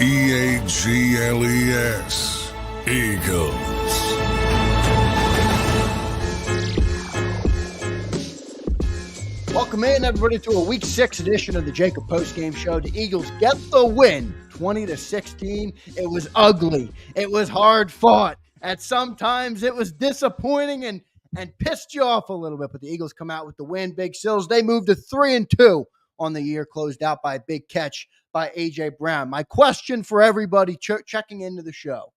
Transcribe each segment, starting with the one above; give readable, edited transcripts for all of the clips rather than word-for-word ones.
Eagles. Eagles. Welcome in, everybody, to a Week 6 edition of the JAKIB Postgame Show. The Eagles get the win, 20-16. It was ugly. It was hard fought. At some times, it was disappointing and pissed you off a little bit. But the Eagles come out with the win. Big Sills, they moved to 3-2 on the year, closed out by a big catch by A.J. Brown. My question for everybody checking into the show: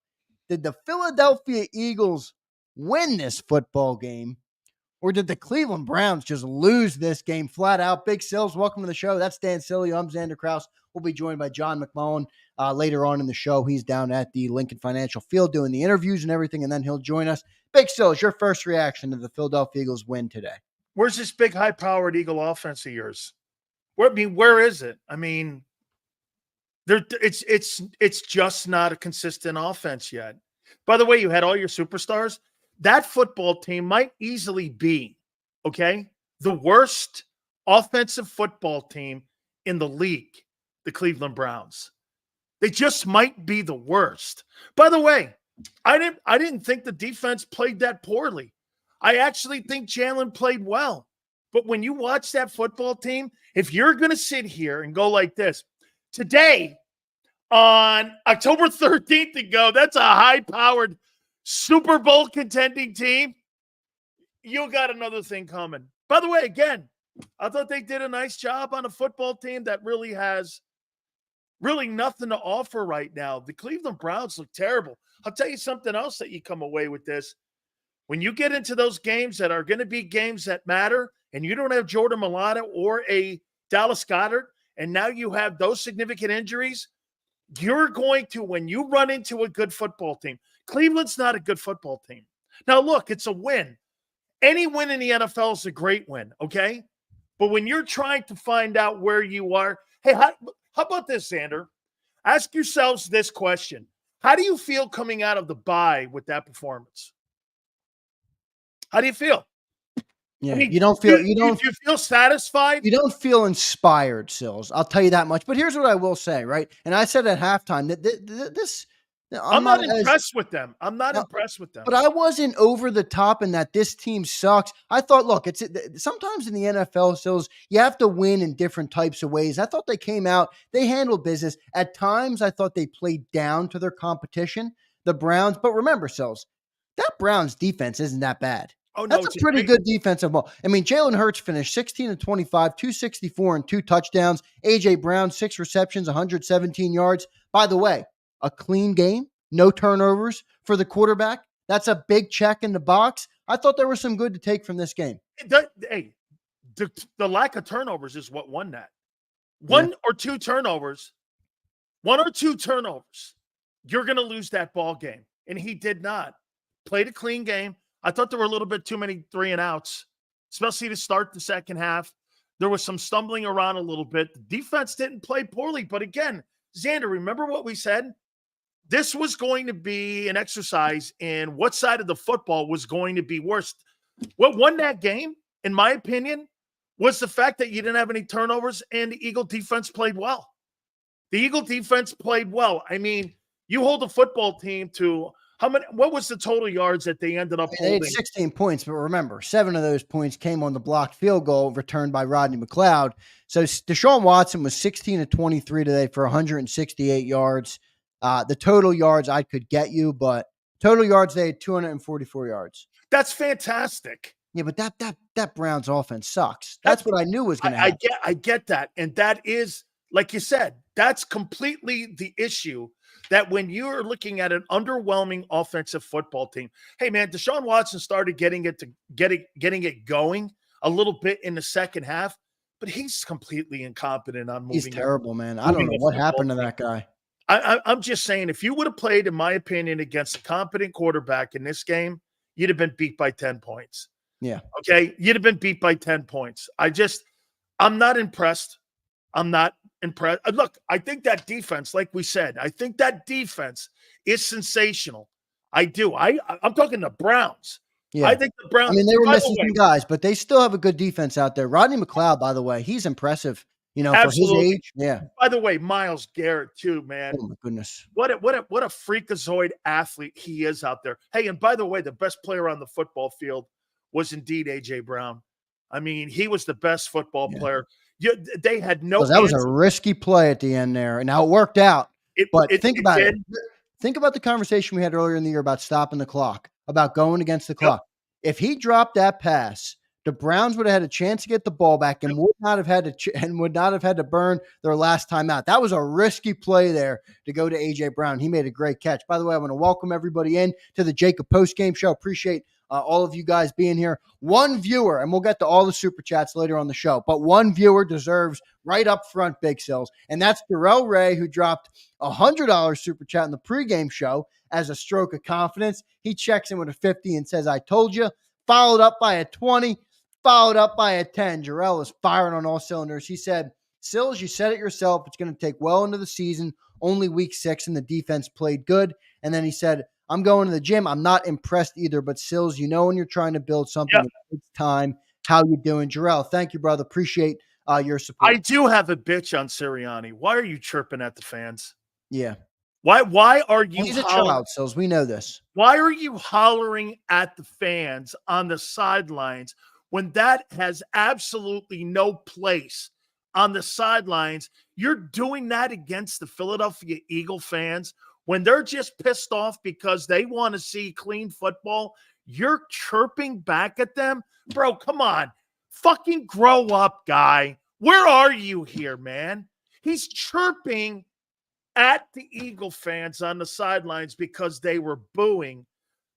did the Philadelphia Eagles win this football game, or did the Cleveland Browns just lose this game flat out? Big Sills, welcome to the show. That's Dan Sileo. I'm Zander Krause. We'll be joined by John McMullen later on in the show. He's down at the Lincoln Financial Field doing the interviews and everything, and then he'll join us. Big Sills, your first reaction to the Philadelphia Eagles win today? Where's this big, high-powered Eagle offense of yours? Where is it? I mean, it's just not a consistent offense yet. By the way, you had all your superstars. That football team might easily be, okay, the worst offensive football team in the league, the Cleveland Browns. They just might be the worst. By the way, I didn't think the defense played that poorly. I actually think Jalen played well. But when you watch that football team, if you're going to sit here and go like this, today on October 13th and go, that's a high-powered Super Bowl contending team, you got another thing coming. By the way, again, I thought they did a nice job on a football team that really has nothing to offer right now. The Cleveland Browns look terrible. I'll tell you something else that you come away with this. When you get into those games that are going to be games that matter, and you don't have Jordan Mailata or a Dallas Goedert, and now you have those significant injuries, you're going to, when you run into a good football team, Cleveland's not a good football team. Now, look, it's a win. Any win in the NFL is a great win, okay? But when you're trying to find out where you are, hey, how about this, Zander? Ask yourselves this question. How do you feel coming out of the bye with that performance? How do you feel? Yeah, I mean, you don't feel satisfied? You don't feel inspired, Sills. I'll tell you that much. But here's what I will say, right? And I said at halftime that this I'm not impressed with them. I'm not impressed with them. But I wasn't over the top in that this team sucks. I thought, look, sometimes in the NFL, Sills, you have to win in different types of ways. I thought they came out, they handled business. At times, I thought they played down to their competition, the Browns. But remember, Sills, that Browns defense isn't that bad. Oh, no, that's a pretty good defensive ball. I mean, Jalen Hurts finished 16-25, 264 and 2 touchdowns. A.J. Brown, 6 receptions, 117 yards. By the way, a clean game, no turnovers for the quarterback. That's a big check in the box. I thought there was some good to take from this game. Hey, the lack of turnovers is what won that. One or two turnovers, you're going to lose that ball game. And he did not. Played a clean game. I thought there were a little bit too many 3-and-outs, especially to start the second half. There was some stumbling around a little bit. The defense didn't play poorly. But again, Zander, remember what we said? This was going to be an exercise in what side of the football was going to be worse. What won that game, in my opinion, was the fact that you didn't have any turnovers and the Eagle defense played well. The Eagle defense played well. I mean, you hold the football team to how many? What was the total yards that they ended up holding? They had 16 points, but remember, 7 of those points came on the blocked field goal returned by Rodney McLeod. So Deshaun Watson was 16-23 today for 168 yards. The total yards I could get you, but total yards, they had 244 yards. That's fantastic. Yeah, but that Browns offense sucks. That's what I knew was going to happen. I get that. And that is, like you said, that's completely the issue, that when you're looking at an underwhelming offensive football team, hey, man, Deshaun Watson started getting it going a little bit in the second half, but he's completely incompetent on moving. He's terrible, man. I don't know what happened to that guy. I'm just saying, if you would have played, in my opinion, against a competent quarterback in this game, you'd have been beat by 10 points. Yeah. Okay? You'd have been beat by 10 points. I'm not impressed. I'm not impressed. Look, I think that defense, like we said, I think that defense is sensational. I do. I'm talking the Browns. Yeah. I think the Browns. I mean, they were missing some guys, but they still have a good defense out there. Rodney McLeod, by the way, he's impressive. for his Absolutely. age. Yeah. By the way, Myles Garrett too, man. Oh my goodness. What a freakazoid athlete he is out there. Hey, and by the way, the best player on the football field was indeed A.J. Brown. I mean, he was the best football player. They had no That was a answer. risky play at the end there. And now it worked out. But think about it. did. Think about the conversation we had earlier in the year about stopping the clock, about going against the clock. If he dropped that pass, the Browns would have had a chance to get the ball back and would not have had to burn their last time out. That was a risky play there to go to A.J. Brown. He made a great catch. By the way, I want to welcome everybody in to the JAKIB Postgame Show. Appreciate all of you guys being here. One viewer, and we'll get to all the super chats later on the show, but one viewer deserves right up front Big Sills, and that's Darrell Ray, who dropped a $100 super chat in the pregame show as a stroke of confidence. He checks in with a 50 and says, "I told you," followed up by a 20, followed up by a 10. Jarrell is firing on all cylinders. He said, "Sills, you said it yourself. It's going to take well into the season. Only week 6 and the defense played good." And then he said, "I'm going to the gym. I'm not impressed either, but Sills, when you're trying to build something, it takes time." How you doing, Jarrell? Thank you, brother. Appreciate your support. I do have a bitch on Sirianni. Why are you chirping at the fans? Yeah. Why are you He's a child, Sills. We know this. Why are you hollering at the fans on the sidelines when that has absolutely no place on the sidelines? You're doing that against the Philadelphia Eagle fans when they're just pissed off because they want to see clean football. You're chirping back at them. Bro, come on. Fucking grow up, guy. Where are you here, man? He's chirping at the Eagle fans on the sidelines because they were booing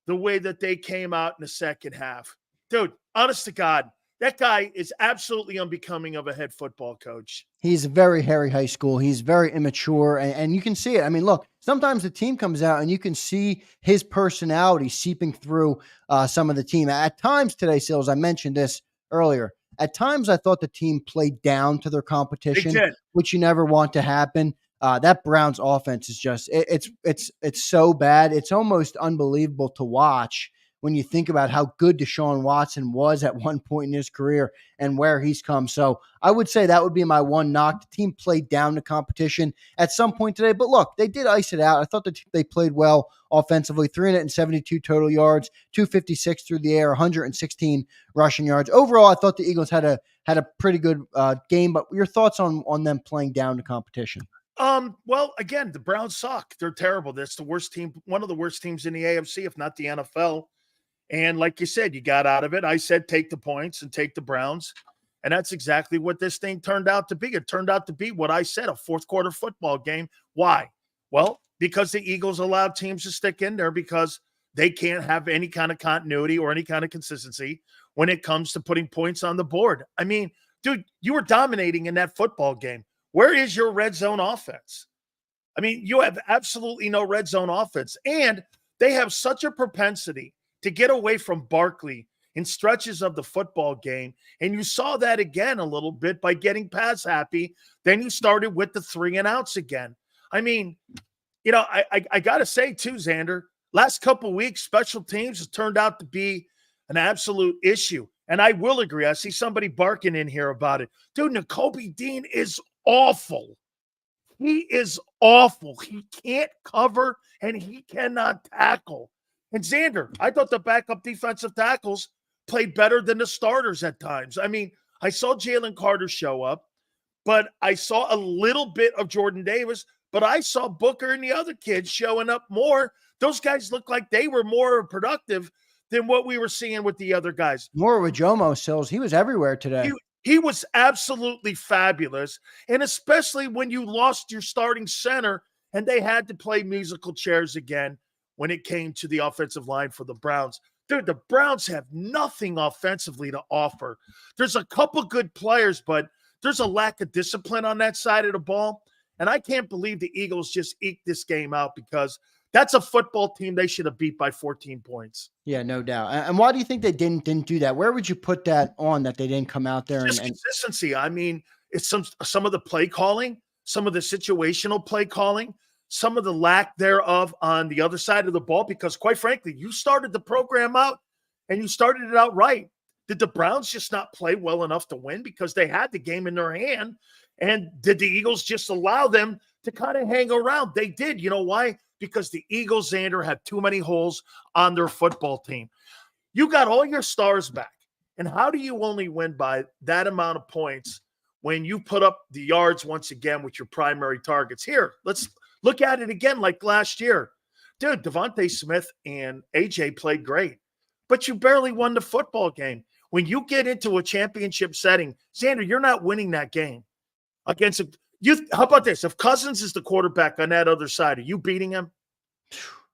the way that they came out in the second half. Dude, honest to God, that guy is absolutely unbecoming of a head football coach. He's very Harry High School. He's very immature, and you can see it. I mean, look, sometimes the team comes out and you can see his personality seeping through some of the team. At times today, Sills, I mentioned this earlier, at times I thought the team played down to their competition, which you never want to happen. That Browns offense is just, it's so bad. It's almost unbelievable to watch when you think about how good Deshaun Watson was at one point in his career and where he's come. So I would say that would be my one knock. The team played down the competition at some point today, but look, they did ice it out. I thought that they played well offensively, 372 total yards, 256 through the air, 116 rushing yards. Overall, I thought the Eagles had a pretty good game, but your thoughts on them playing down the competition? Well, again, the Browns suck. They're terrible. That's the worst team, one of the worst teams in the AFC, if not the NFL. And like you said, you got out of it. I said, take the points and take the Browns. And that's exactly what this thing turned out to be. It turned out to be what I said, a fourth quarter football game. Why? Well, because the Eagles allowed teams to stick in there because they can't have any kind of continuity or any kind of consistency when it comes to putting points on the board. I mean, dude, you were dominating in that football game. Where is your red zone offense? I mean, you have absolutely no red zone offense. And they have such a propensity to get away from Barkley in stretches of the football game. And you saw that again a little bit by getting pass happy. Then you started with the 3 and outs again. I mean, I got to say too, Zander, last couple of weeks, special teams has turned out to be an absolute issue. And I will agree. I see somebody barking in here about it. Dude, Nakobe Dean is awful. He is awful. He can't cover and he cannot tackle. And Zander, I thought the backup defensive tackles played better than the starters at times. I mean, I saw Jalen Carter show up, but I saw a little bit of Jordan Davis, but I saw Booker and the other kids showing up more. Those guys looked like they were more productive than what we were seeing with the other guys. More with Jomo Sills. He was everywhere today. He was absolutely fabulous. And especially when you lost your starting center and they had to play musical chairs again when it came to the offensive line for the Browns. Dude, the Browns have nothing offensively to offer. There's a couple good players, but there's a lack of discipline on that side of the ball. And I can't believe the Eagles just eked this game out because that's a football team they should have beat by 14 points. Yeah, no doubt. And why do you think they didn't do that? Where would you put that on that they didn't come out there? Just consistency. I mean, it's some of the play calling, some of the situational play calling, some of the lack thereof on the other side of the ball, because quite frankly, you started the program out and you started it out right. Did the Browns just not play well enough to win because they had the game in their hand? And did the Eagles just allow them to kind of hang around? They did. You know why? Because the Eagles, Zander, had too many holes on their football team. You got all your stars back. And how do you only win by that amount of points when you put up the yards once again with your primary targets? Here, let's look at it again like last year. Dude, Devontae Smith and AJ played great, but you barely won the football game. When you get into a championship setting, Zander, you're not winning that game against how about this? If Cousins is the quarterback on that other side, are you beating him?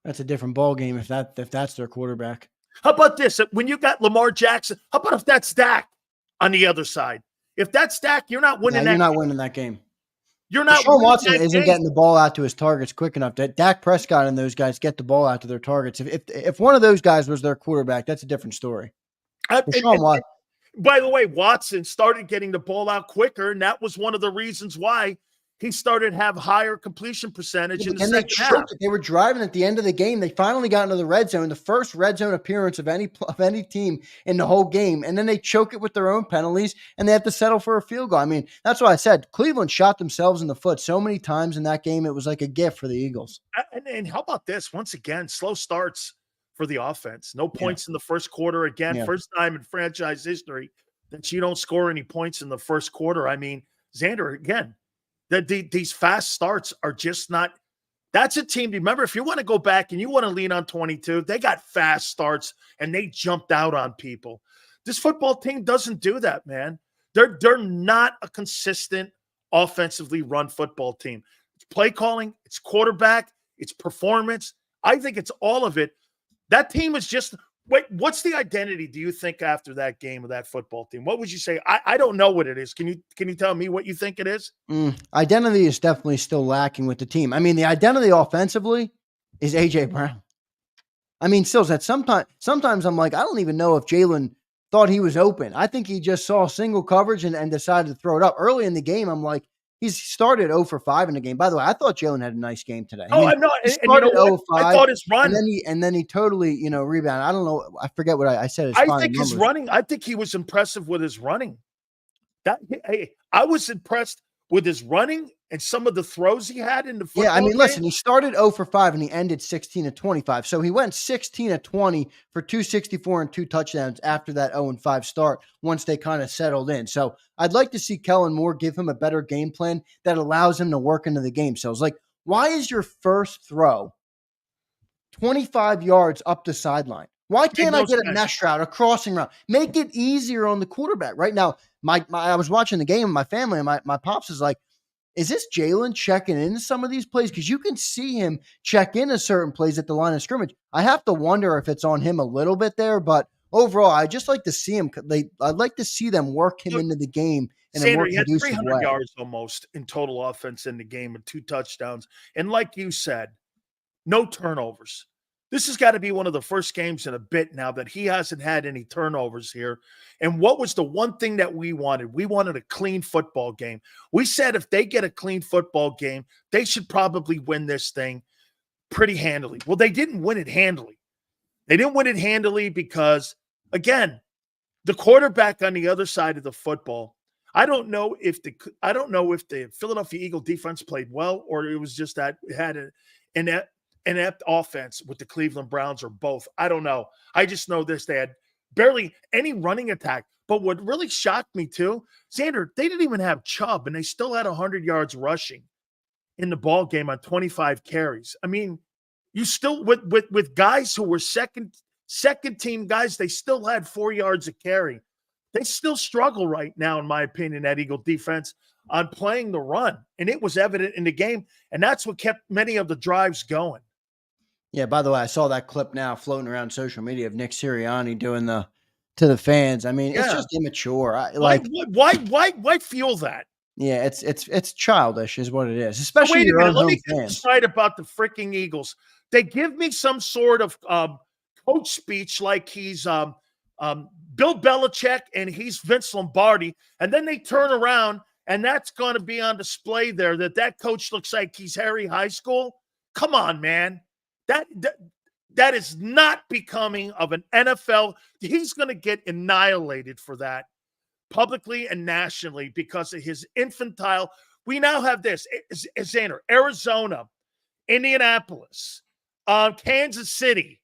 That's a different ball game if that's their quarterback. How about this? When you got Lamar Jackson, how about if that's Dak on the other side? If that's Dak, you're not winning You're not winning that game. You're not. Deshaun Watson isn't getting the ball out to his targets quick enough. That Dak Prescott and those guys get the ball out to their targets. If one of those guys was their quarterback, that's a different story. Deshaun Watson. By the way, Watson started getting the ball out quicker, and that was one of the reasons why he started to have higher completion percentage in the second half. They were driving at the end of the game. They finally got into the red zone, the first red zone appearance of any team in the whole game, and then they choke it with their own penalties, and they have to settle for a field goal. I mean, that's why I said Cleveland shot themselves in the foot so many times in that game. It was like a gift for the Eagles. And how about this? Once again, slow starts for the offense. No points in the first quarter again. First time in franchise history that you don't score any points in the first quarter. I mean, Zander, again, these fast starts are just not – that's a team. Remember, if you want to go back and you want to lean on 22, they got fast starts and they jumped out on people. This football team doesn't do that, man. They're not a consistent offensively run football team. It's play calling, it's quarterback, it's performance. I think it's all of it. That team is just – wait, what's the identity, do you think, after that game of that football team? What would you say? I don't know what it is. Can you tell me what you think it is? Identity is definitely still lacking with the team. I mean, the identity offensively is A.J. Brown. I mean, still, sometimes I'm like, I don't even know if Jalen thought he was open. I think he just saw single coverage and decided to throw it up. Early in the game, I'm like, he's started 0 for 5 in the game. By the way, I thought Jalen had a nice game today. I know. He started 0 for 5. I thought his run. And then he totally, rebounded. I don't know. I forget what I said. I think his running. I think he was impressive with his running. I was impressed with his running and some of the throws he had in the football game. Listen, he started 0 for 5 and he ended 16 of 25. So he went 16 of 20 for 264 and 2 touchdowns after that 0 and 5 start once they kind of settled in. So I'd like to see Kellen Moore give him a better game plan that allows him to work into the game. So it's like, why is your first throw 25 yards up the sideline? Why can't I get a mesh route, a crossing route? Make it easier on the quarterback. Right now, I was watching the game with my family, and my pops is like, is this Jalen checking in some of these plays? Because you can see him check into certain plays at the line of scrimmage. I have to wonder if it's on him a little bit there, but overall, I just like to see him. I'd like to see them work him into the game in a more conducive way. He had 300 yards almost in total offense in the game and 2 touchdowns. And like you said, no turnovers. This has got to be one of the first games in a bit now that he hasn't had any turnovers here. And what was the one thing that we wanted? We wanted a clean football game. We said if they get a clean football game, they should probably win this thing pretty handily. Well, they didn't win it handily. They didn't win it handily because, again, the quarterback on the other side of the football, I don't know if the Philadelphia Eagle defense played well or it was just that it had an inept offense with the Cleveland Browns or both. I don't know. I just know this. They had barely any running attack. But what really shocked me too, Zander, they didn't even have Chubb, and they still had 100 yards rushing in the ball game on 25 carries. I mean, you still with guys who were second team guys, they still had 4 yards a carry. They still struggle right now, in my opinion, that Eagle defense on playing the run. And it was evident in the game. And that's what kept many of the drives going. Yeah, by the way, I saw that clip now floating around social media of Nick Sirianni doing to the fans. I mean, it's just immature. Why feel that? Yeah, it's childish is what it is, especially your own home fans. Let me get this right about the freaking Eagles. They give me some sort of coach speech like he's Bill Belichick and he's Vince Lombardi, and then they turn around and that's going to be on display there that coach looks like he's Harry High School. Come on, man. That is not becoming of an NFL. He's going to get annihilated for that publicly and nationally because of his infantile. We now have this, Zander, Arizona, Indianapolis, Kansas City,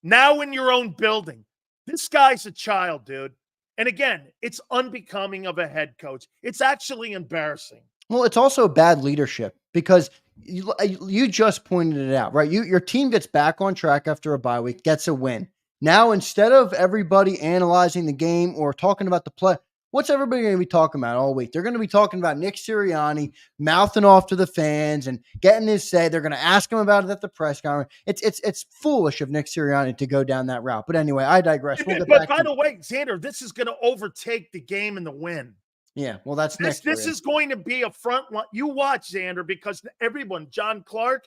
now in your own building. This guy's a child, dude. And again, it's unbecoming of a head coach. It's actually embarrassing. Well, it's also bad leadership because you just pointed it out, right? Your team gets back on track after a bye week, gets a win. Now, instead of everybody analyzing the game or talking about the play, what's everybody going to be talking about all week? They're going to be talking about Nick Sirianni mouthing off to the fans and getting his say. They're going to ask him about it at the press conference. It's foolish of Nick Sirianni to go down that route. But anyway, I digress. But by the way, Zander, this is going to overtake the game and the win. Yeah, well, that's next. This is going to be a front line. You watch, Zander, because everyone, John Clark,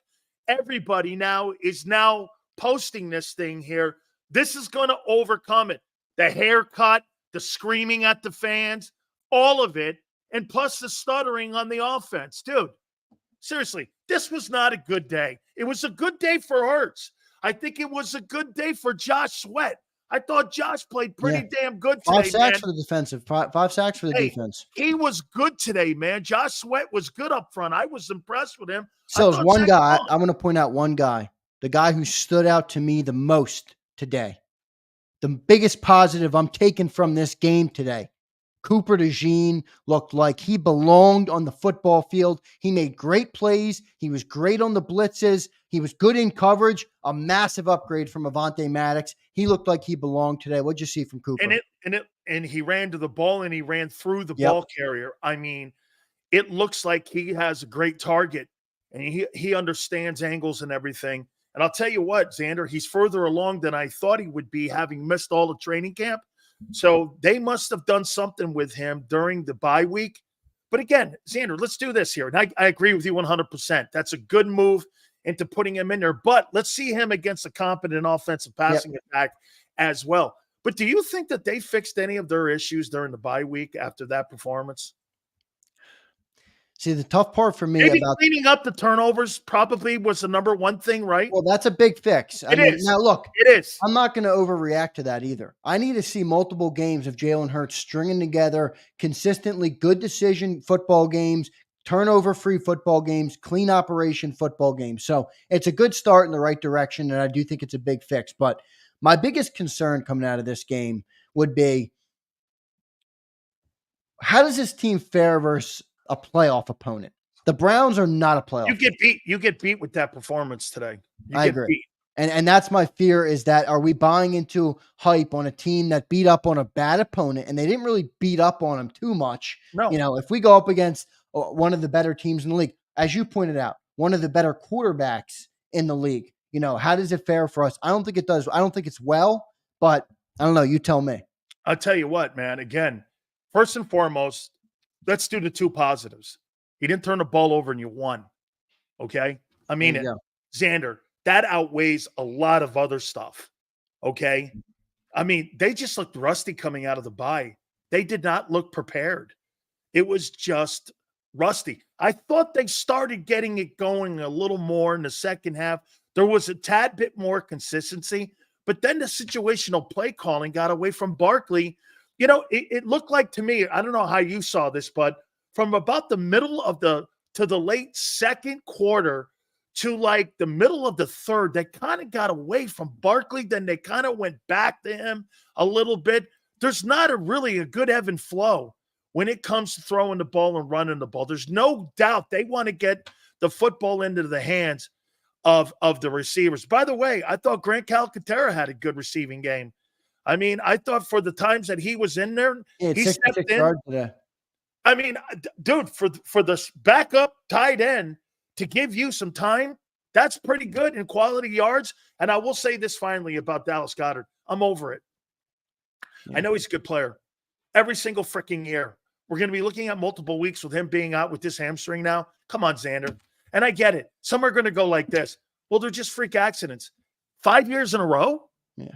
everybody now is posting this thing here. This is going to overcome it. The haircut, the screaming at the fans, all of it, and plus the stuttering on the offense. Dude, seriously, this was not a good day. It was a good day for Hurts. I think it was a good day for Josh Sweat. I thought Josh played pretty damn good today, 5 sacks for the defensive. 5 sacks for the defense. He was good today, man. Josh Sweat was good up front. I was impressed with him. So there's one guy, I'm going to point out one guy, the guy who stood out to me the most today. The biggest positive I'm taking from this game today. Cooper DeJean looked like he belonged on the football field. He made great plays. He was great on the blitzes. He was good in coverage. A massive upgrade from Avonte Maddox. He looked like he belonged today. What'd you see from Cooper? And he ran to the ball and he ran through the ball carrier. I mean, it looks like he has a great target and he understands angles and everything. And I'll tell you what, Zander, he's further along than I thought he would be, having missed all the training camp. So they must have done something with him during the bye week. But again, Zander, let's do this here. And I agree with you 100%. That's a good move into putting him in there. But let's see him against a competent offensive passing attack as well. But do you think that they fixed any of their issues during the bye week after that performance? See, the tough part for me Maybe about cleaning up the turnovers probably was the number one thing, right? Well, that's a big fix. It is. Now, look, it is. I'm not going to overreact to that either. I need to see multiple games of Jalen Hurts stringing together consistently good decision football games, turnover-free football games, clean operation football games. So it's a good start in the right direction, and I do think it's a big fix. But my biggest concern coming out of this game would be, how does this team fare versus a playoff opponent? The Browns are not a playoff. You get beat with that performance today. I agree. And that's my fear, is that are we buying into hype on a team that beat up on a bad opponent, and they didn't really beat up on them too much. No. You know, if we go up against one of the better teams in the league, as you pointed out, one of the better quarterbacks in the league, you know, how does it fare for us? I don't think it does. I don't think it's well, but I don't know. You tell me. I'll tell you what, man. Again, first and foremost, let's do the two positives. He didn't turn the ball over and you won. Okay? I mean it. Zander, that outweighs a lot of other stuff. Okay? I mean, they just looked rusty coming out of the bye. They did not look prepared. It was just rusty. I thought they started getting it going a little more in the second half. There was a tad bit more consistency, but then the situational play calling got away from Barkley. You know, it looked like to me, I don't know how you saw this, but from about the middle of the late second quarter to like the middle of the third, they kind of got away from Barkley. Then they kind of went back to him a little bit. There's not really a good ebb and flow when it comes to throwing the ball and running the ball. There's no doubt they want to get the football into the hands of the receivers. By the way, I thought Grant Calcaterra had a good receiving game. I mean, I thought for the times that he was in there, he stepped in. Today. I mean, dude, for the backup tight end to give you some time, that's pretty good in quality yards. And I will say this finally about Dallas Goedert. I'm over it. Yeah. I know he's a good player. Every single freaking year, we're going to be looking at multiple weeks with him being out with this hamstring now. Come on, Zander. And I get it. Some are going to go like this. Well, they're just freak accidents. 5 years in a row? Yeah.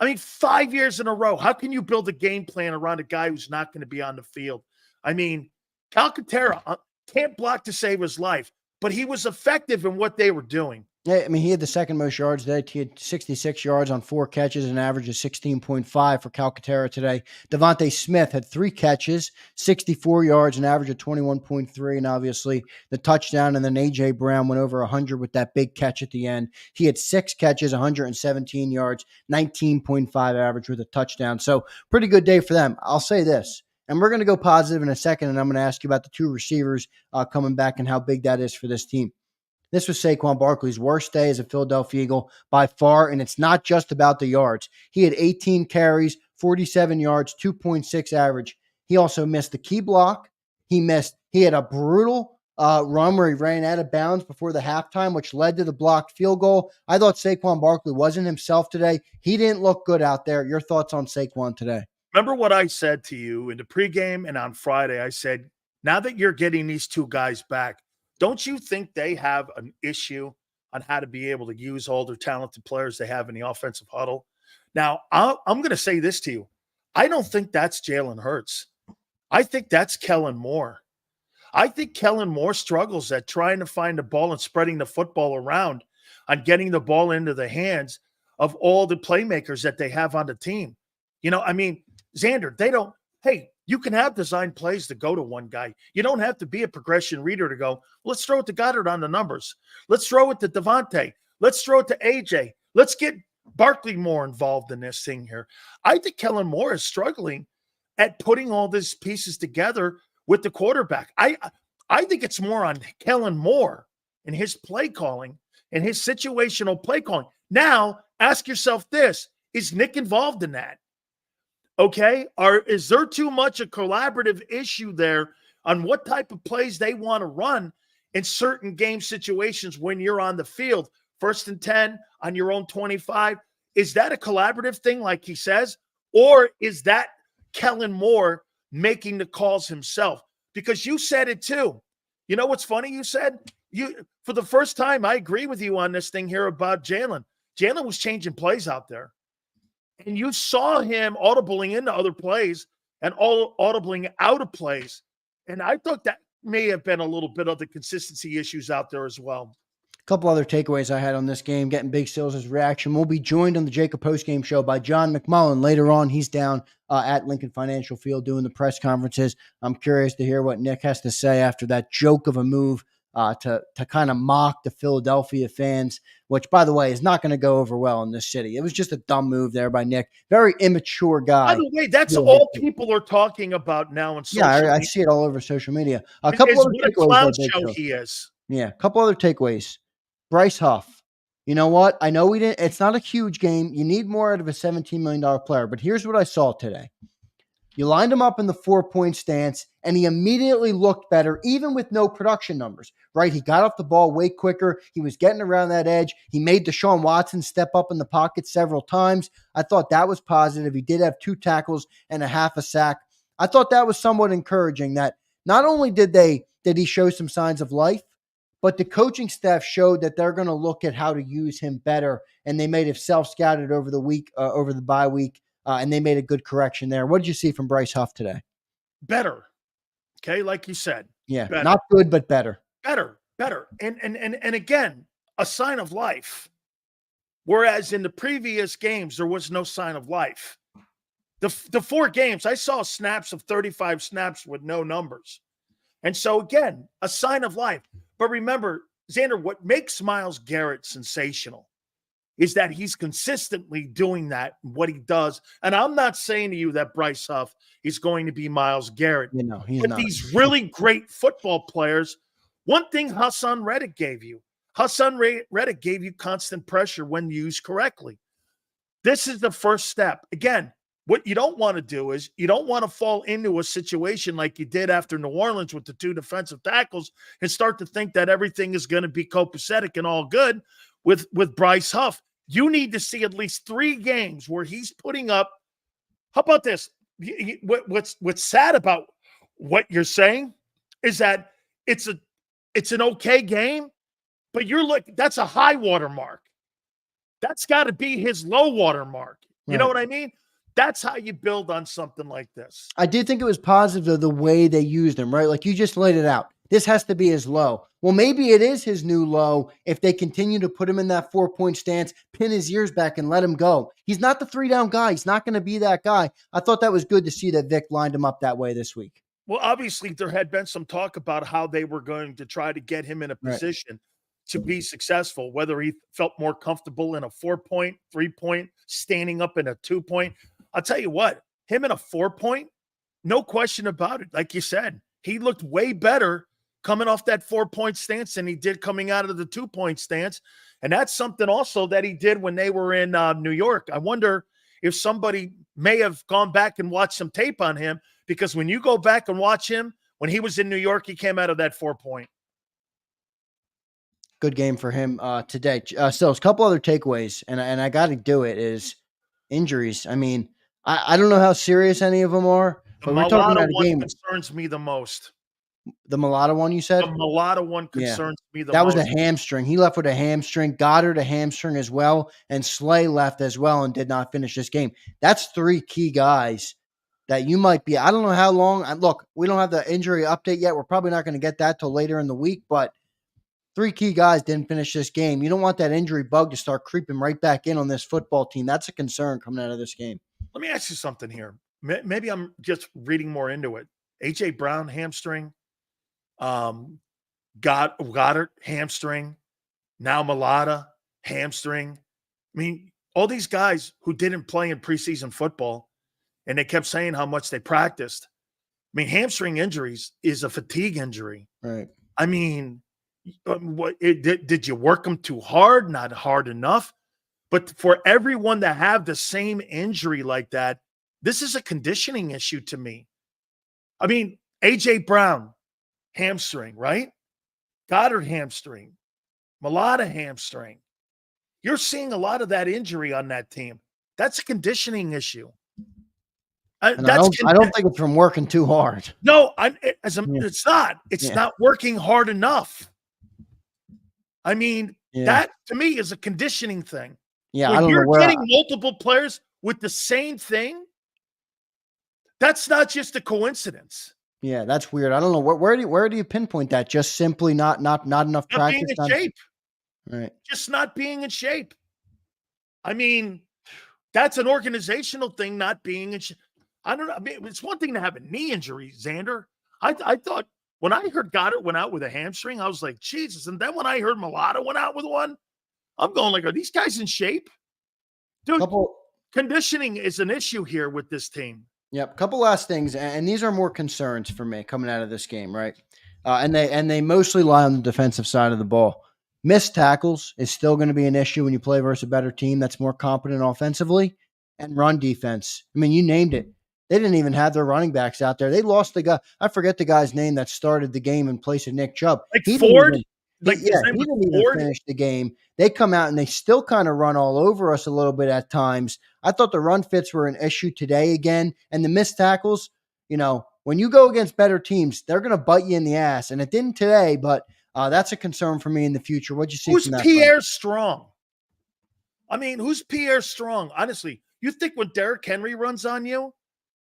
I mean, 5 years in a row. How can you build a game plan around a guy who's not going to be on the field? I mean, Calcaterra can't block to save his life, but he was effective in what they were doing. Yeah, I mean, he had the second most yards today. He had 66 yards on 4 catches, an average of 16.5 for Calcaterra today. Devontae Smith had 3 catches, 64 yards, an average of 21.3, and obviously the touchdown. And then A.J. Brown went over 100 with that big catch at the end. He had 6 catches, 117 yards, 19.5 average with a touchdown. So pretty good day for them. I'll say this, and we're going to go positive in a second, and I'm going to ask you about the 2 receivers coming back and how big that is for this team. This was Saquon Barkley's worst day as a Philadelphia Eagle by far, and it's not just about the yards. He had 18 carries, 47 yards, 2.6 average. He also missed the key block. He had a brutal run where he ran out of bounds before the halftime, which led to the blocked field goal. I thought Saquon Barkley wasn't himself today. He didn't look good out there. Your thoughts on Saquon today? Remember what I said to you in the pregame and on Friday? I said, now that you're getting these 2 guys back, don't you think they have an issue on how to be able to use all their talented players they have in the offensive huddle? Now, I'm going to say this to you. I don't think that's Jalen Hurts. I think that's Kellen Moore. I think Kellen Moore struggles at trying to find the ball and spreading the football around on getting the ball into the hands of all the playmakers that they have on the team. You know, I mean, Zander, you can have design plays to go to one guy. You don't have to be a progression reader to go, let's throw it to Goddard on the numbers. Let's throw it to Devontae. Let's throw it to AJ. Let's get Barkley more involved in this thing here. I think Kellen Moore is struggling at putting all these pieces together with the quarterback. I think it's more on Kellen Moore and his play calling and his situational play calling. Now, ask yourself this, is Nick involved in that? Okay, is there too much a collaborative issue there on what type of plays they want to run in certain game situations when you're on the field? 1st and 10 on your own 25. Is that a collaborative thing like he says? Or is that Kellen Moore making the calls himself? Because you said it too. You know what's funny? You said, for the first time, I agree with you on this thing here about Jalen. Jalen was changing plays out there. And you saw him audibling into other plays and audibling out of plays. And I thought that may have been a little bit of the consistency issues out there as well. A couple other takeaways I had on this game, getting Big Sills' reaction. We'll be joined on the JAKIB Postgame Show by John McMullen. Later on, he's down at Lincoln Financial Field doing the press conferences. I'm curious to hear what Nick has to say after that joke of a move to kind of mock the Philadelphia fans, which, by the way, is not going to go over well in this city. It was just a dumb move there by Nick. Very immature guy. By the way, that's all people are talking about now on social media. Yeah, I see it all over social media. A couple what a clown show he is. Yeah, a couple other takeaways. Bryce Huff. You know what? I know it's not a huge game. You need more out of a $17 million player, but here's what I saw today. You lined him up in the 4-point stance, and he immediately looked better, even with no production numbers, right? He got off the ball way quicker. He was getting around that edge. He made Deshaun Watson step up in the pocket several times. I thought that was positive. He did have 2 tackles and a half a sack. I thought that was somewhat encouraging that not only did he show some signs of life, but the coaching staff showed that they're going to look at how to use him better, and they may have self-scouted over the week, over the bye week, and they made a good correction there. What did you see from Bryce Huff today? Better. Okay, like you said. Yeah, better. Not good, but better. Better. And again, a sign of life. Whereas in the previous games, there was no sign of life. The 4 games, I saw snaps of 35 snaps with no numbers. And so, again, a sign of life. But remember, Zander, what makes Myles Garrett sensational is that he's consistently doing that, what he does. And I'm not saying to you that Bryce Huff is going to be Myles Garrett. He's but not. These really great football players, one thing Hassan Reddick gave you constant pressure when used correctly. This is the first step. Again, what you don't want to do is you don't want to fall into a situation like you did after New Orleans with the 2 defensive tackles and start to think that everything is going to be copacetic and all good with Bryce Huff. You need to see at least 3 games where he's putting up. How about this? What's sad about what you're saying is that it's an okay game, but that's a high water mark. That's got to be his low water mark. You know what I mean? That's how you build on something like this. I did think it was positive, though, the way they used him, right? Like you just laid it out. This has to be his low. Well, maybe it is his new low if they continue to put him in that 4-point stance, pin his ears back, and let him go. He's not the 3-down guy. He's not going to be that guy. I thought that was good to see that Vic lined him up that way this week. Well, obviously, there had been some talk about how they were going to try to get him in a position to be successful, whether he felt more comfortable in a 4-point, 3-point, standing up in a 2-point. I'll tell you what, him in a 4-point, no question about it. Like you said, he looked way better coming off that 4-point stance than he did coming out of the 2-point stance. And that's something also that he did when they were in New York. I wonder if somebody may have gone back and watched some tape on him, because when you go back and watch him, when he was in New York, he came out of that 4-point. Good game for him today. So a couple other takeaways, and I got to do it, is injuries. I mean, I don't know how serious any of them are, but we're talking about a game. Concerns me the most. The Mulata one, you said? The Mulata one concerns me the most. That was a hamstring. He left with a hamstring. Goddard a hamstring as well, and Slay left as well and did not finish this game. That's 3 key guys that you might be. I don't know how long. Look, we don't have the injury update yet. We're probably not going to get that till later in the week, but 3 key guys didn't finish this game. You don't want that injury bug to start creeping right back in on this football team. That's a concern coming out of this game. Let me ask you something here. Maybe I'm just reading more into it. A.J. Brown hamstring, Goddard hamstring, now Mulata hamstring. I mean, all these guys who didn't play in preseason football, and they kept saying how much they practiced. I mean, hamstring injuries is a fatigue injury. Right. I mean, did you work them too hard? Not hard enough. But for everyone to have the same injury like that, this is a conditioning issue to me. I mean, A.J. Brown, hamstring, right? Goddard hamstring, Mulata hamstring. You're seeing a lot of that injury on that team. That's a conditioning issue. I don't think it's from working too hard. No, it's not. It's not working hard enough. I mean, that to me is a conditioning thing. Yeah, when I don't you're know where getting multiple players with the same thing, that's not just a coincidence. Yeah, that's weird. I don't know where do you pinpoint that? Just simply not enough practice. Being in shape. Right. Just not being in shape. I mean, that's an organizational thing, not being in shape. I don't know. I mean, it's one thing to have a knee injury, Zander. I thought when I heard Goddard went out with a hamstring, I was like, Jesus. And then when I heard Mulata went out with one, I'm going like, are these guys in shape? Dude, conditioning is an issue here with this team. Yep. Couple last things, and these are more concerns for me coming out of this game, right? And they mostly lie on the defensive side of the ball. Missed tackles is still going to be an issue when you play versus a better team that's more competent offensively, and run defense. I mean, you named it. They didn't even have their running backs out there. They lost the guy. I forget the guy's name that started the game in place of Nick Chubb. Like Ford? He didn't even finish the game. They come out and they still kind of run all over us a little bit at times. I thought the run fits were an issue today again. And the missed tackles, when you go against better teams, they're going to bite you in the ass. And it didn't today, but that's a concern for me in the future. What'd you see who's from that? Pierre Strong? I mean, who's Pierre Strong? Honestly, you think when Derrick Henry runs on you,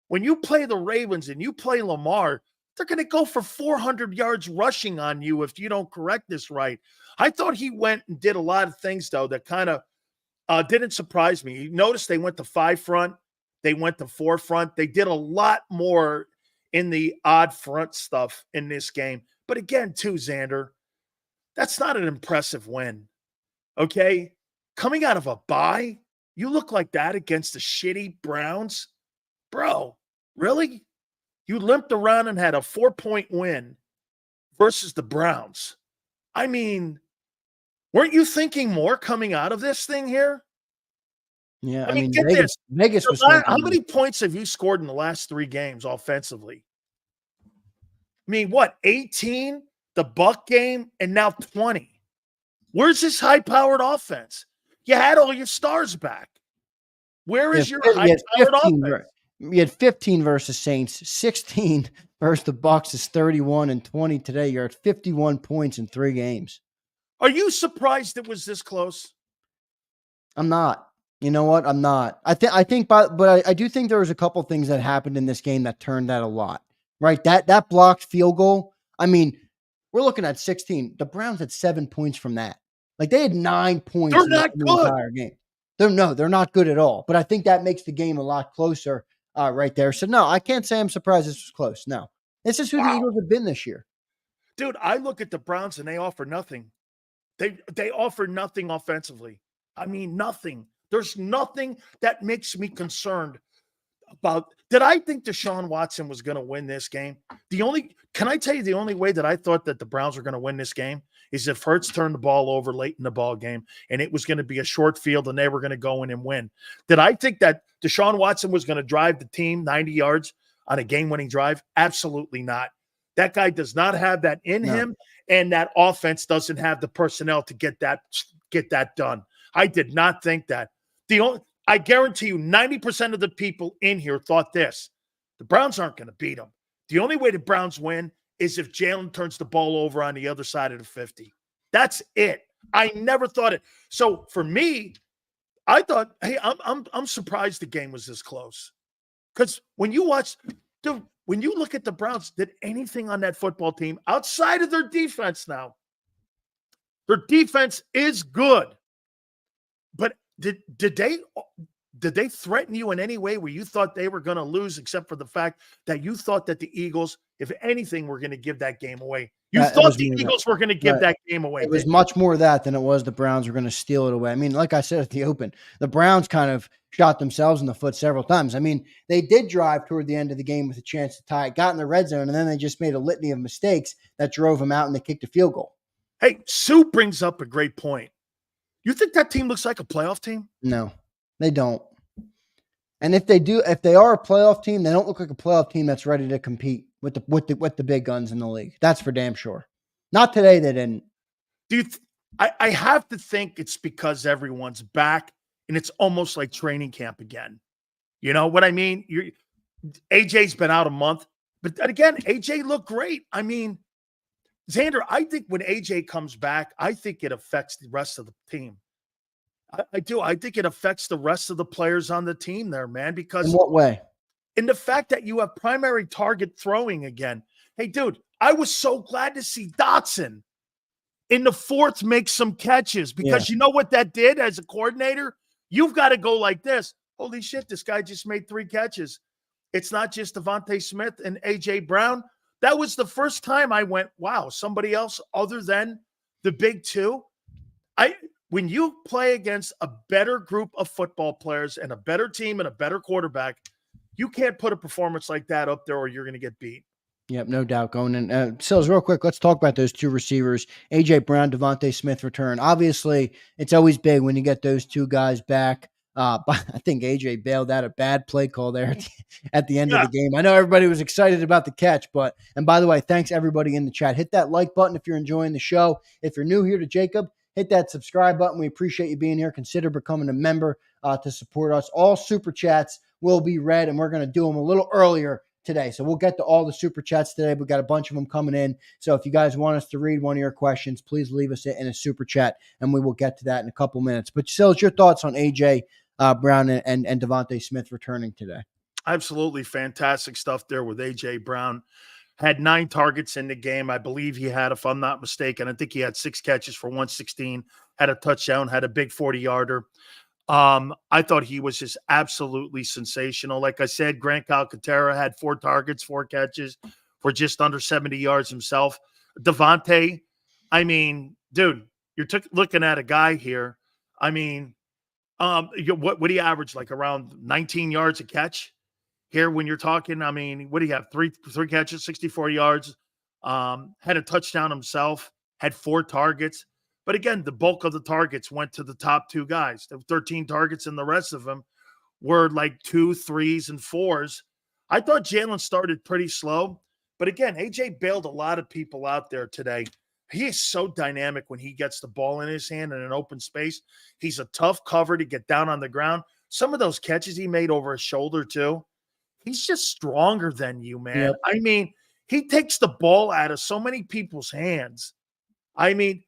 when you play the Ravens and you play Lamar, they're going to go for 400 yards rushing on you if you don't correct this right. I thought he went and did a lot of things, though, that kind of didn't surprise me. You notice they went to 5 front. They went to 4 front. They did a lot more in the odd front stuff in this game. But again, too, Zander, that's not an impressive win, okay? Coming out of a bye, you look like that against the shitty Browns? Bro, really? You limped around and had a 4-point win versus the Browns. I mean, weren't you thinking more coming out of this thing here? Yeah, I mean get Vegas this. was How many points have you scored in the last 3 games offensively? I mean, what, 18, the Buck game, and now 20? Where's this high-powered offense? You had all your stars back. Where is your high-powered offense? You had 15 versus Saints, 16 versus the Bucks is 31 and 20 today. You're at 51 points in 3 games. Are you surprised it was this close? I'm not. You know what? I'm not. I think, but I do think there was a couple things that happened in this game that turned out a lot. Right? That blocked field goal. I mean, we're looking at 16. The Browns had 7 points from that. Like, they had 9 points They're in not the good. entire game. They're not good at all. But I think that makes the game a lot closer right there. So, no, I can't say I'm surprised this was close. No. This is who the Eagles have been this year. Dude, I look at the Browns and they offer nothing. They offer nothing offensively. I mean, nothing. There's nothing that makes me concerned about. Did I think Deshaun Watson was going to win this game? Can I tell you the only way that I thought that the Browns were going to win this game is if Hurts turned the ball over late in the ball game and it was going to be a short field and they were going to go in and win. Did I think that Deshaun Watson was going to drive the team 90 yards on a game-winning drive? Absolutely not. That guy does not have that in him, and that offense doesn't have the personnel to get that done. I did not think that. I guarantee you 90% of the people in here thought this. The Browns aren't going to beat them. The only way the Browns win is if Jalen turns the ball over on the other side of the 50. That's it. I never thought it. So for me, I thought, hey, I'm surprised the game was this close. Because when you look at the Browns, did anything on that football team outside of their defense now? Their defense is good. But did they threaten you in any way where you thought they were going to lose, except for the fact that you thought that the Eagles, if anything, were going to give that game away? You thought the Eagles were going to give that game away. It was much more of that than it was the Browns were going to steal it away. I mean, like I said at the open, the Browns kind of shot themselves in the foot several times. I mean, they did drive toward the end of the game with a chance to tie it, got in the red zone, and then they just made a litany of mistakes that drove them out and they kicked a field goal. Hey, Sue brings up a great point. You think that team looks like a playoff team? No, they don't. And if they are a playoff team, they don't look like a playoff team that's ready to compete with the big guns in the league. That's for damn sure. Not today, they didn't. I have to think it's because everyone's back and it's almost like training camp again. You know what I mean? AJ's been out a month, but again, AJ looked great. I mean, Zander, I think when AJ comes back, I think it affects the rest of the team. I do. I think it affects the rest of the players on the team there, man, because in what way? In the fact that you have primary target throwing again. Hey, dude, I was so glad to see Dotson in the fourth make some catches because you know what that did as a coordinator? You've got to go like this. Holy shit, this guy just made 3 catches. It's not just Devontae Smith and A.J. Brown. That was the first time I went, wow, somebody else other than the big two. When you play against a better group of football players and a better team and a better quarterback, you can't put a performance like that up there or you're going to get beat. Yep, no doubt going in. Sills, real quick, let's talk about those 2 receivers, A.J. Brown, Devontae Smith return. Obviously, it's always big when you get those 2 guys back. But I think A.J. bailed out a bad play call there at the end of the game. I know everybody was excited about the catch, and by the way, thanks everybody in the chat. Hit that like button if you're enjoying the show. If you're new here to JAKIB, hit that subscribe button. We appreciate you being here. Consider becoming a member to support us. All super chats will be read, and we're going to do them a little earlier today. So we'll get to all the super chats today. We've got a bunch of them coming in. So if you guys want us to read one of your questions, please leave us in a super chat, and we will get to that in a couple minutes. But Sills, your thoughts on A.J. Brown and Devontae Smith returning today? Absolutely fantastic stuff there with A.J. Brown. Had 9 targets in the game. I believe he had, if I'm not mistaken, I think he had 6 catches for 116, had a touchdown, had a big 40-yarder. I thought he was just absolutely sensational. Like I said, Grant Calcaterra had 4 targets, 4 catches for just under 70 yards himself. Devontae, I mean, dude, you're looking at a guy here. I mean, what do you average? Like around 19 yards a catch here when you're talking? I mean, what do you have? Three catches, 64 yards, had a touchdown himself, had 4 targets. But again, the bulk of the targets went to the top 2 guys. There were 13 targets, and the rest of them were like 2, 3s, and 4s. I thought Jalen started pretty slow. But again, AJ bailed a lot of people out there today. He is so dynamic when he gets the ball in his hand in an open space. He's a tough cover to get down on the ground. Some of those catches he made over his shoulder, too. He's just stronger than you, man. Yep. I mean, he takes the ball out of so many people's hands. I mean,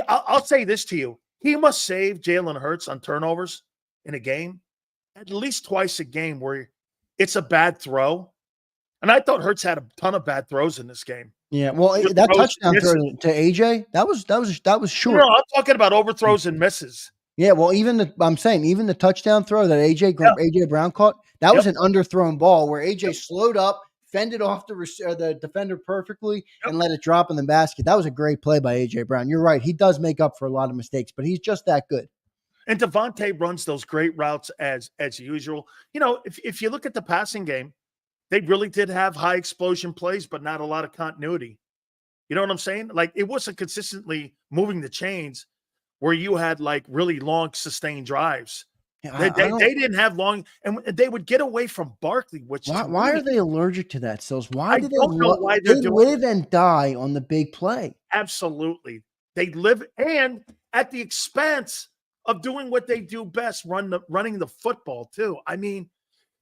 I'll say this to you. He must save Jalen Hurts on turnovers in a game at least twice a game where it's a bad throw. And I thought Hurts had a ton of bad throws in this game. Yeah, well, Overthrows that and touchdown throw misses. to AJ, that was short. No, I'm talking about overthrows and misses. Yeah, well, I'm saying even the touchdown throw that Yeah. AJ Brown caught, that was Yep. an underthrown ball where AJ Yep. slowed up, fended off the defender perfectly, Yep. and let it drop in the basket. That was a great play by AJ Brown. You're right; he does make up for a lot of mistakes, but he's just that good. And Devontae runs those great routes as usual. If you look at the passing game, they really did have high explosion plays, but not a lot of continuity. You know what I'm saying? Like, it wasn't consistently moving the chains where you had like really long sustained drives. Yeah, They didn't have long, and they would get away from Barkley, which why are they allergic to that, Sills? Why I do don't know why they're they doing live and die on the big play? absolutely. They live and at the expense of doing what they do best, running the football too. I mean,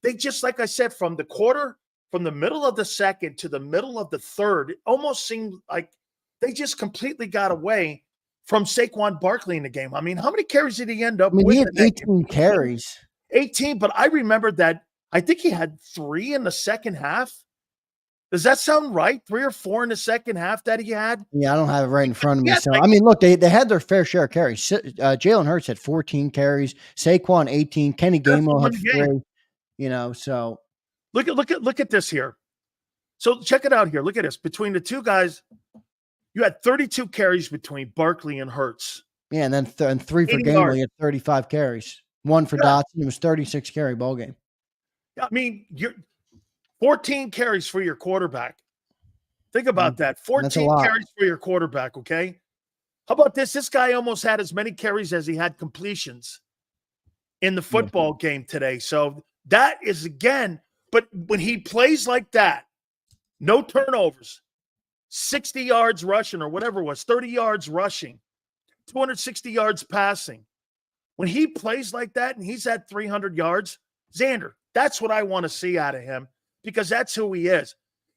they just, like I said, from the middle of the second to the middle of the third, it almost seemed like they just completely got away from Saquon Barkley in the game. I mean, how many carries did he end up I mean, with? he had in that 18 carries. 18, but I remember that I think he had 3 in the second half. Does that sound right? 3 or 4 in the second half that he had? Yeah, I don't have it right in front of me. Yes, So, like- I mean, look, they had their fair share of carries. Jalen Hurts had 14 carries, Saquon 18, Kenny Gainwell had 3. So Look at this here. So check it out here. Look at this. Between the two guys, you had 32 carries between Barkley and Hurts. yeah, and then 3 for 80 Gainwell. yards. He had 35 carries. 1 for Dotson. It was 36 carry ball game. I mean, you're 14 carries for your quarterback. Think about that. 14 carries for your quarterback, okay? How about this? This guy almost had as many carries as he had completions in the football game today. So that is, again, but when he plays like that, no turnovers, 60 yards rushing or whatever it was, 30 yards rushing, 260 yards passing. When he plays like that and he's at 300 yards, Zander, that's what I want to see out of him, because that's who he is.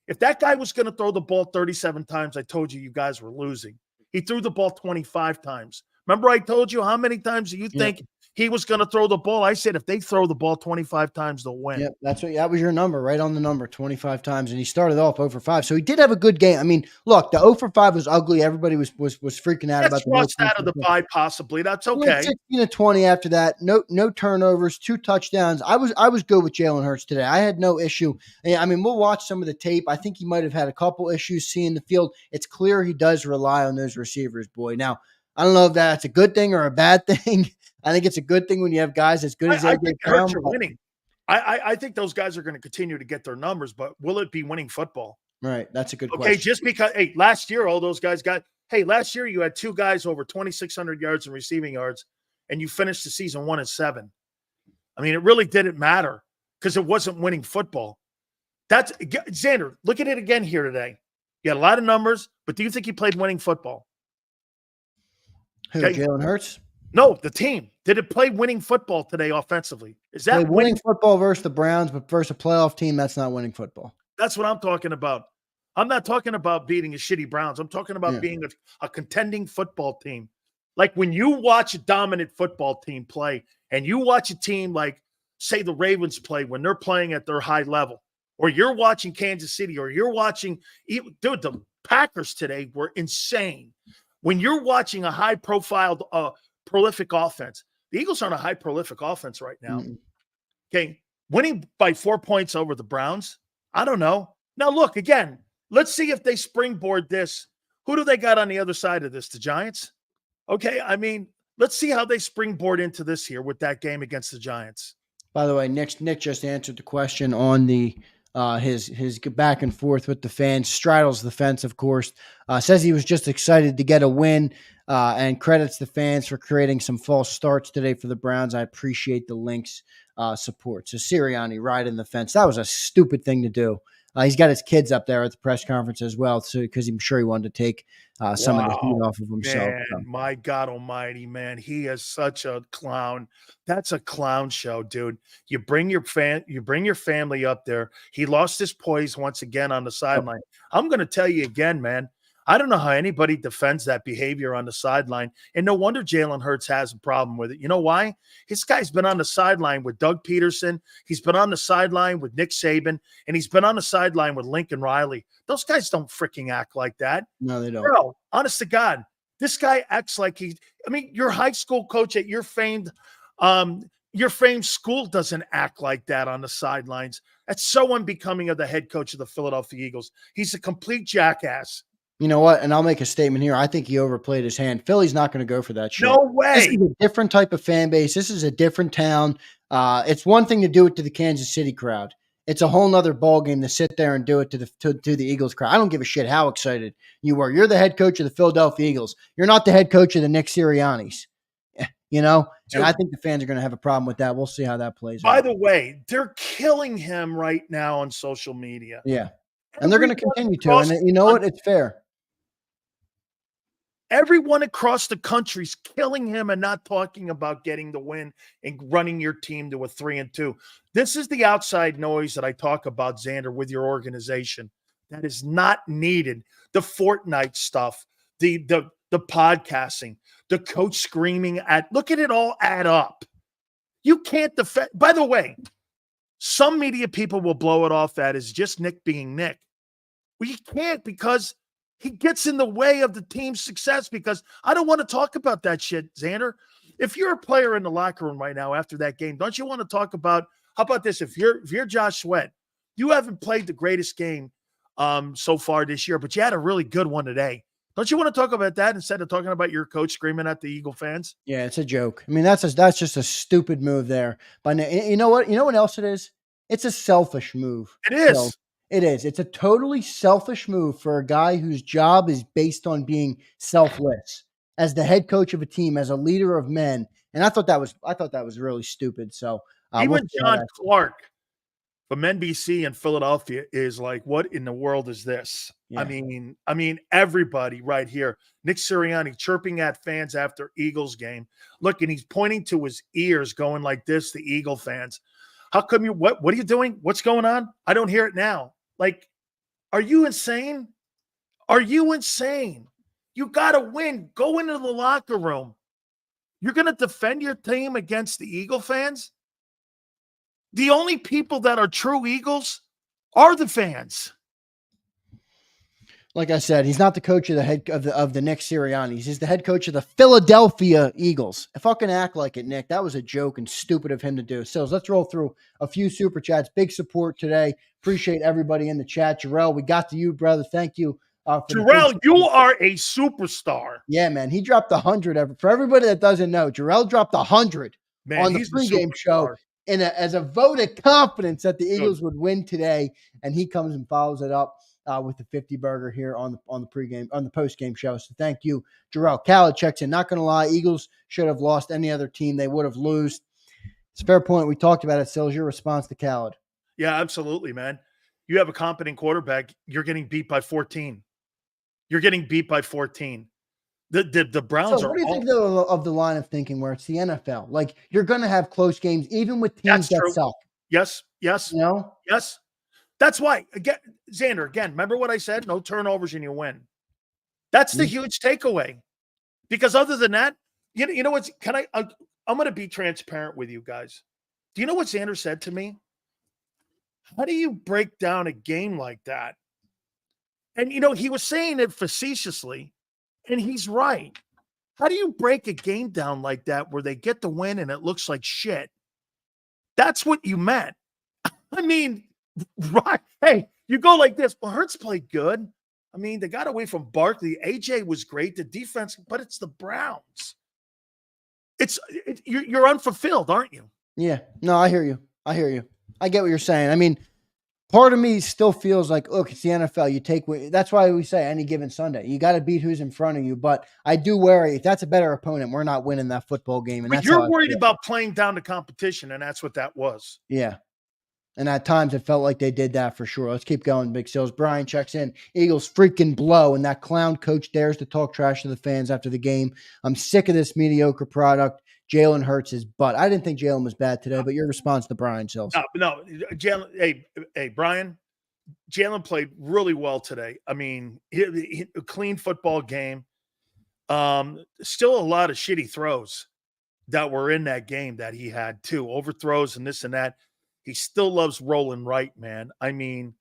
If that guy was going to throw the ball 37 times, I told you guys were losing. He threw the ball 25 times. Remember I told you how many times do you think he was going to throw the ball? I said if they throw the ball 25 times, they'll win. Yep, that was your number, right on the number, 25 times. And he started off 0 for 5. So he did have a good game. I mean, look, the 0 for 5 was ugly. Everybody was freaking out about the rushed out of the bye, possibly. That's okay. 16-20 after that. No turnovers, 2 touchdowns. I was good with Jalen Hurts today. I had no issue. I mean, we'll watch some of the tape. I think he might have had a couple issues seeing the field. It's clear he does rely on those receivers, boy. Now, I don't know if that's a good thing or a bad thing. I think it's a good thing when you have guys as good as I AJ think Brown. Hurts are winning. I think those guys are going to continue to get their numbers, but will it be winning football? Right. That's a good question. Okay, just because, last year, all those guys last year you had 2 guys over 2,600 yards in receiving yards, and you finished the season 1-7. I mean, it really didn't matter because it wasn't winning football. That's Zander, look at it again here today. You had a lot of numbers, but do you think he played winning football? Who, Okay. Jalen Hurts? No, the team. Did it play winning football today offensively? Is that winning football versus the Browns, but versus a playoff team, that's not winning football. That's what I'm talking about. I'm not talking about beating a shitty Browns. I'm talking about being a contending football team. Like when you watch a dominant football team play and you watch a team like, say, the Ravens play when they're playing at their high level, or you're watching Kansas City, or you're watching – dude, the Packers today were insane. When you're watching a high-profile, prolific offense, the Eagles aren't a high prolific offense right now. Okay. Winning by 4 points over the Browns. I don't know. Now look, again, let's see if they springboard this. Who do they got on the other side of this? The Giants? Okay. I mean, let's see how they springboard into this here with that game against the Giants. By the way, Nick just answered the question on the his back and forth with the fans, straddles the fence, of course, says he was just excited to get a win, and credits the fans for creating some false starts today for the Browns. I appreciate the Lynx support. So Sirianni riding the fence. That was a stupid thing to do. He's got his kids up there at the press conference as well, so because I'm sure he wanted to take some of the heat off of himself. Man, my God almighty, man. He is such a clown. That's a clown show, dude. You bring your family up there. He lost his poise once again on the sideline. I'm going to tell you again, man. I don't know how anybody defends that behavior on the sideline. And no wonder Jalen Hurts has a problem with it. You know why? This guy's been on the sideline with Doug Peterson. He's been on the sideline with Nick Saban. And he's been on the sideline with Lincoln Riley. Those guys don't freaking act like that. No, they don't. Bro, honest to God, this guy acts like your high school coach at your famed school doesn't act like that on the sidelines. That's so unbecoming of the head coach of the Philadelphia Eagles. He's a complete jackass. You know what? And I'll make a statement here. I think he overplayed his hand. Philly's not going to go for that shit. No way. This is a different type of fan base. This is a different town. It's one thing to do it to the Kansas City crowd. It's a whole nother ballgame to sit there and do it to the Eagles crowd. I don't give a shit how excited you were. You're the head coach of the Philadelphia Eagles. You're not the head coach of the Nick Siriannis. You know? And I think the fans are going to have a problem with that. We'll see how that plays out. By the way, they're killing him right now on social media. Yeah. And they're going to continue to. And you know what? It's fair. Everyone across the country is killing him and not talking about getting the win and running your team to a 3-2. This is the outside noise that I talk about, Zander, with your organization. That is not needed. The Fortnite stuff, the podcasting, the coach screaming look at it all add up. You can't defend. By the way, some media people will blow it off that as just Nick being Nick. Well, you can't, because he gets in the way of the team's success, because I don't want to talk about that shit, Zander. If you're a player in the locker room right now after that game, don't you want to talk about, how about this? If you're Josh Sweat, you haven't played the greatest game so far this year, but you had a really good one today. Don't you want to talk about that instead of talking about your coach screaming at the Eagle fans? Yeah, it's a joke. I mean, that's just a stupid move there. But you know what? You know what else it is? It's a selfish move. It is. So, it is. It's a totally selfish move for a guy whose job is based on being selfless as the head coach of a team, as a leader of men. And I thought that was really stupid. So even John Clark from NBC in Philadelphia is like, what in the world is this? Yeah. I mean, everybody right here, Nick Sirianni chirping at fans after Eagles game. Look, and he's pointing to his ears going like this, the Eagle fans. How come what are you doing? What's going on? I don't hear it now. Like, are you insane? Are you insane? You got to win. Go into the locker room. You're going to defend your team against the Eagle fans? The only people that are true Eagles are the fans. Like I said, he's not the coach of the Nick Siriannis. He's the head coach of the Philadelphia Eagles. Fucking act like it, Nick. That was a joke and stupid of him to do. So let's roll through a few super chats. Big support today. Appreciate everybody in the chat. Jarrell, we got to you, brother. Thank you. Jarrell, you are a superstar. Yeah, man. He dropped 100. For everybody that doesn't know, Jarrell dropped 100 on the pregame show as a vote of confidence that the Eagles would win today. And he comes and follows it up with the 50 burger here on the post game show. So thank you, Jarrell. Khaled checks in. Not going to lie, Eagles should have lost any other team. They would have lost. It's a fair point. We talked about it. Sills, your response to Khaled. Yeah, absolutely, man. You have a competent quarterback. You're getting beat by 14. You're getting beat by 14. The Browns so are. What do you think of the line of thinking where it's the NFL? Like, you're going to have close games even with teams that suck. Yes. You know? Yes. That's why, again, Zander, remember what I said? No turnovers and you win. That's the huge takeaway. Because other than that, you know what? I'm going to be transparent with you guys. Do you know what Zander said to me? How do you break down a game like that? And, he was saying it facetiously, and he's right. How do you break a game down like that where they get the win and it looks like shit? That's what you meant. I mean, right. Hey, you go like this. Well, Hurts played good. I mean, they got away from Barkley. AJ was great. The defense, but it's the Browns. You're unfulfilled, aren't you? Yeah. No, I hear you. I get what you're saying. I mean, part of me still feels like, look, it's the NFL. That's why we say any given Sunday, you got to beat who's in front of you. But I do worry if that's a better opponent, we're not winning that football game. And but you're worried about playing down the competition, and that's what that was. Yeah. And at times it felt like they did that for sure. Let's keep going, Big Sills. Brian checks in. Eagles freaking blow, and that clown coach dares to talk trash to the fans after the game. I'm sick of this mediocre product. Jalen Hurts his butt. I didn't think Jalen was bad today, but your response to Brian Sills. No, Jalen. Hey, Brian, Jalen played really well today. I mean, a clean football game. Still a lot of shitty throws that were in that game that he had too. Overthrows and this and that. He still loves rolling right, man. I mean,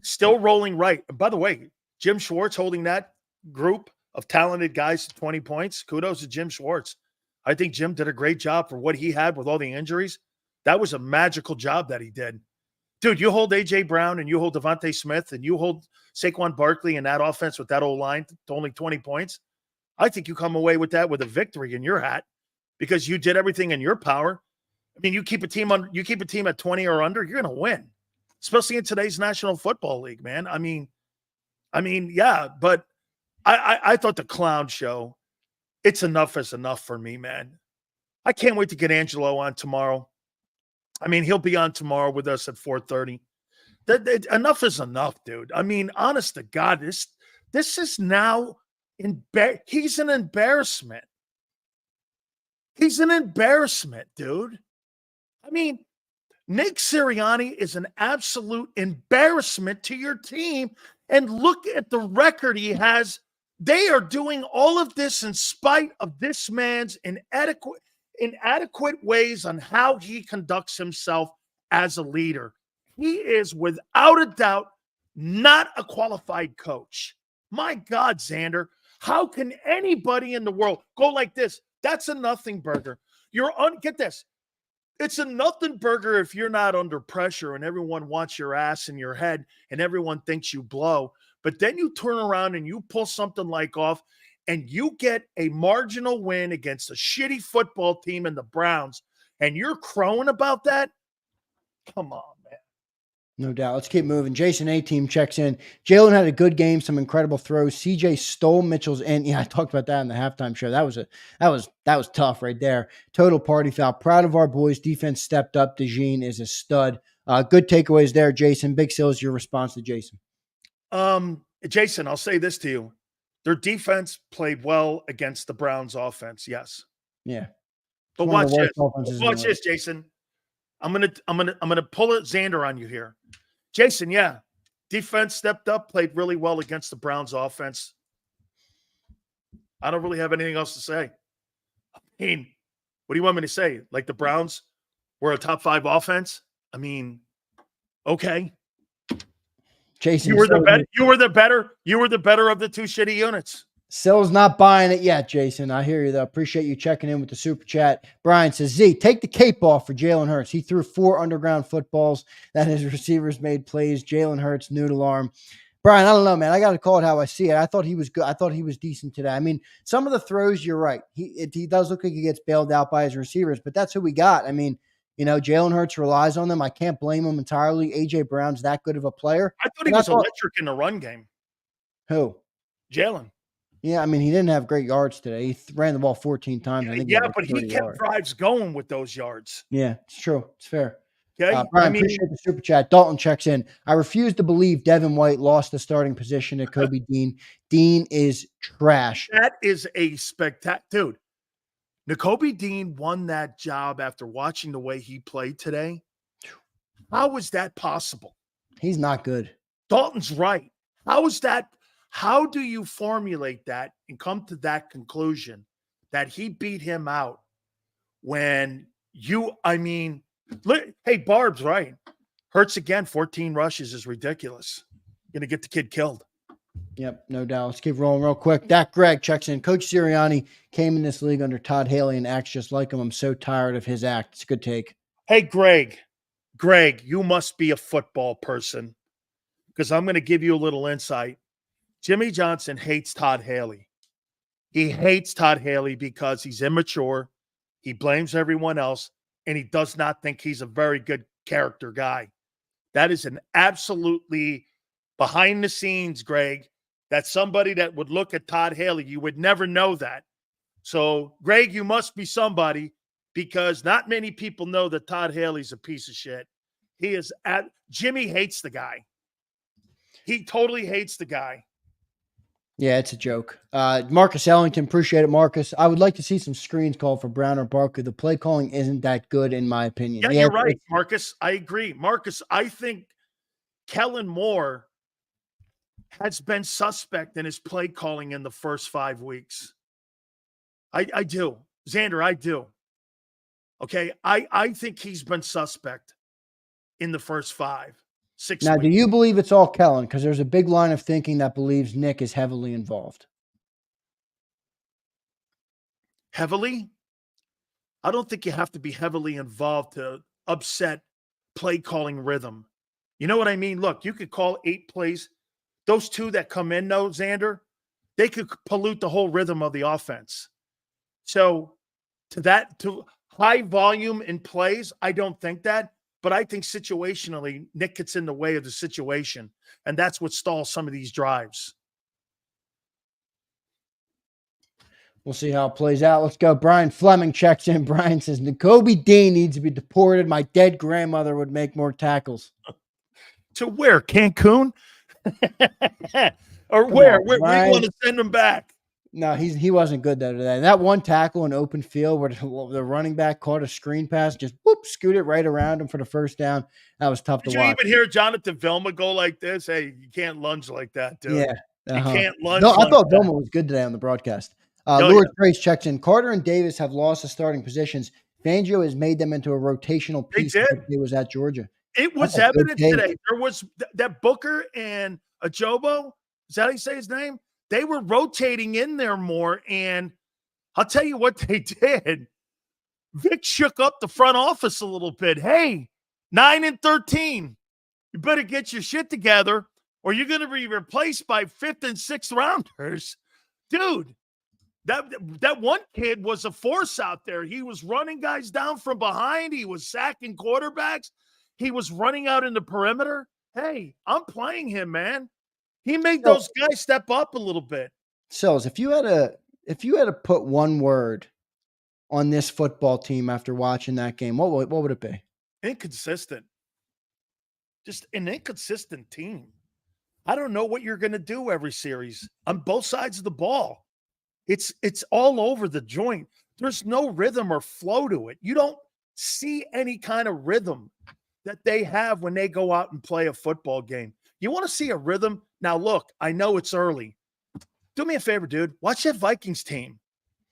still rolling right. And by the way, Jim Schwartz holding that group of talented guys to 20 points. Kudos to Jim Schwartz. I think Jim did a great job for what he had with all the injuries. That was a magical job that he did. Dude, you hold A.J. Brown and you hold Devontae Smith and you hold Saquon Barkley in that offense with that old line to only 20 points. I think you come away with that with a victory in your hat because you did everything in your power. I mean, you keep a team at 20 or under, you're going to win, especially in today's National Football League, man. I mean, yeah, but I thought the clown show, it's enough is enough for me, man. I can't wait to get Angelo on tomorrow. I mean, he'll be on tomorrow with us at 4:30. Enough is enough, dude. I mean, honest to God, this is now he's an embarrassment. He's an embarrassment, dude. I mean, Nick Sirianni is an absolute embarrassment to your team. And look at the record he has. They are doing all of this in spite of this man's inadequate ways on how he conducts himself as a leader. He is, without a doubt, not a qualified coach. My God, Zander, how can anybody in the world go like this? That's a nothing burger. Get this. It's a nothing burger if you're not under pressure and everyone wants your ass in your head and everyone thinks you blow. But then you turn around and you pull something like off and you get a marginal win against a shitty football team in the Browns, and you're crowing about that? Come on, man. No doubt. Let's keep moving. Jason A-Team checks in. Jalen had a good game, some incredible throws. CJ stole Mitchell's end. Yeah, I talked about that in the halftime show. That was tough right there. Total party foul. Proud of our boys. Defense stepped up. DeJean is a stud. Good takeaways there, Jason. Big Sills, your response to Jason. Jason, I'll say this to you. Their defense played well against the Browns offense. Yes. Yeah. But watch this. Watch this, Jason. I'm gonna pull it Zander on you here. Jason, yeah. Defense stepped up, played really well against the Browns offense. I don't really have anything else to say. I mean, what do you want me to say? Like the Browns were a top 5 offense? I mean, okay. Jason, you were the better of the two shitty units. Sill's not buying it yet, Jason. I hear you, though. Appreciate you checking in with the super chat. Brian says, Z, take the cape off for Jalen Hurts. He threw 4 underground footballs that his receivers made plays. Jalen Hurts, noodle arm. Brian, I don't know, man. I got to call it how I see it. I thought he was good. I thought he was decent today. I mean, some of the throws, you're right. He does look like he gets bailed out by his receivers, but that's who we got. I mean, Jalen Hurts relies on them. I can't blame him entirely. A.J. Brown's that good of a player. I thought he was electric in the run game. Who? Jalen. Yeah, I mean, he didn't have great yards today. He ran the ball 14 times. But he kept drives going with those yards. Yeah, it's true. It's fair. Okay. Brian, appreciate the super chat. Dalton checks in. I refuse to believe Devin White lost the starting position to Kobe Dean. Dean is trash. That is a spectacular dude. Nakobe Dean won that job after watching the way he played today. How is that possible? He's not good. Dalton's right. How is that? How do you formulate that and come to that conclusion that he beat him out when hey, Barb's right. Hurts again, 14 rushes is ridiculous. Going to get the kid killed. Yep, no doubt. Let's keep rolling real quick. Dak Greg checks in. Coach Sirianni came in this league under Todd Haley and acts just like him. I'm so tired of his act. It's a good take. Hey, Greg, you must be a football person because I'm going to give you a little insight. Jimmy Johnson hates Todd Haley. He hates Todd Haley because he's immature. He blames everyone else, and he does not think he's a very good character guy. That is an absolutely behind the scenes, Greg. That's somebody that would look at Todd Haley. You would never know that. So, Greg, you must be somebody because not many people know that Todd Haley's a piece of shit. Jimmy hates the guy. He totally hates the guy. Yeah, it's a joke. Marcus Ellington, appreciate it, Marcus. I would like to see some screens called for Brown or Barkley. The play calling isn't that good, in my opinion. Yeah, Yeah, you're right, Marcus. I agree. Marcus, I think Kellen Moore has been suspect in his play calling in the first 5 weeks. I do. Zander, I do. Okay. I think he's been suspect in the first 6 Now, do weeks. you believe it's all Kellen? Because there's a big line of thinking that believes Nick is heavily involved. Heavily? I don't think you have to be heavily involved to upset play calling rhythm. You know what I mean? Look, you could call 8 plays. Those 2 that come in, though, Zander, they could pollute the whole rhythm of the offense. So to high volume in plays, I don't think that. But I think situationally, Nick gets in the way of the situation. And that's what stalls some of these drives. We'll see how it plays out. Let's go. Brian Fleming checks in. Brian says, N'Kobe Dean needs to be deported. My dead grandmother would make more tackles. To where? Cancun? Or where? Where you want to send him back? No, he wasn't good though today. That one tackle in open field where the running back caught a screen pass, just whoop, scooted right around him for the first down. That was tough to watch. Did you even hear Jonathan Vilma go like this? Hey, you can't lunge like that, dude. Yeah. You can't lunge. No, I thought Vilma was good today on the broadcast. Lord Grace checks in. Carter and Davis have lost the starting positions. Fangio has made them into a rotational piece. He was at Georgia. It was evident today. There was that Booker and Ajobo. Is that how you say his name? They were rotating in there more, and I'll tell you what they did. Vic shook up the front office a little bit. Hey, 9-13. You better get your shit together, or you're going to be replaced by 5th and 6th rounders. Dude, that one kid was a force out there. He was running guys down from behind. He was sacking quarterbacks. He was running out in the perimeter. Hey, I'm playing him, man. He made those guys step up a little bit. Sills, if you had to put one word on this football team after watching that game, what would it be? Inconsistent. Just an inconsistent team. I don't know what you're going to do every series on both sides of the ball. It's all over the joint. There's no rhythm or flow to it. You don't see any kind of rhythm that they have when they go out and play a football game. You want to see a rhythm? Now, look, I know it's early. Do me a favor, dude. Watch that Vikings team.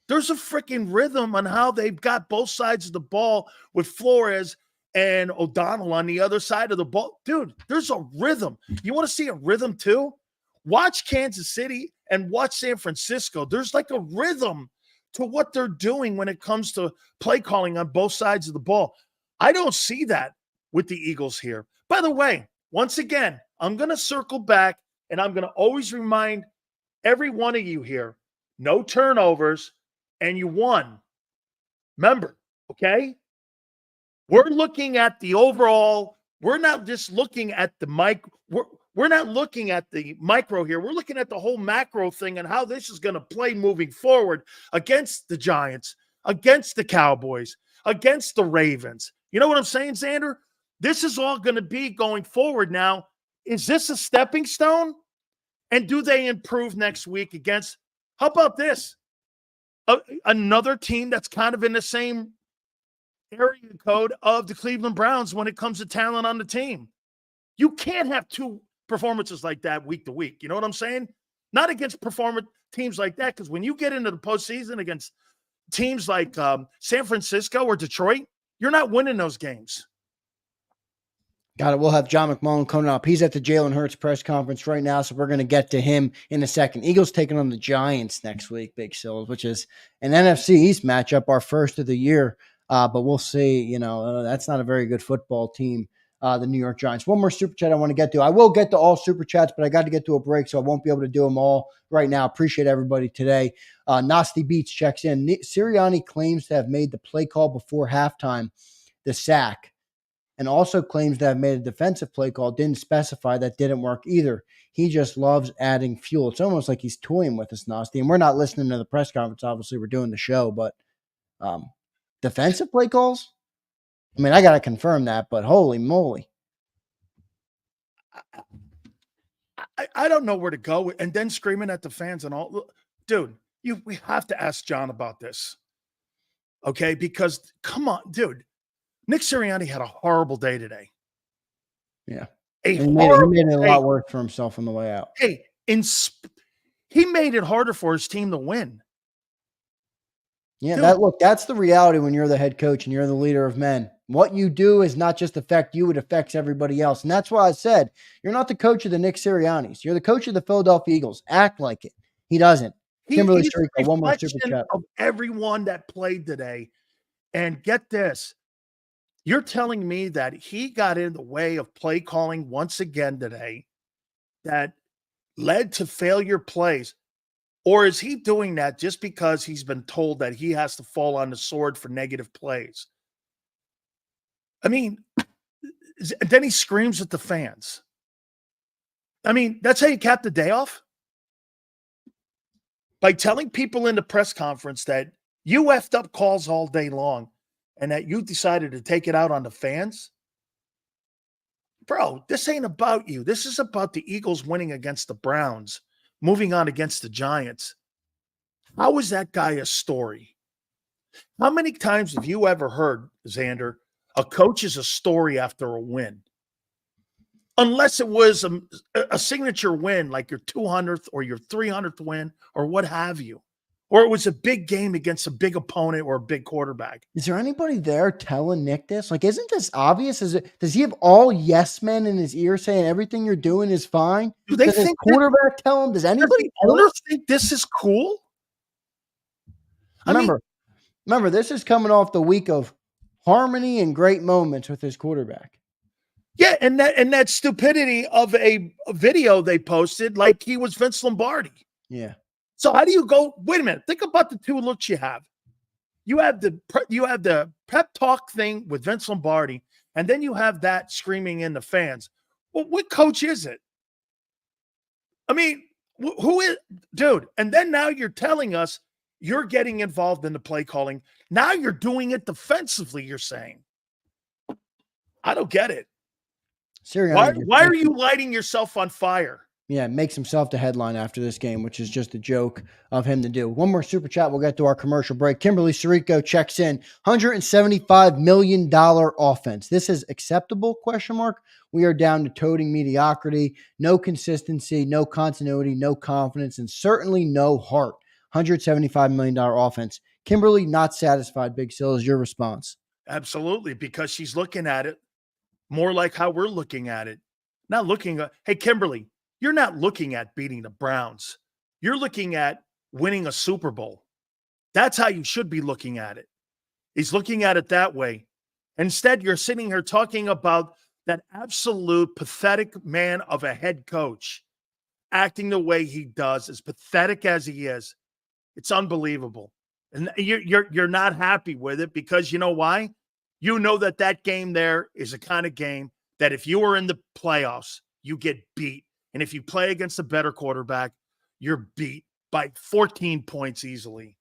There's a freaking rhythm on how they've got both sides of the ball with Flores and O'Donnell on the other side of the ball. Dude, there's a rhythm. You want to see a rhythm too? Watch Kansas City and watch San Francisco. There's like a rhythm to what they're doing when it comes to play calling on both sides of the ball. I don't see that with the Eagles here. By the way, once again, I'm going to circle back and I'm going to always remind every one of you here, no turnovers, and you won. Remember, okay? We're looking at the overall. We're not just looking at the we're not looking at the micro here. We're looking at the whole macro thing and how this is going to play moving forward against the Giants, against the Cowboys, against the Ravens. You know what I'm saying, Zander? This is all going to be going forward now. Is this a stepping stone? And do they improve next week against, how about this? Another team that's kind of in the same area code of the Cleveland Browns when it comes to talent on the team. You can't have 2 performances like that week to week. You know what I'm saying? Not against teams like that, because when you get into the postseason against teams like San Francisco or Detroit, you're not winning those games. Got it. We'll have John McMullen coming up. He's at the Jalen Hurts press conference right now, so we're going to get to him in a second. Eagles taking on the Giants next week, Big Sills, which is an NFC East matchup, our first of the year. But we'll see. You know, that's not a very good football team, the New York Giants. One more super chat I want to get to. I will get to all super chats, but I got to get to a break, so I won't be able to do them all right now. Appreciate everybody today. Nasty Beats checks in. Sirianni claims to have made the play call before halftime, the sack, and also claims to have made a defensive play call. Didn't specify that didn't work either. He just loves adding fuel. It's almost like he's toying with us, Nasty. And we're not listening to the press conference. Obviously, we're doing the show, but defensive play calls? I mean, I got to confirm that, but holy moly. I don't know where to go. And then screaming at the fans and all. Dude, we have to ask John about this. Okay? Because, come on, dude. Nick Sirianni had a horrible day today. Yeah. He made it a lot worse for himself on the way out. Hey, he made it harder for his team to win. Yeah, that's the reality when you're the head coach and you're the leader of men. What you do is not just affect you, it affects everybody else. And that's why I said, you're not the coach of the Nick Siriannis. You're the coach of the Philadelphia Eagles. Act like it. He doesn't. Kimberly Sirico, one more super chat. Of everyone that played today. And get this. You're telling me that he got in the way of play calling once again today that led to failure plays. Or is he doing that just because he's been told that he has to fall on the sword for negative plays? I mean, then he screams at the fans. I mean, that's how you cap the day off? By telling people in the press conference that you effed up calls all day long and that you decided to take it out on the fans? Bro, this ain't about you. This is about the Eagles winning against the Browns, moving on against the Giants. How is that guy a story? How many times have you ever heard, Zander, a coach is a story after a win? Unless it was a signature win, like your 200th or your 300th win or what have you. Or it was a big game against a big opponent or a big quarterback. Is there anybody there telling Nick this? Like, isn't this obvious? Does he have all yes men in his ear saying everything you're doing is fine? Do they think his quarterback tell him? Does anybody think this is cool? Remember, this is coming off the week of harmony and great moments with his quarterback. Yeah, and that stupidity of a video they posted, like he was Vince Lombardi. Yeah. So how do you go? Wait a minute. Think about the two looks you have. You have the pep talk thing with Vince Lombardi, and then you have that screaming in the fans. Well, what coach is it? I mean, who is, dude? And then now you're telling us you're getting involved in the play calling. Now you're doing it defensively. You're saying, I don't get it. Why are you lighting yourself on fire? Yeah, makes himself the headline after this game, which is just a joke of him to do. One more super chat. We'll get to our commercial break. Kimberly Sirico checks in. $175 million offense. This is acceptable? ? We are down to toting mediocrity, no consistency, no continuity, no confidence, and certainly no heart. $175 million offense. Kimberly, not satisfied. Big Sil, is your response? Absolutely, because she's looking at it more like how we're looking at it. Not looking at, hey, Kimberly, you're not looking at beating the Browns. You're looking at winning a Super Bowl. That's how you should be looking at it. He's looking at it that way. Instead, you're sitting here talking about that absolute pathetic man of a head coach acting the way he does, as pathetic as he is. It's unbelievable. And you're not happy with it because you know why? You know that game there is a kind of game that if you were in the playoffs, you get beat. And if you play against a better quarterback, you're beat by 14 points easily.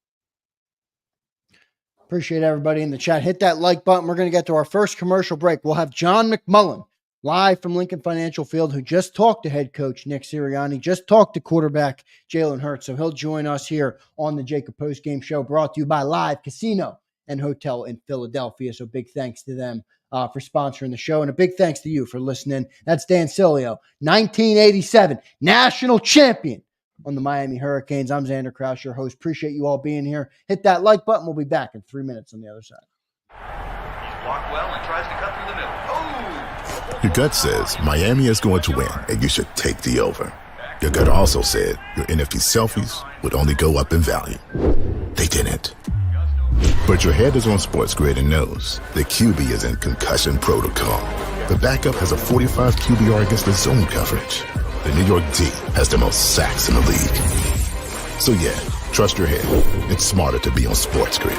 Appreciate everybody in the chat. Hit that like button. We're going to get to our first commercial break. We'll have John McMullen live from Lincoln Financial Field, who just talked to head coach Nick Sirianni, just talked to quarterback Jalen Hurts. So he'll join us here on the JAKIB Postgame Show, brought to you by Live Casino and Hotel in Philadelphia. So big thanks to them for sponsoring the show. And a big thanks to you for listening. That's Dan Sileo, 1987 national champion on the Miami Hurricanes. I'm Zander Krause, your host. Appreciate you all being here. Hit that like button. We'll be back in 3 minutes on the other side. He's blocked well and tries to cut through the middle. Oh! Your gut says Miami is going to win, and you should take the over. Your gut also said your NFT selfies would only go up in value. They didn't. But your head is on Sports Grid and knows the QB is in concussion protocol. The backup has a 45 QBR against the zone coverage. The New York D has the most sacks in the league. So yeah, trust your head. It's smarter to be on Sports Grid.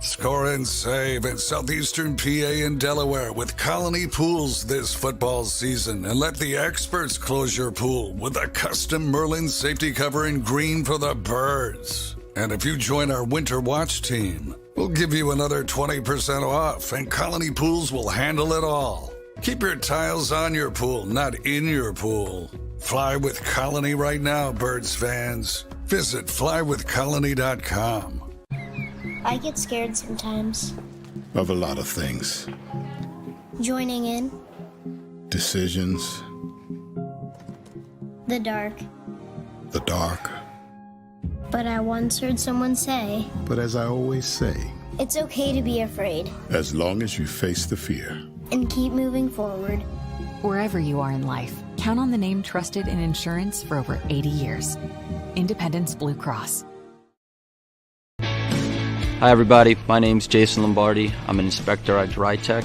Score and save at Southeastern PA and Delaware with Colony Pools this football season, and let the experts close your pool with a custom Merlin safety cover in green for the birds. And if you join our Winter Watch team, we'll give you another 20% off, and Colony Pools will handle it all. Keep your tiles on your pool, not in your pool. Fly with Colony right now, birds fans. Visit flywithcolony.com. I get scared sometimes. Of a lot of things. Joining in. Decisions. The dark. The dark. But I once heard someone say, But as I always say, it's okay to be afraid. as long as you face the fear. And keep moving forward. Wherever you are in life, count on the name trusted in insurance for over 80 years. Independence Blue Cross. Hi everybody, my name's Jason Lombardi. I'm an inspector at DryTech.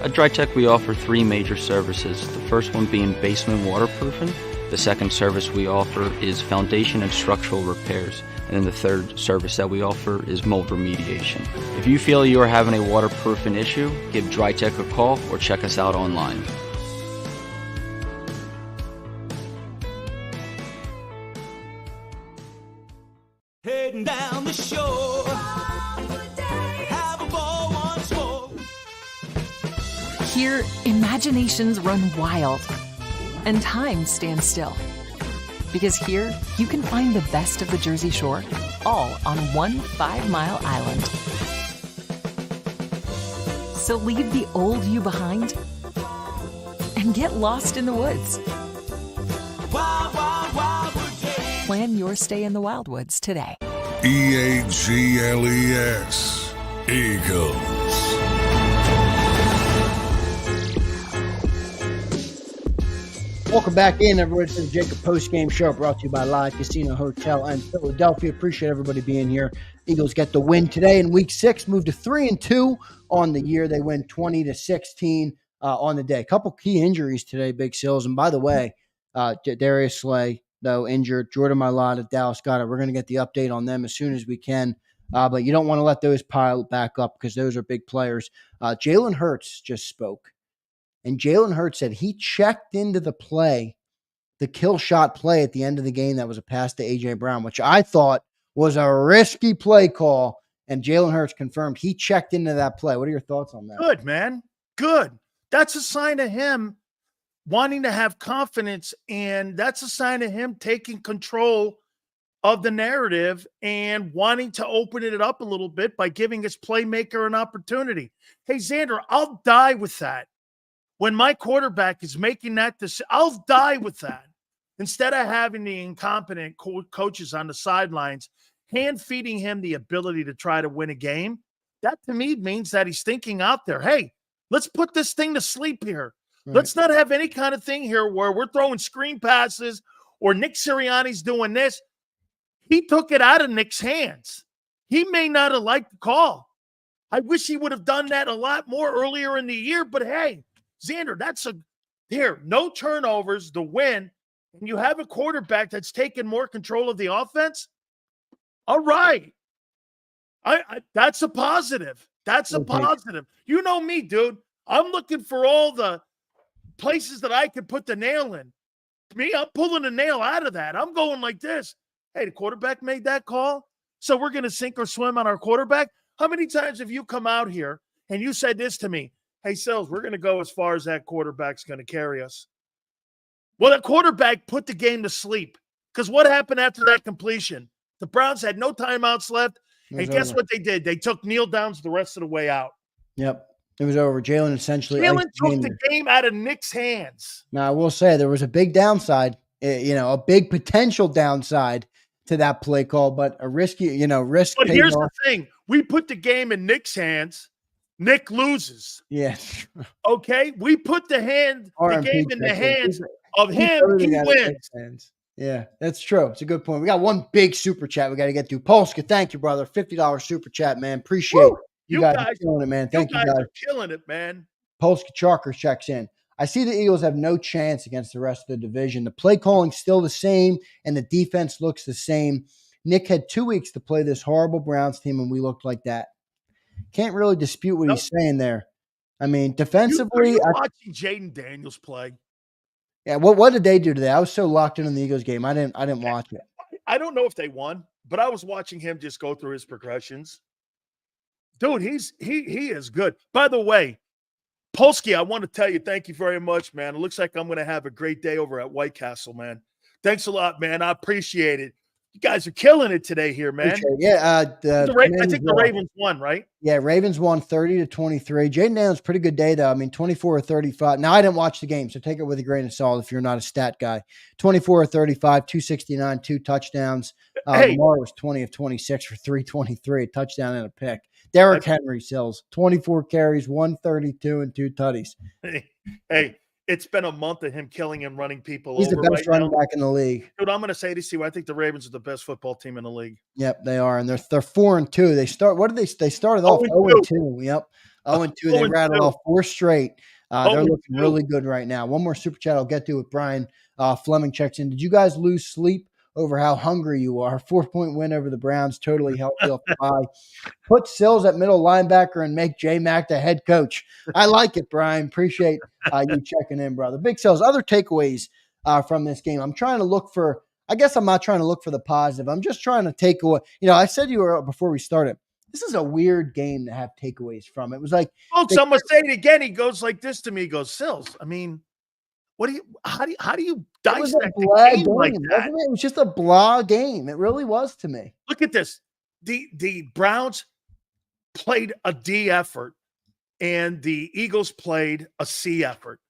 At DryTech we offer 3 major services, the first one being basement waterproofing. The second service we offer is foundation and structural repairs. And then the third service that we offer is mold remediation. If you feel you are having a waterproofing issue, give DryTech a call or check us out online. Heading down the shore, have a ball once more. Here, imaginations run wild and time stands still. Because here, you can find the best of the Jersey Shore, all on one 5-mile island. So leave the old you behind and get lost in the woods. Wild, wild, wildwood day. Plan your stay in the Wildwoods today. EAGLES. Eagles. Welcome back in, everybody, to the JAKIB Postgame Show, brought to you by Live Casino Hotel in Philadelphia. Appreciate everybody being here. Eagles get the win today in Week 6, moved to 3-2 on the year. They win 20-16 on the day. A couple key injuries today, Big Sills. And by the way, Darius Slay, though, injured. Jordan Mailata, Dallas Goedert. We're going to get the update on them as soon as we can. But you don't want to let those pile back up because those are big players. Jalen Hurts just spoke. And Jalen Hurts said he checked into the play, the kill shot play at the end of the game that was a pass to A.J. Brown, which I thought was a risky play call. And Jalen Hurts confirmed he checked into that play. What are your thoughts on that? Good, man. Good. That's a sign of him wanting to have confidence, and that's a sign of him taking control of the narrative and wanting to open it up a little bit by giving his playmaker an opportunity. Hey, Zander, I'll die with that. When my quarterback is making that decision, I'll die with that. Instead of having the incompetent coaches on the sidelines hand-feeding him the ability to try to win a game, that to me means that he's thinking out there, hey, let's put this thing to sleep here. Right. Let's not have any kind of thing here where we're throwing screen passes or Nick Sirianni's doing this. He took it out of Nick's hands. He may not have liked the call. I wish he would have done that a lot more earlier in the year, but hey, Zander, no turnovers, the win, and you have a quarterback that's taken more control of the offense. All right. That's a positive. That's a positive. You know me, dude. I'm looking for all the places that I could put the nail in. Me, I'm pulling the nail out of that. I'm going like this. Hey, the quarterback made that call, so we're going to sink or swim on our quarterback. How many times have you come out here and you said this to me? Hey, Sills, we're going to go as far as that quarterback's going to carry us. Well, the quarterback put the game to sleep because what happened after that completion? The Browns had no timeouts left, and guess what they did? They took kneel downs the rest of the way out. Yep. It was over. Jalen essentially took the game out of Nick's hands. Now, I will say there was a big downside, a big potential downside to that play call, but a risky, risk. But here's the thing. We put the game in Nick's hands. Nick loses. Yes. Okay? We put the game in the hands of him. He wins. Yeah, that's true. It's a good point. We got one big super chat we got to get to. Polska, thank you, brother. $50 super chat, man. Appreciate it. You guys are killing it, man. Thank you guys. Are killing it, man. Polska Chalker checks in. I see the Eagles have no chance against the rest of the division. The play calling's still the same, and the defense looks the same. Nick had 2 weeks to play this horrible Browns team, and we looked like that. can't really dispute what he's saying there. I mean, Are defensively, you watching Jaden Daniels play? yeah. What did they do today? I was so locked in on the Eagles game. I didn't watch it. I don't know if they won, but I was watching him just go through his progressions. Dude, he is good. By the way, Polsky, I want to tell you, thank you very much, man. It looks like I'm going to have a great day over at White Castle, man. Thanks a lot, man. I appreciate it. You guys are killing it today here, man. Yeah, I think the Ravens won, right? Yeah, Ravens won 30-23. Jaden Daniels, pretty good day, though. I mean, 24 or 35. Now, I didn't watch the game, so take it with a grain of salt if you're not a stat guy. 24 or 35, 269, 2 touchdowns. Lamar was 20 of 26 for 323, a touchdown and a pick. Derrick Henry sells 24 carries, 132, and 2 tutties. Hey, it's been a month of him killing and running people He's over. the best running back in the league. Dude, I'm going to say this to you. I think the Ravens are the best football team in the league. Yep, they are, and they're 4-2. They started off 0-2. Yep, 0-2. They rattled off 4 straight. They're looking really good right now. One more super chat I'll get to with Brian Fleming checks in. Did you guys lose sleep over how hungry you are? 4-point win over the Browns, totally healthy off the bye. Put Sills at middle linebacker and make J-Mac the head coach. I like it, Brian. Appreciate you checking in, brother. Big Sills, other takeaways from this game. I'm trying to look for – I guess I'm not trying to look for the positive. I'm just trying to take away – I said before we started, this is a weird game to have takeaways from. It was like – folks, I'm going to say it again. He goes like this to me. He goes, Sills, I mean – how do you dissect the game like that? It was just a blah game. It really was to me. Look at this. The Browns played a D effort and the Eagles played a C effort.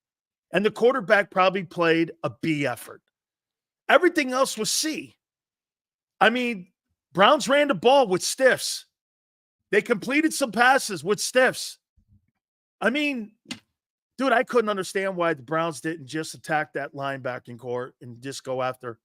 And the quarterback probably played a B effort. Everything else was C. I mean, Browns ran the ball with stiffs. They completed some passes with stiffs. I mean, dude, I couldn't understand why the Browns didn't just attack that linebacking core and just go after,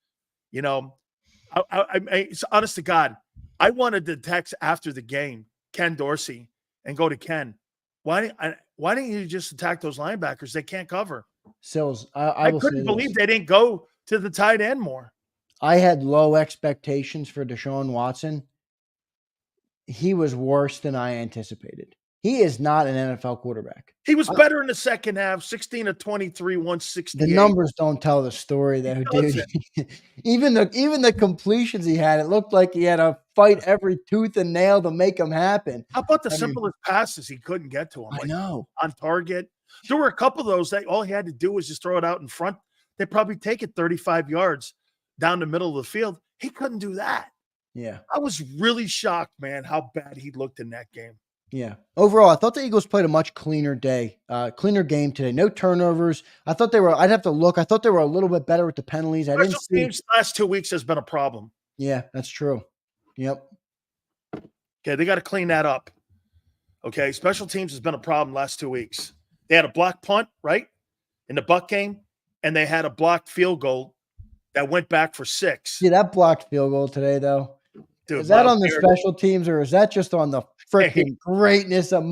it's honest to God, I wanted to text after the game, Ken Dorsey, and go to Ken. Why didn't you just attack those linebackers? They can't cover. Sills, I couldn't believe they didn't go to the tight end more. I had low expectations for Deshaun Watson. He was worse than I anticipated. He is not an NFL quarterback. He was better in the second half, 16 of 23, 168. The numbers don't tell the story, though, dude. even the completions he had, it looked like he had to fight every tooth and nail to make them happen. How about the simplest passes he couldn't get to him? I know. On target. There were a couple of those that all he had to do was just throw it out in front. They probably take it 35 yards down the middle of the field. He couldn't do that. Yeah. I was really shocked, man, how bad he looked in that game. Yeah. Overall, I thought the Eagles played a much cleaner game today. No turnovers. I thought I'd have to look. I thought they were a little bit better with the penalties. Special teams last 2 weeks has been a problem. Yeah, that's true. Yep. Okay, they got to clean that up. Okay, special teams has been a problem last 2 weeks. They had a blocked punt, right, in the Buck game, and they had a blocked field goal that went back for 6. Yeah, that blocked field goal today, though. Dude, is that on the special teams, or is that just on the freaking greatness of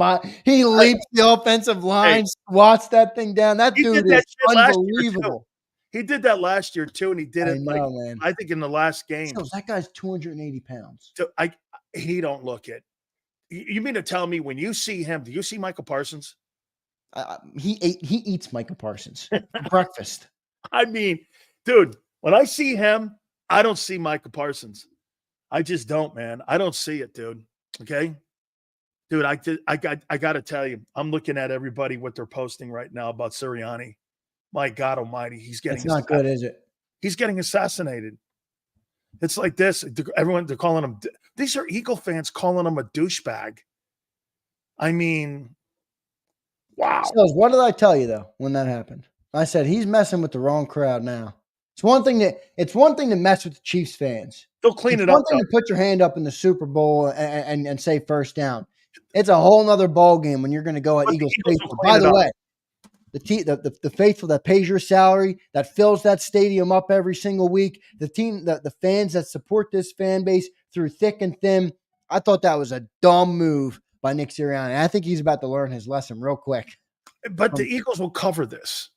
he leaps the offensive line, swats that thing down. That dude is unbelievable. He did that last year too, and he did it. Man. I think in the last game. So that guy's 280 pounds. So he don't look it. You mean to tell me when you see him? Do you see Michael Parsons? He eats Michael Parsons for breakfast. I mean, dude, when I see him, I don't see Michael Parsons. I just don't, man. I don't see it, dude. Okay. Dude, I got to tell you, I'm looking at everybody, what they're posting right now about Sirianni. My God almighty, he's getting – It's not good, is it? He's getting assassinated. It's like this. Everyone, they're calling him – these are Eagle fans calling him a douchebag. I mean, wow. So what did I tell you, though, when that happened? I said he's messing with the wrong crowd now. It's one thing to mess with the Chiefs fans. They'll clean it up. It's one thing to put your hand up in the Super Bowl and say first down. It's a whole nother ball game when you're going to go at Eagles faithful. By the way, the faithful that pays your salary, that fills that stadium up every single week, the fans that support this fan base through thick and thin. I thought that was a dumb move by Nick Sirianni. I think he's about to learn his lesson real quick. But the Eagles will cover this,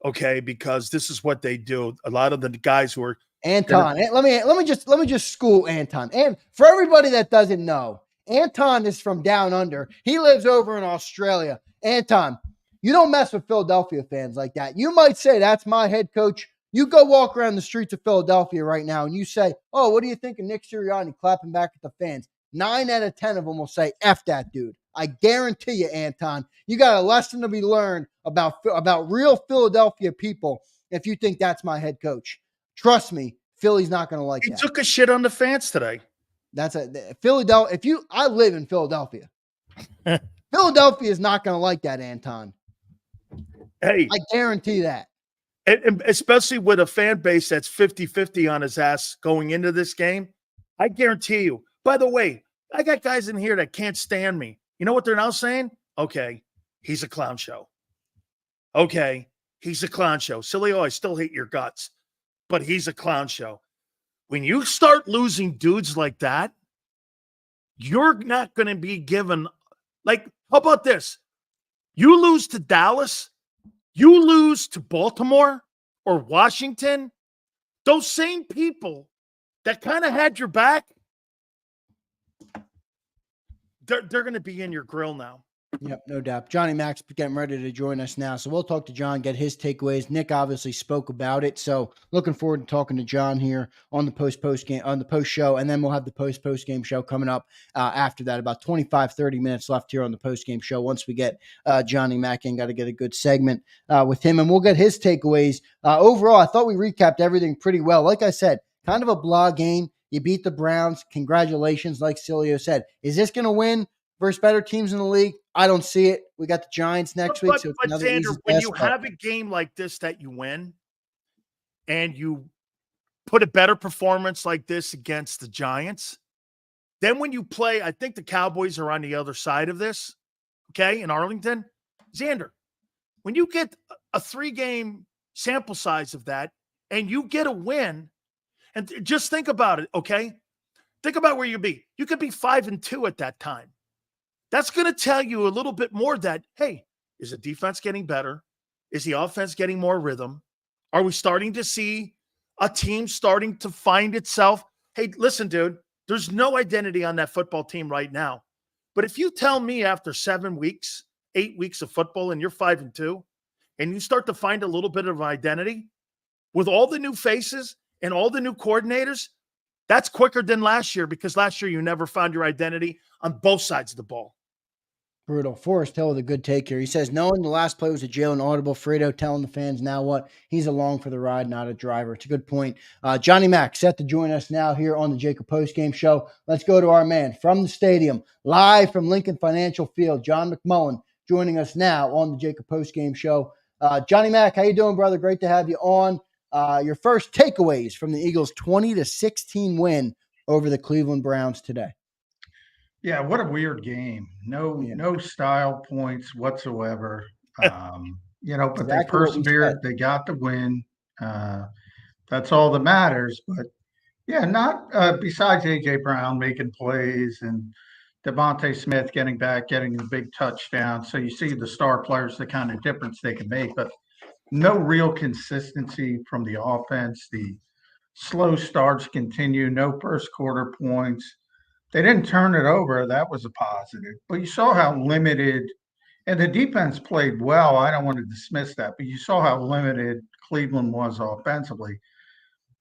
okay? Because this is what they do. A lot of the guys who are Anton. Let me just school Anton. And for everybody that doesn't know, Anton is from down under. He lives over in Australia. Anton, you don't mess with Philadelphia fans like that. You might say, that's my head coach. You go walk around the streets of Philadelphia right now and you say, oh, what do you think of Nick Sirianni clapping back at the fans? 9 out of 10 of them will say, F that dude. I guarantee you, Anton, you got a lesson to be learned about real Philadelphia people if you think that's my head coach. Trust me, Philly's not going to like that. He took a shit on the fans today. That's a Philadelphia. I live in Philadelphia. Philadelphia is not going to like that, Anton. Hey, I guarantee that. And especially with a fan base that's 50-50 on his ass going into this game. I guarantee you. By the way, I got guys in here that can't stand me. You know what they're now saying? Okay, he's a clown show. Okay, he's a clown show. Sileo, I still hate your guts, but he's a clown show. When you start losing dudes like that, you're not going to be given, like, how about this? You lose to Dallas, you lose to Baltimore or Washington, those same people that kind of had your back, they're going to be in your grill now. Yep, no doubt. Johnny Mac's getting ready to join us now. So we'll talk to John, get his takeaways. Nick obviously spoke about it. So looking forward to talking to John here on the post show. And then we'll have the post game show coming up after that. About 25-30 minutes left here on the post game show. Once we get Johnny Mac in, got to get a good segment with him, and we'll get his takeaways. Overall, I thought we recapped everything pretty well. Like I said, kind of a blah game. You beat the Browns. Congratulations, like Sileo said. Is this going to win versus better teams in the league? I don't see it. We got the Giants next week. So but Zander, when you have a game like this that you win and you put a better performance like this against the Giants, then when you play, I think the Cowboys are on the other side of this, okay, in Arlington. Zander, when you get a 3-game sample size of that and you get a win, and just think about it, okay? Think about where you'd be. You could be 5-2 at that time. That's going to tell you a little bit more that, hey, is the defense getting better? Is the offense getting more rhythm? Are we starting to see a team starting to find itself? Hey, listen, dude, there's no identity on that football team right now. But if you tell me after 7 weeks, 8 weeks of football and you're 5-2, and you start to find a little bit of identity with all the new faces and all the new coordinators, that's quicker than last year, because last year you never found your identity on both sides of the ball. Brutal. Forrest Hill with a good take here. He says, knowing the last play was a Jalen audible, Fredo telling the fans now what? He's along for the ride, not a driver. It's a good point. Johnny Mac set to join us now here on the JAKIB Postgame Show. Let's go to our man from the stadium, live from Lincoln Financial Field, John McMullen, joining us now on the JAKIB Postgame Show. Johnny Mac, how you doing, brother? Great to have you on. Your first takeaways from the Eagles' 20-16 win over the Cleveland Browns today. Yeah, what a weird game. No style points whatsoever. But exactly, they persevered. They got the win. That's all that matters. But yeah, not besides A.J. Brown making plays and Devontae Smith getting back, getting the big touchdown. So you see the star players, the kind of difference they can make. But no real consistency from the offense. The slow starts continue. No first quarter points. They didn't turn it over. That was a positive. But you saw how limited, and the defense played well. I don't want to dismiss that, but you saw how limited Cleveland was offensively.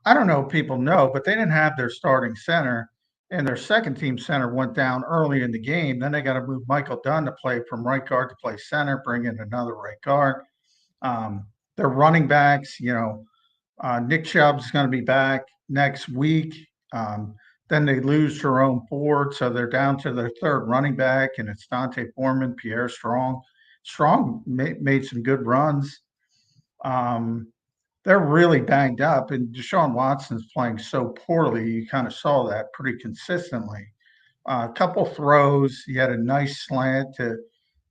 I don't know if people know, but they didn't have their starting center, and their second team center went down early in the game. Then they got to move Michael Dunn to play from right guard to play center, bring in another right guard. Their running backs, Nick Chubb's going to be back next week. Then they lose Jerome Ford, so they're down to their third running back, and it's Dante Foreman, Pierre Strong. Strong made some good runs. They're really banged up, and Deshaun Watson's playing so poorly. You kind of saw that pretty consistently. A couple throws. He had a nice slant to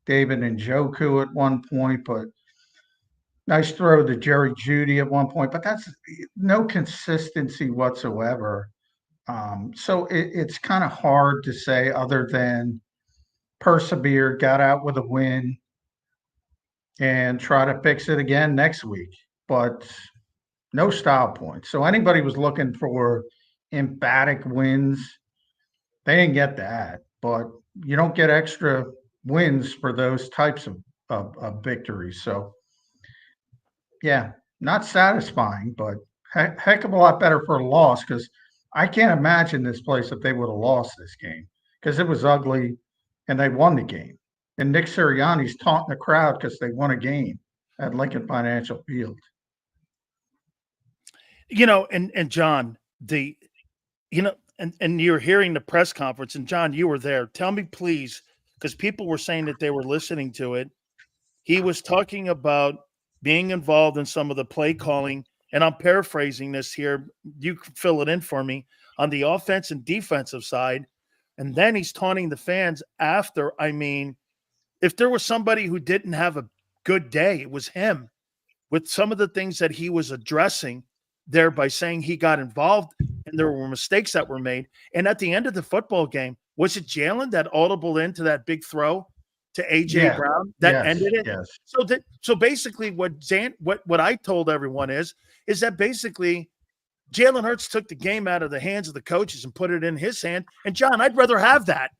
David Njoku at one point, but nice throw to Jerry Jeudy at one point. But that's no consistency whatsoever. So it's kind of hard to say other than persevere, got out with a win, and try to fix it again next week. But no style points. So anybody was looking for emphatic wins, they didn't get that. but you don't get extra wins for those types of victories. So, yeah, not satisfying, but heck of a lot better for a loss, because I can't imagine this place if they would have lost this game, because it was ugly and they won the game. And Nick Sirianni's taunting the crowd because they won a game at Lincoln Financial Field. And John, and you're hearing the press conference, and John, you were there. Tell me, please, because people were saying that they were listening to it. He was talking about being involved in some of the play calling, and I'm paraphrasing this here. You can fill it in for me on the offense and defensive side. And then he's taunting the fans after. I mean, if there was somebody who didn't have a good day, it was him, with some of the things that he was addressing there by saying he got involved and there were mistakes that were made. And at the end of the football game, was it Jalen that audible into that big throw to AJ Brown that ended it? Yes. So basically what I told everyone is that basically Jalen Hurts took the game out of the hands of the coaches and put it in his hand. And John, I'd rather have that.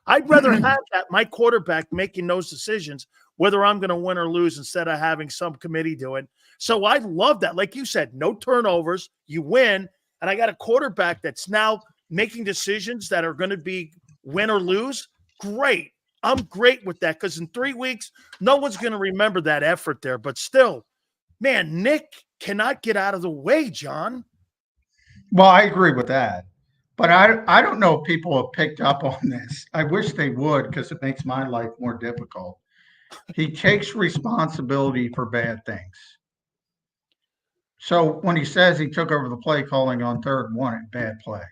I'd rather have that, my quarterback making those decisions, whether I'm going to win or lose, instead of having some committee do it. So I love that. Like you said, no turnovers, you win. And I got a quarterback that's now making decisions that are going to be win or lose. Great. I'm great with that, because in 3 weeks, no one's going to remember that effort there. But still, man, Nick cannot get out of the way, John. Well, I agree with that. But I don't know if people have picked up on this. I wish they would, because it makes my life more difficult. He takes responsibility for bad things. So when he says he took over the play calling on 3rd and 1, bad play.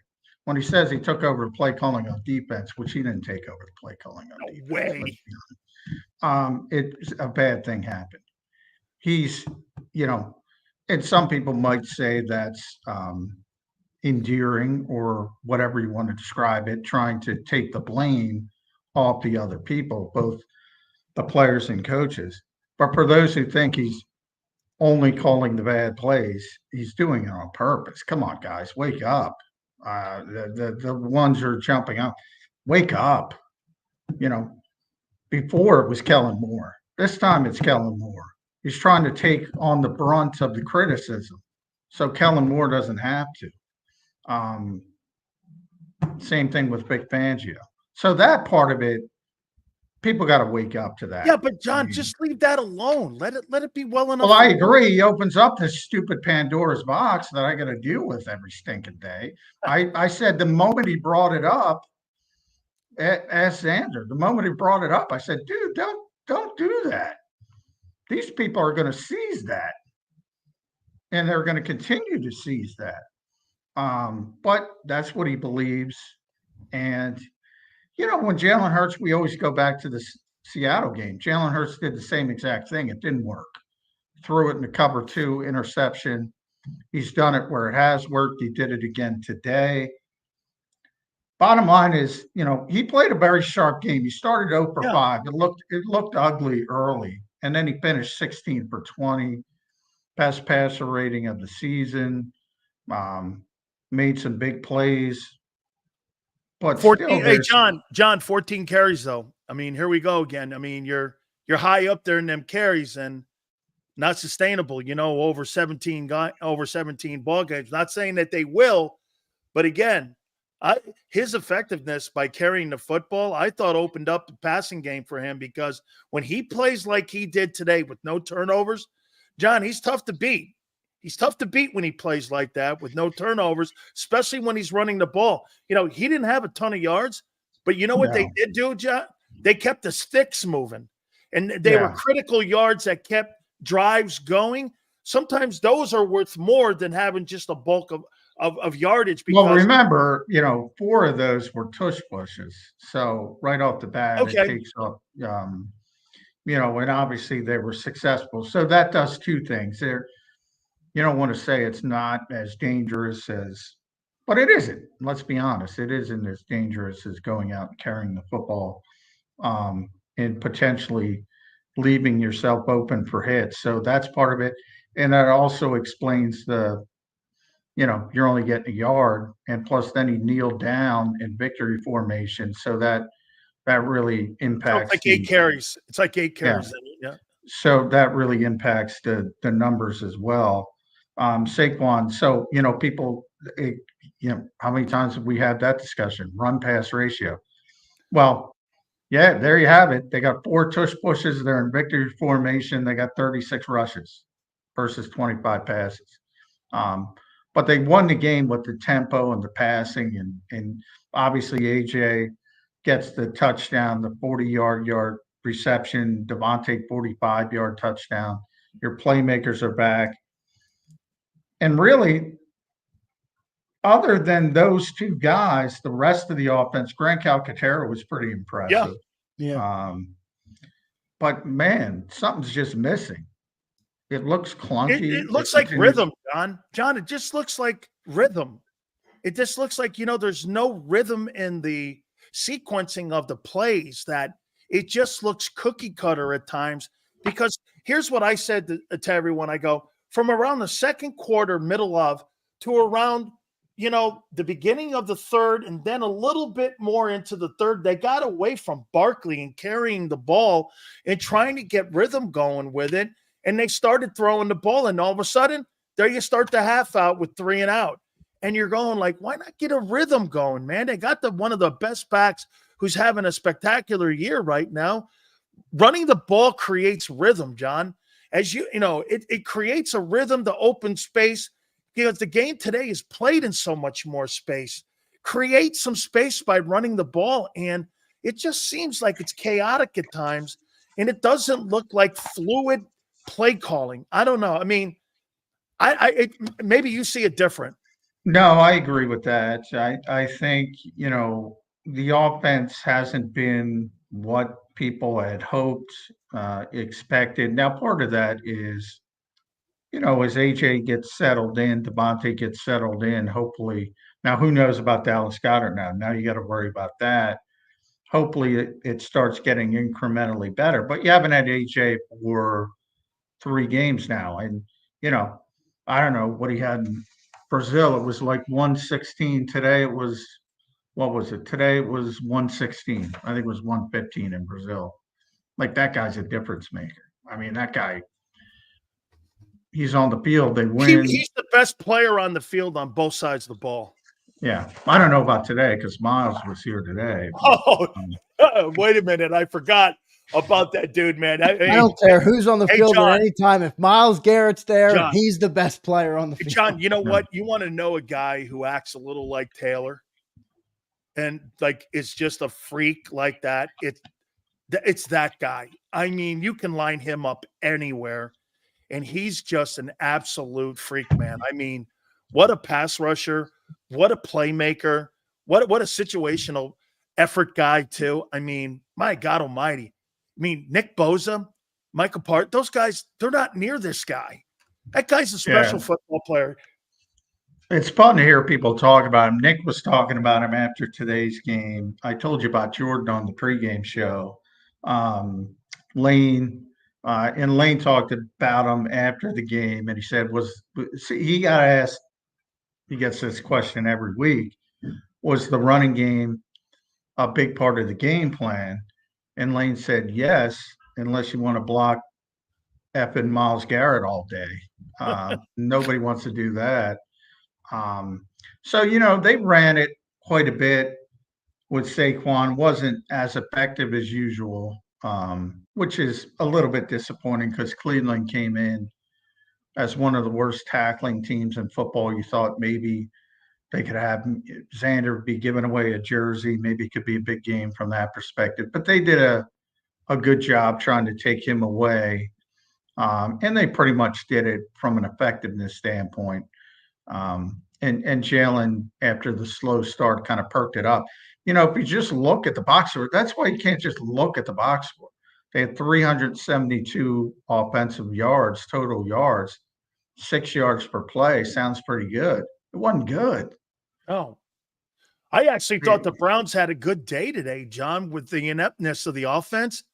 When he says he took over the play calling on defense, which he didn't take over the play calling on defense. It's a bad thing happened. He's, and some people might say that's endearing or whatever you want to describe it, trying to take the blame off the other people, both the players and coaches. But for those who think he's only calling the bad plays, he's doing it on purpose. Come on, guys, wake up. The ones who are jumping up, wake up. Before it was Kellen Moore. This time it's Kellen Moore. He's trying to take on the brunt of the criticism, so Kellen Moore doesn't have to. Same thing with Vic Fangio. So that part of it, people got to wake up to that. Yeah, but John, just leave that alone. Let it be well enough. Well, I agree. He opens up this stupid Pandora's box that I got to deal with every stinking day. I said the moment he brought it up, asked Zander, the moment he brought it up, I said, dude, don't do that. These people are going to seize that, and they're going to continue to seize that. But that's what he believes. And, when Jalen Hurts, we always go back to the Seattle game. Jalen Hurts did the same exact thing. It didn't work. Threw it in the cover 2 interception. He's done it where it has worked. He did it again today. Bottom line is, he played a very sharp game. He started 0 for 5. It looked ugly early. And then he finished 16 for 20. Best passer rating of the season. Made some big plays. But 14, John, 14 carries though. I mean, here we go again. I mean, you're high up there in them carries and not sustainable. Over 17 ball games. Not saying that they will, but again, his effectiveness by carrying the football, I thought opened up the passing game for him, because when he plays like he did today with no turnovers, John, he's tough to beat. He's tough to beat when he plays like that with no turnovers, especially when he's running the ball. He didn't have a ton of yards, but you know what they did do, John? They kept the sticks moving, and they were critical yards that kept drives going. Sometimes those are worth more than having just a bulk of yardage. Because, well, remember, 4 of those were tush pushes. So right off the bat, it takes up, and obviously they were successful. So that does 2 things. You don't want to say it's not as dangerous as, but it isn't. Let's be honest. It isn't as dangerous as going out and carrying the football and potentially leaving yourself open for hits. So that's part of it. And that also explains you're only getting a yard. And plus then he kneeled down in victory formation so that that really So impacts. it's like 8 carries. It's like 8 carries. Yeah. So that really impacts the numbers as well. Saquon. So people, how many times have we had that discussion? Run pass ratio. Well, yeah, there you have it. They got 4 tush pushes. They're in victory formation. They got 36 rushes versus 25 passes. But they won the game with the tempo and the passing, and obviously AJ gets the touchdown, the 40-yard reception, Devontae 45-yard touchdown. Your playmakers are back. And really, other than those 2 guys, the rest of the offense, Grant Calcaterra was pretty impressive. Yeah. But man, something's just missing. It looks clunky. It looks like rhythm, John. John, it just looks like rhythm. It just looks like, there's no rhythm in the sequencing of the plays, that it just looks cookie cutter at times. Because here's what I said to everyone. I go, from around the second quarter, middle of, to around, the beginning of the third, and then a little bit more into the third, they got away from Barkley and carrying the ball and trying to get rhythm going with it. And they started throwing the ball, and all of a sudden, there you start the half out with 3 and out. And you're going like, why not get a rhythm going, man? They got one of the best backs who's having a spectacular year right now. Running the ball creates rhythm, John. As it creates a rhythm to open space, because the game today is played in so much more space. Create some space by running the ball, and it just seems like it's chaotic at times, and it doesn't look like fluid play calling. I don't know. I mean, maybe you see it different. No, I agree with that. I think, the offense hasn't been what people had hoped, expected. Now, part of that is, as AJ gets settled in, Devontae gets settled in, hopefully. Now, who knows about Dallas Goedert now? Now you got to worry about that. Hopefully it starts getting incrementally better. But you haven't had AJ for 3 games now. And, I don't know what he had in Brazil. It was like 116. Today it was, what was it? Today it was 116. I think it was 115 in Brazil. Like, that guy's a difference maker. I mean, that guy, he's on the field. They win. He's the best player on the field on both sides of the ball. Yeah. I don't know about today because Miles was here today. Wait a minute. I forgot about that dude, man. I don't care who's on the field John, at any time. If Myles Garrett's there, John, he's the best player on the field. John, you know what? You want to know a guy who acts a little like Taylor and is just a freak like that? It's that guy. I mean, you can line him up anywhere, and he's just an absolute freak, man. I mean, what a pass rusher, what a playmaker, what a situational effort guy too. I mean, my God Almighty. I mean, Nick Bosa, Michael Part, those guys, they're not near this guy. That guy's a special football player. It's fun to hear people talk about him. Nick was talking about him after today's game. I told you about Jordan on the pregame show. Lane talked about him after the game, and he said, he got asked, he gets this question every week, was the running game a big part of the game plan? And Lane said, yes, unless you want to block effing Myles Garrett all day. Nobody wants to do that. So, they ran it quite a bit with Saquon. Wasn't as effective as usual, which is a little bit disappointing because Cleveland came in as one of the worst tackling teams in football. You thought maybe they could have Zander be giving away a jersey. Maybe it could be a big game from that perspective. But they did a good job trying to take him away. And they pretty much did it from an effectiveness standpoint. And Jalen, after the slow start, kind of perked it up. If you just look at the box score, that's why you can't just look at the box score. They had 372 offensive yards, total yards, 6 yards per play. Sounds pretty good. It wasn't good. Oh, I actually thought the Browns had a good day today, John, with the ineptness of the offense.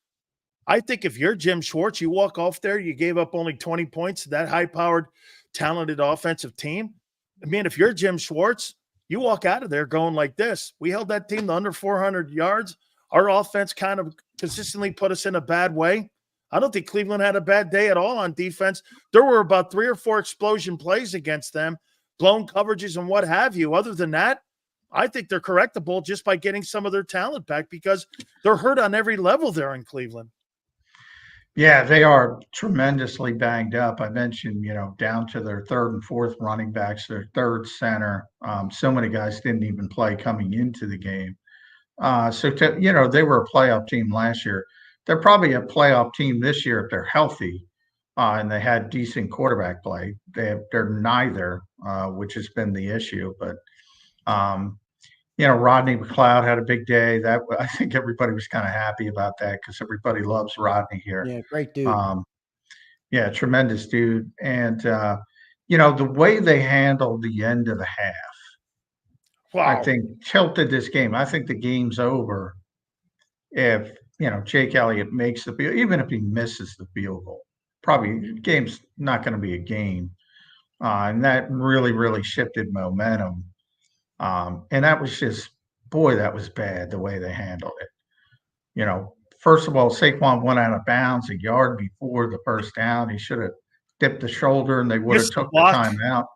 I think if you're Jim Schwartz, you walk off there, you gave up only 20 points to that high-powered, talented offensive team. I mean, if you're Jim Schwartz, you walk out of there going like this. We held that team to under 400 yards, our offense kind of consistently put us in a bad way. I don't think Cleveland had a bad day at all on defense. There were about 3 or 4 explosion plays against them, blown coverages and what have you. Other than that, I think they're correctable just by getting some of their talent back because they're hurt on every level there in Cleveland. Yeah, they are tremendously banged up. I mentioned, down to their 3rd and 4th running backs, their 3rd center. So many guys didn't even play coming into the game. They were a playoff team last year. They're probably a playoff team this year if they're healthy, and they had decent quarterback play. They're neither, which has been the issue. But Rodney McLeod had a big day. That I think everybody was kind of happy about that because everybody loves Rodney here. Yeah, great dude. Yeah, tremendous dude. And the way they handled the end of the half, wow. I think tilted this game. I think the game's over if Jake Elliott makes the field, even if he misses the field goal. Probably the game's not going to be a game, and that really, really shifted momentum. And that was just, boy, that was bad the way they handled it. First of all, Saquon went out of bounds a yard before the first down. He should have dipped the shoulder, and they would have took the timeout.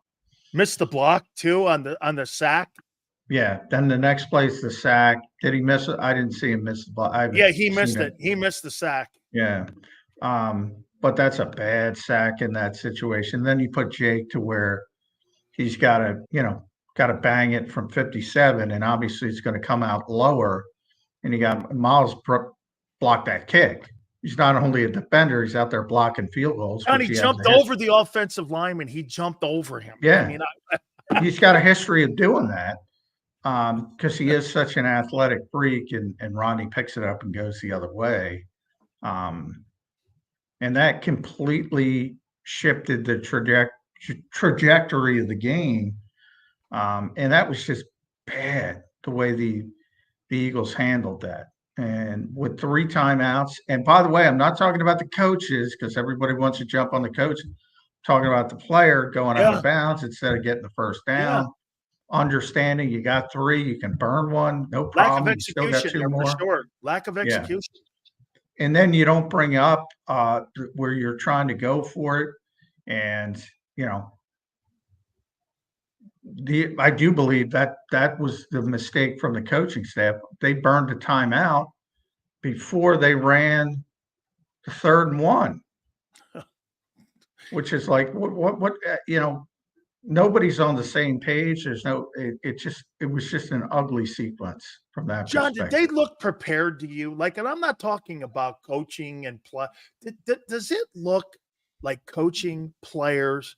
Missed the block too on the sack. Yeah. Then the next play's the sack. Did he miss it? I didn't see him miss the block. Yeah, he missed it. He missed the sack. Yeah. But that's a bad sack in that situation. Then you put Jake to where he's got to bang it from 57, and obviously it's going to come out lower. And you got Miles block that kick. He's not only a defender; he's out there blocking field goals. And he jumped over the offensive lineman. He jumped over him. Yeah, he's got a history of doing that because he is such an athletic freak. And Rodney picks it up and goes the other way, and that completely shifted the trajectory of the game. And that was just bad the way the Eagles handled that. And with 3 timeouts, and by the way, I'm not talking about the coaches because everybody wants to jump on the coach. I'm talking about the player going out of bounds instead of getting the first down. Yeah. Understanding you got 3, you can burn one, no problem. Lack of execution, for sure. Lack of execution. Yeah. And then you don't bring up where you're trying to go for it, and I do believe that was the mistake from the coaching staff. They burned a timeout before they ran the 3rd and 1, which is like what nobody's on the same page. There's no. It was just an ugly sequence from that John, perspective. did they look prepared to you? Like, and I'm not talking about coaching and play. Does it look like coaching, players,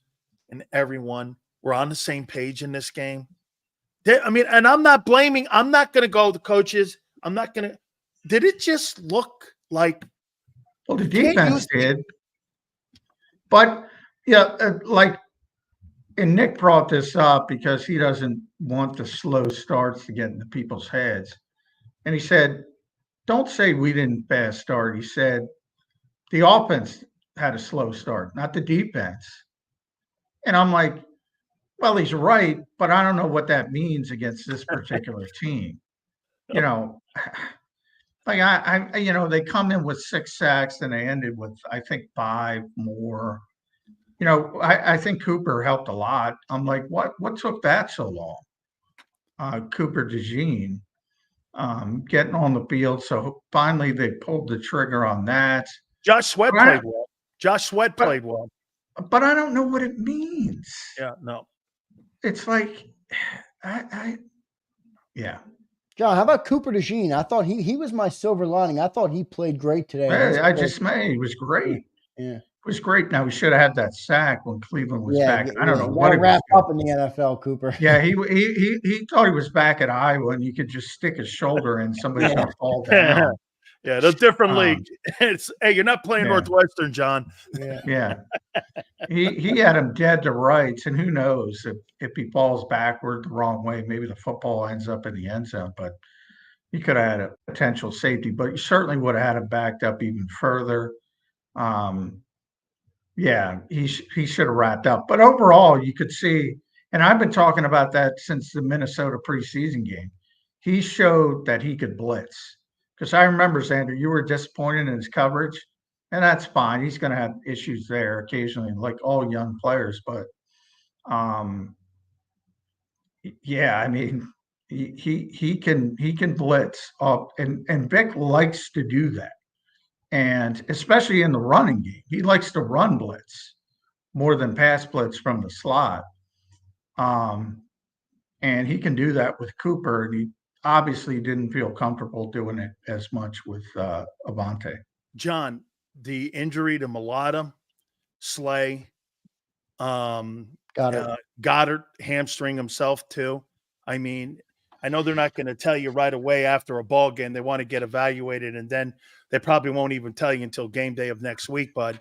and everyone were on the same page in this game? And I'm not blaming. I'm not going to go the coaches. I'm not going to. Did it just look like? Well, the defense did. But and Nick brought this up because he doesn't want the slow starts to get into people's heads. And he said, don't say we didn't fast start. He said the offense had a slow start, not the defense. And I'm like, well, he's right, but I don't know what that means against this particular team. They come in with 6 sacks and they ended with, I think, 5 more. I think Cooper helped a lot. I'm like, what took that so long? Cooper DeJean getting on the field. So finally they pulled the trigger on that. Josh Sweat played well. Josh Sweat played well. But I don't know what it means. Yeah, no. It's like, yeah. John, how about Cooper DeJean? I thought he was my silver lining. I thought he played great today. He was great. Yeah. It was great. Now, we should have had that sack when Cleveland was back. I don't know what he wrap up in the NFL, Cooper. Yeah, he thought he was back at Iowa, and you could just stick his shoulder in, somebody's going to fall down. Yeah, the different league. It's you're not playing Northwestern, John. Yeah. He had him dead to rights, and who knows if he falls backward the wrong way, maybe the football ends up in the end zone. But he could have had a potential safety, but you certainly would have had him backed up even further. Yeah, he should have wrapped up. But overall, you could see, and I've been talking about that since the Minnesota preseason game. He showed that he could blitz. Because I remember, Xander, you were disappointed in his coverage, and that's fine. He's going to have issues there occasionally, like all young players. But yeah, I mean, he can blitz up, and Vic likes to do that, and especially in the running game, he likes to run blitz more than pass blitz from the slot. And he can do that with Cooper, and he obviously didn't feel comfortable doing it as much with Avante. John, the injury to Mulata, Slay, Goddard hamstring himself too. I mean, I know they're not going to tell you right away after a ball game. They want to get evaluated, and then they probably won't even tell you until game day of next week. But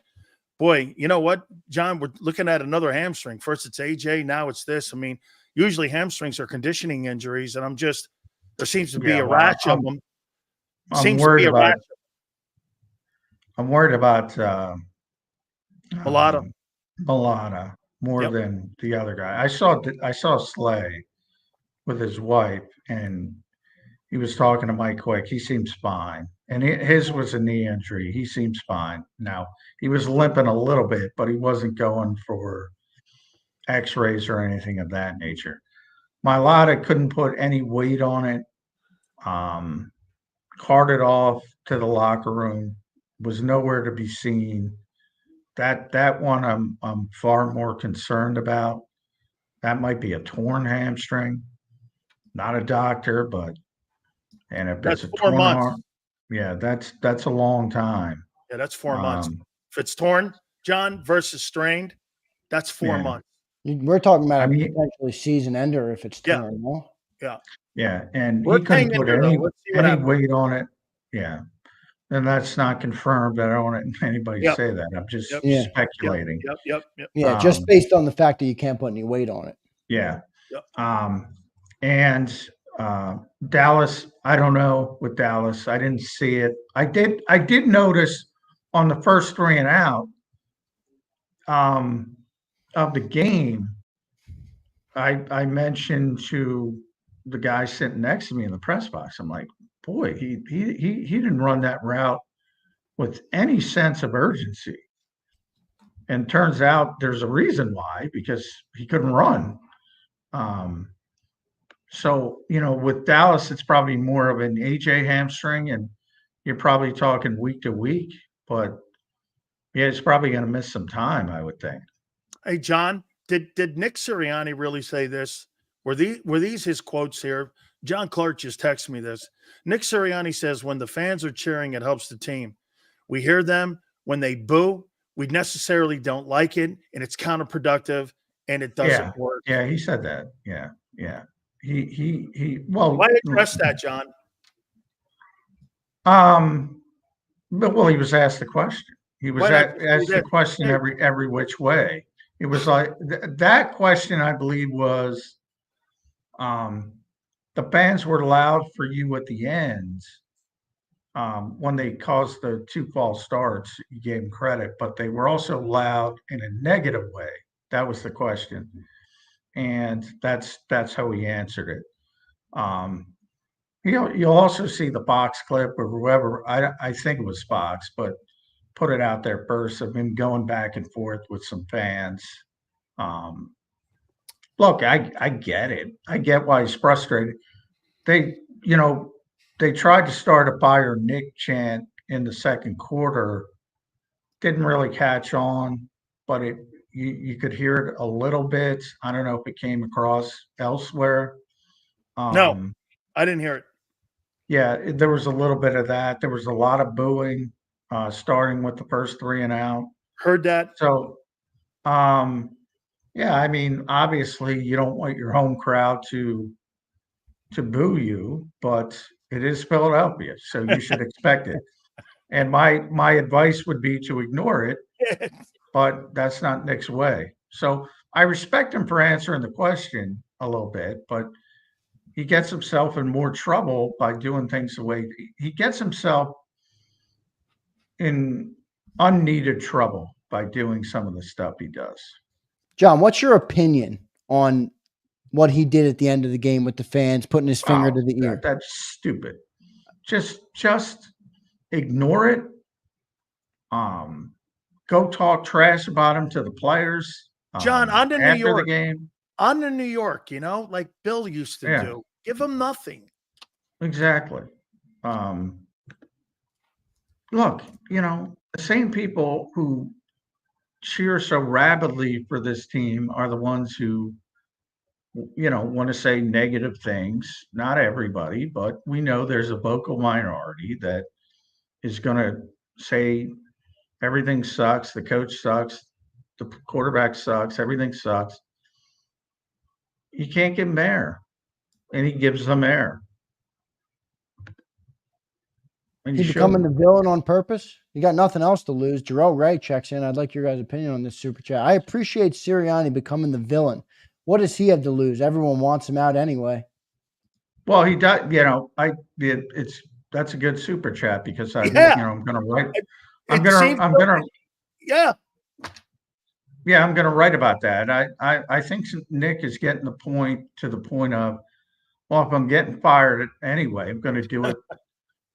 boy, you know what, John, we're looking at another hamstring. First it's AJ, now it's this. I mean, usually hamstrings are conditioning injuries, and there seems to be a rash of them. I'm worried about Mulata more than the other guy. I saw Slay with his wife, and he was talking to Mike Quick. He seems fine, and his was a knee injury. He seems fine now. He was limping a little bit, but he wasn't going for X-rays or anything of that nature. Mulata couldn't put any weight on it. Carted off to the locker room, was nowhere to be seen. That one I'm far more concerned about. That might be a torn hamstring. Not a doctor, but if that's it's a 4 torn months. arm, yeah, that's a long time. Yeah, that's 4 months. If it's torn, John, versus strained, that's 4 months. We're talking about a potentially season ender if it's torn. No? Yeah. Yeah, and he couldn't put any weight on it. Yeah. And that's not confirmed. I don't want anybody to say that. I'm just speculating. Yep. Yeah, just based on the fact that you can't put any weight on it. Yeah. And Dallas, I don't know with Dallas. I didn't see it. I did notice on the first 3 and out of the game, I mentioned to the guy sitting next to me in the press box, I'm like, boy, he didn't run that route with any sense of urgency. And turns out there's a reason why, because he couldn't run. So, with Dallas, it's probably more of an AJ hamstring, and you're probably talking week to week, but yeah, it's probably going to miss some time, I would think. Hey, John, did Nick Sirianni really say this? Were these his quotes here? John Clark just texted me this. Nick Sirianni says, when the fans are cheering, it helps the team. We hear them. When they boo, we necessarily don't like it, and it's counterproductive, and it doesn't work. Yeah, he said that. Yeah. Why address that, John? Well, he was asked the question. He was asked the question every which way. It was like that question, I believe, was the fans were loud for you at the end when they caused the 2 false starts. You gave them credit, but they were also loud in a negative way. That was the question, and that's how he answered it. You'll also see the Fox clip or whoever. I think it was Fox, but put it out there first of him going back and forth with some fans. Look, I get it. I get why he's frustrated. They tried to start a fire Nick chant in the second quarter. Didn't really catch on, but you could hear it a little bit. I don't know if it came across elsewhere. No, I didn't hear it. Yeah, there was a little bit of that. There was a lot of booing, starting with the first 3 and out. Heard that. So, yeah, I mean, obviously you don't want your home crowd to boo you, but it is Philadelphia, so you should expect it. And my advice would be to ignore it, but that's not Nick's way. So I respect him for answering the question a little bit, but he gets himself in more trouble by doing things the way he gets himself in unneeded trouble by doing some of the stuff he does. John, what's your opinion on what he did at the end of the game with the fans, putting his finger to the ear? That's stupid. just ignore it. Go talk trash about him to the players. John, on to New after York. the game. On to New York, like Bill used to do. Give him nothing. Exactly. Look, the same people who cheer so rabidly for this team are the ones who, want to say negative things. Not everybody, but we know there's a vocal minority that is going to say everything sucks, the coach sucks, the quarterback sucks, everything sucks. You can't give him air, and he gives them air. He becoming the villain on purpose? You got nothing else to lose. Jarrell Ray checks in. I'd like your guys' opinion on this super chat. I appreciate Sirianni becoming the villain. What does he have to lose? Everyone wants him out anyway. Well, he does. That's a good super chat because I'm going to write. I'm going to write about that. I think Nick is getting to the point of, well, if I'm getting fired anyway, I'm going to do it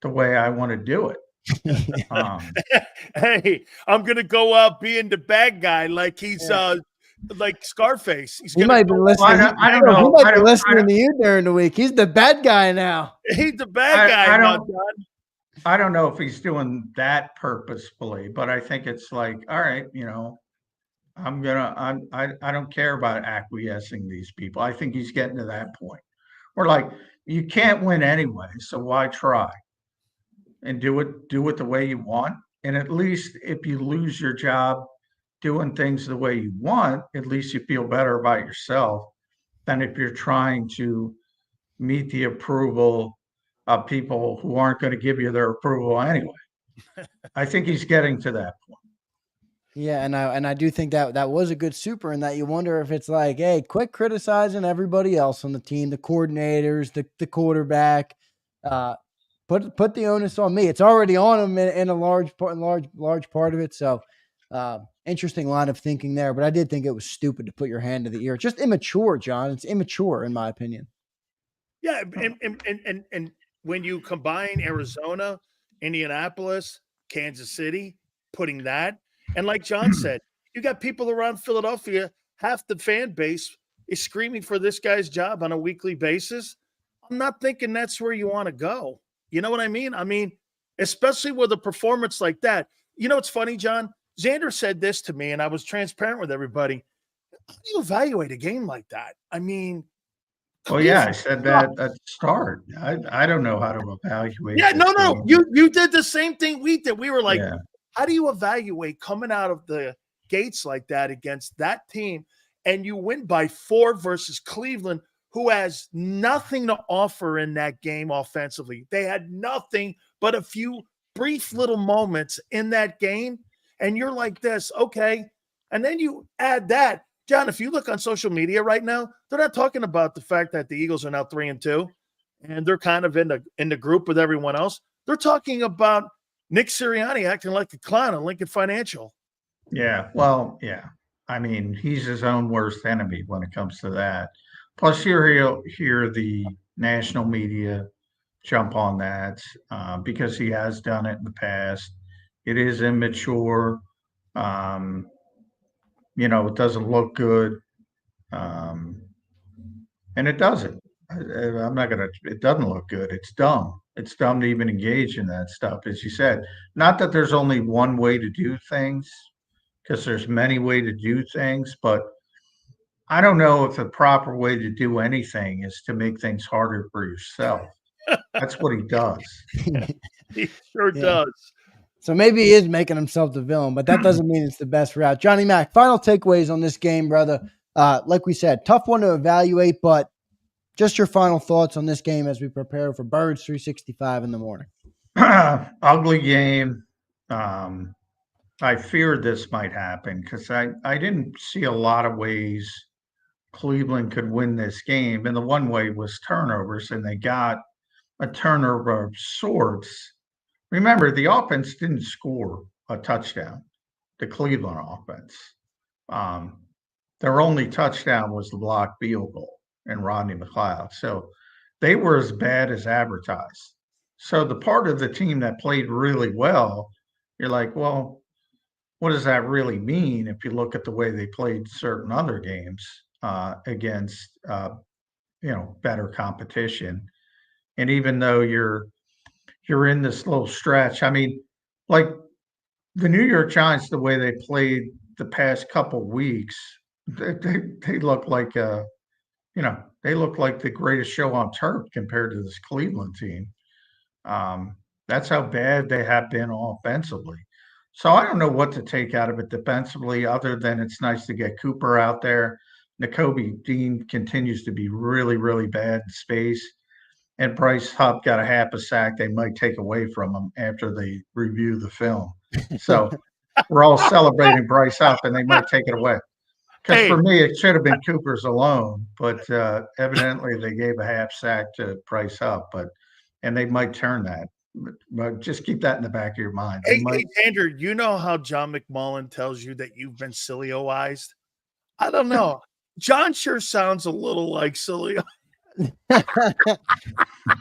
the way I want to do it. Hey, I'm going to go out being the bad guy like he's like Scarface. He might be listening. I don't know. He might be listening to you during the week. He's the bad guy now. He's the bad guy now, John. I don't know if he's doing that purposefully, but I think it's like, all right, I don't care about acquiescing these people. I think he's getting to that point. Or like, you can't win anyway, so why try? And do it the way you want. And at least if you lose your job doing things the way you want, at least you feel better about yourself than if you're trying to meet the approval of people who aren't going to give you their approval anyway. I think he's getting to that point. Yeah, and I do think that was a good super, and that you wonder if it's like, hey, quit criticizing everybody else on the team, the coordinators, the quarterback. Put the onus on me. It's already on him in a large part of it. So interesting line of thinking there. But I did think it was stupid to put your hand to the ear. Just immature, John. It's immature in my opinion. Yeah, and when you combine Arizona, Indianapolis, Kansas City, putting that, and like John said, you got people around Philadelphia, half the fan base is screaming for this guy's job on a weekly basis. I'm not thinking that's where you want to go. You know what I mean? I mean, especially with a performance like that. It's funny, John? Zander said this to me, and I was transparent with everybody. How do you evaluate a game like that? I mean, well, yeah, I said that at the start. I don't know how to evaluate. Yeah, no. You did the same thing we did. We were like, how do you evaluate coming out of the gates like that against that team, and you win by 4 versus Cleveland, who has nothing to offer in that game offensively? They had nothing but a few brief little moments in that game. And you're like this, okay. And then you add that. John, if you look on social media right now, they're not talking about the fact that the Eagles are now 3-2 and they're kind of in the group with everyone else. They're talking about Nick Sirianni acting like a clown at Lincoln Financial. Yeah, well, yeah. I mean, he's his own worst enemy when it comes to that. Plus, you'll hear the national media jump on that because he has done it in the past. It is immature. It doesn't look good. And it doesn't. It doesn't look good. It's dumb. It's dumb to even engage in that stuff, as you said. Not that there's only one way to do things, because there's many ways to do things, but I don't know if the proper way to do anything is to make things harder for yourself. That's what he does. He sure does. So maybe he is making himself the villain, but that doesn't mean it's the best route. Johnny Mac, final takeaways on this game, brother. Like we said, tough one to evaluate, but just your final thoughts on this game as we prepare for Birds 365 in the morning. Ugly game. I feared this might happen because I didn't see a lot of ways Cleveland could win this game. And the one way was turnovers, and they got a turnover of sorts. Remember, the offense didn't score a touchdown, the Cleveland offense. Their only touchdown was the blocked field goal and Rodney McLeod. So they were as bad as advertised. So the part of the team that played really well, you're like, well, what does that really mean if you look at the way they played certain other games against better competition? And even though you're in this little stretch, I mean, like the New York Giants, the way they played the past couple weeks, they look like they look like the greatest show on turf compared to this Cleveland team. That's how bad they have been offensively. So I don't know what to take out of it defensively, other than it's nice to get Cooper out there. Nakobe Dean continues to be really, really bad in space. And Bryce Hupp got a half a sack they might take away from him after they review the film. So we're all celebrating Bryce Hupp, and they might take it away. Because for me, it should have been Cooper's alone, but evidently they gave a half sack to Bryce Hupp, and they might turn that. But just keep that in the back of your mind. Hey, Andrew, you know how John McMullen tells you that you've been Sileo-ized? I don't know. John sure sounds a little like Sileo. The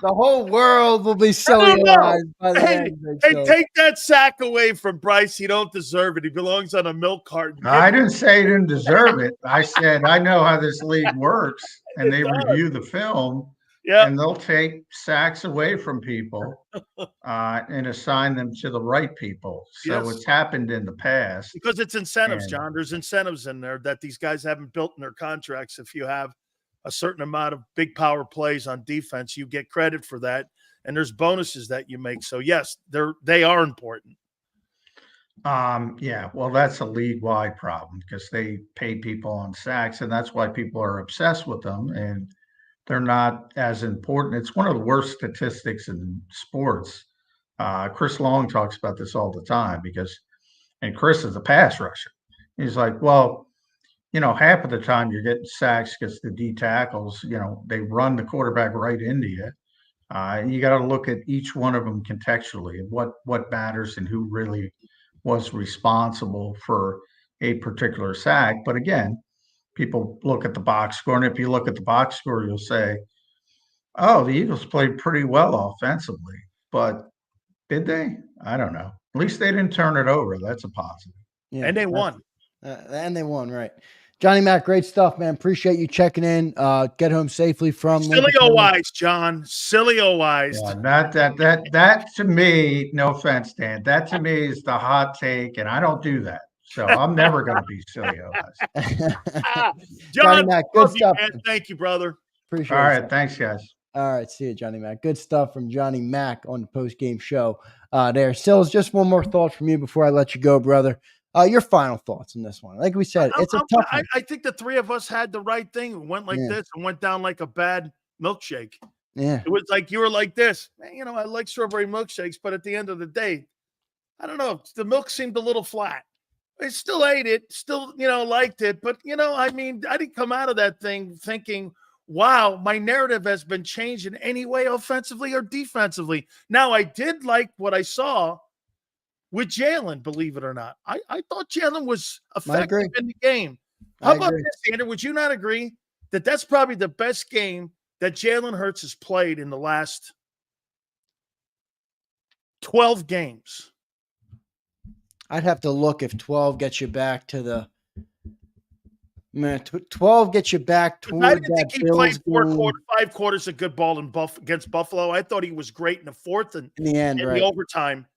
whole world will be Sileo-ized by the end. Hey, take that sack away from Bryce. He don't deserve it. He belongs on a milk carton. I didn't say he didn't deserve it. I said I know how this league works, and they review the film. Yeah, and they'll take sacks away from people and assign them to the right people. So it's happened in the past. Because it's incentives, John. There's incentives in there that these guys haven't built in their contracts. If you have a certain amount of big power plays on defense, you get credit for that. And there's bonuses that you make. So, yes, they are important. Yeah, well, that's a league-wide problem because they pay people on sacks, and that's why people are obsessed with them. And they're not as important. It's one of the worst statistics in sports. Chris Long talks about this all the time and Chris is a pass rusher. He's like, well, half of the time you're getting sacks because the D tackles, they run the quarterback right into you. And you got to look at each one of them contextually and what matters and who really was responsible for a particular sack. But again, people look at the box score, and if you look at the box score, you'll say, oh, the Eagles played pretty well offensively. But did they? I don't know. At least they didn't turn it over. That's a positive. Yeah, and they won. Right. Johnny Mac, great stuff, man. Appreciate you checking in. Get home safely from Sileo-ized, John. Sileo-ized. Yeah, that to me, no offense, Dan, that to me is the hot take, and I don't do that. So I'm never going to be Sileo-ized. John, Mac, good stuff. Thank you, brother. Appreciate it. All right, thanks, guys. All right, see you, Johnny Mac. Good stuff from Johnny Mac on the post-game show there. Sills, just one more thought from you before I let you go, brother. Your final thoughts on this one. Like we said, it's a tough one. I think the three of us had the right thing. We went like this and went down like a bad milkshake. Yeah. It was like you were like this. Man, I like strawberry milkshakes, but at the end of the day, I don't know. The milk seemed a little flat. I still ate it, still, liked it. But, I didn't come out of that thing thinking, wow, my narrative has been changed in any way offensively or defensively. Now, I did like what I saw with Jalen, believe it or not. I thought Jalen was effective in the game. How about this, Andrew? Would you not agree that that's probably the best game that Jalen Hurts has played in the last 12 games? I'd have to look if 12 gets you back to the 12 gets you back toward I didn't that think he Bills played 5 quarters of good ball against Buffalo. I thought he was great in the fourth and in the end, the overtime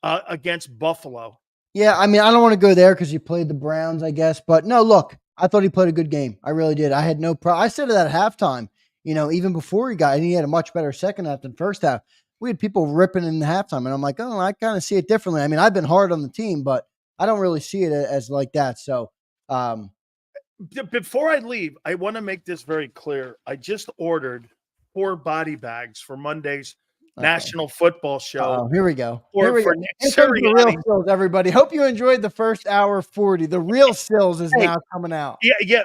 against Buffalo. Yeah, I don't want to go there because you played the Browns, I guess. But no, look, I thought he played a good game. I really did. I had no problem. I said it at halftime, even before he had a much better second half than first half. We had people ripping in the halftime, and I'm like, oh, I kind of see it differently. I've been hard on the team, but I don't really see it as like that. So, before I leave, I want to make this very clear. I just ordered 4 body bags for Monday's National Football Show. Here we go. For the real Sills, everybody. Hope you enjoyed the first hour 40. The real Sills is now coming out. Yeah.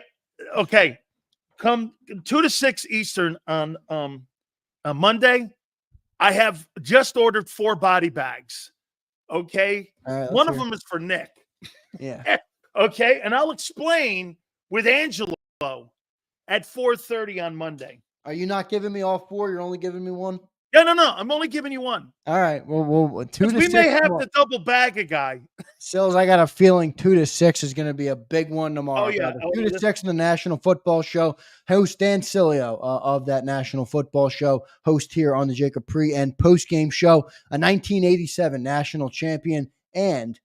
Okay. Come 2 to 6 Eastern on Monday. I have just ordered 4 body bags. Okay. One of them is for Nick. Yeah. Okay. And I'll explain with Angelo at 4:30 on Monday. Are you not giving me all 4? You're only giving me 1? Yeah, no. I'm only giving you one. All right. Well, 2 to 6. We may have to double bag a guy. Sills, I got a feeling 2 to 6 is going to be a big one tomorrow. Oh, yeah. Brother. 2 to 6 in the National Football Show. Host Dan Sileo of that National Football Show. Host here on the JAKIB pre and post-game show. A 1987 national champion and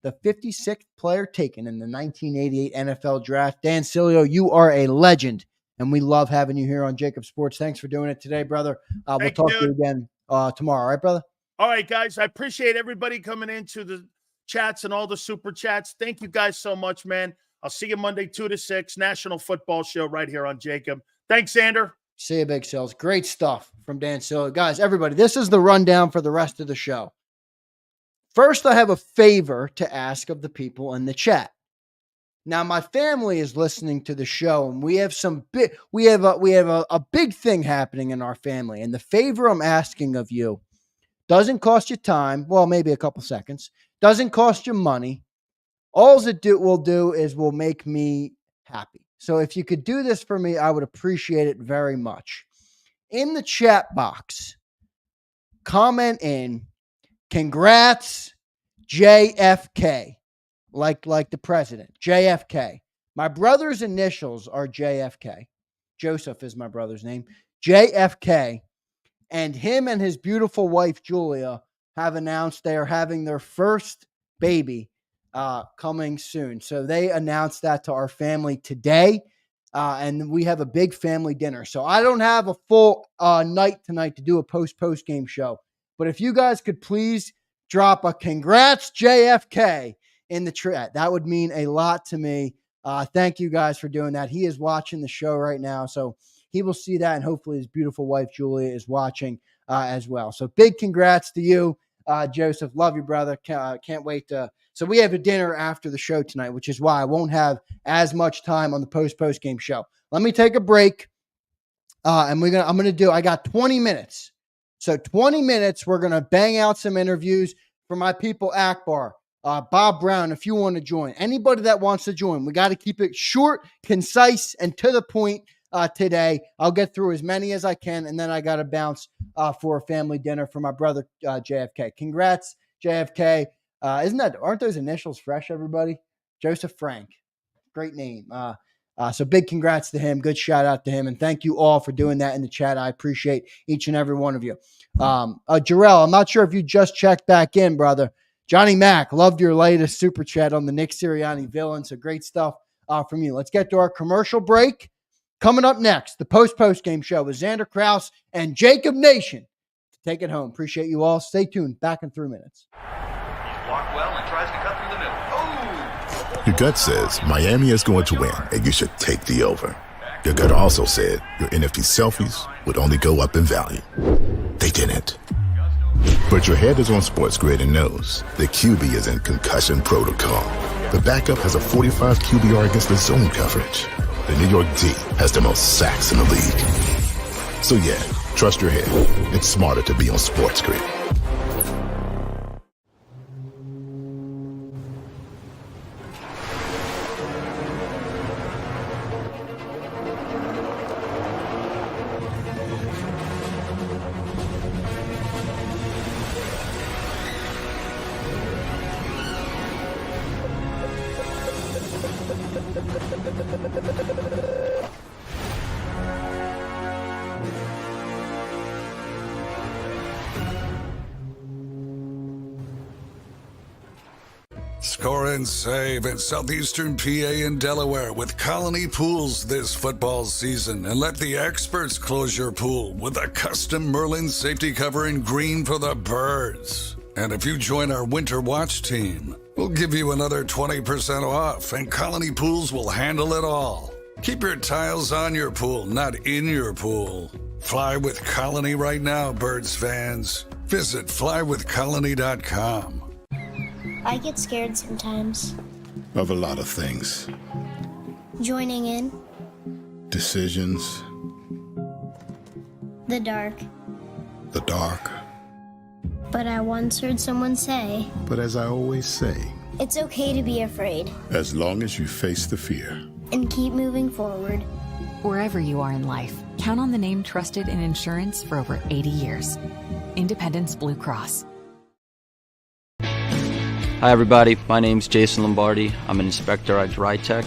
the 56th player taken in the 1988 NFL Draft. Dan Sileo, you are a legend, and we love having you here on JAKIB Sports. Thanks for doing it today, brother. We'll talk to you again tomorrow. All right, brother? All right, guys. I appreciate everybody coming into the chats and all the super chats. Thank you guys so much, man. I'll see you Monday, 2 to 6, National Football Show right here on JAKIB. Thanks, Zander. See you, Big Sills. Great stuff from Dan Sileo. Guys, everybody, this is the rundown for the rest of the show. First, I have a favor to ask of the people in the chat. Now, my family is listening to the show, and we have a big thing happening in our family. And the favor I'm asking of you doesn't cost you time. Well, maybe a couple seconds. Doesn't cost you money. All it will do is will make me happy. So if you could do this for me, I would appreciate it very much. In the chat box, comment in, congrats, JFK, like the president, JFK. My brother's initials are JFK. Joseph is my brother's name. JFK. And him and his beautiful wife, Julia, have announced they are having their first baby coming soon. So they announced that to our family today. And we have a big family dinner. So I don't have a full night tonight to do a post-game show. But if you guys could please drop a congrats JFK in the chat, that would mean a lot to me. Thank you guys for doing that. He is watching the show right now, so he will see that, and hopefully his beautiful wife Julia is watching as well. So big congrats to you, Joseph. Love you, brother. Can't wait to. So we have a dinner after the show tonight, which is why I won't have as much time on the post-game show. Let me take a break, and I got 20 minutes. So 20 minutes, we're going to bang out some interviews for my people, Akbar, Bob Brown, if you want to join. Anybody that wants to join, we got to keep it short, concise, and to the point today. I'll get through as many as I can, and then I got to bounce for a family dinner for my brother, JFK. Congrats, JFK. Aren't those initials fresh, everybody? Joseph Frank. Great name. So big congrats to him. Good shout out to him. And thank you all for doing that in the chat. I appreciate each and every one of you. Jarrell, I'm not sure if you just checked back in, brother. Johnny Mack, loved your latest super chat on the Nick Sirianni villain. So great stuff from you. Let's get to our commercial break. Coming up next, the post-game show with Zander Krause and JAKIB Nation to take it home. Appreciate you all. Stay tuned. Back in 3 minutes. He's blocked well and tries to cut through the middle. Oh! Your gut says Miami is going to win, and you should take the over. Your gut also said your NFT selfies would only go up in value. They didn't. But your head is on Sports Grid and knows the QB is in concussion protocol. The backup has a 45 QBR against the zone coverage. The New York D has the most sacks in the league. So yeah, trust your head. It's smarter to be on Sports Grid. Score and save in southeastern PA and Delaware with Colony Pools this football season, and let the experts close your pool with a custom Merlin safety cover in green for the birds. And if you join our Winter Watch team, we'll give you another 20% off, and Colony Pools will handle it all. Keep your tiles on your pool, not in your pool. Fly with Colony right now, birds fans. Visit flywithcolony.com. I get scared sometimes. Of a lot of things. Joining in. Decisions. The dark. The dark. But I once heard someone say, But as I always say, it's okay to be afraid. as long as you face the fear. And keep moving forward. Wherever you are in life, count on the name trusted in insurance for over 80 years. Independence Blue Cross. Hi everybody, my name's Jason Lombardi. I'm an inspector at DryTech.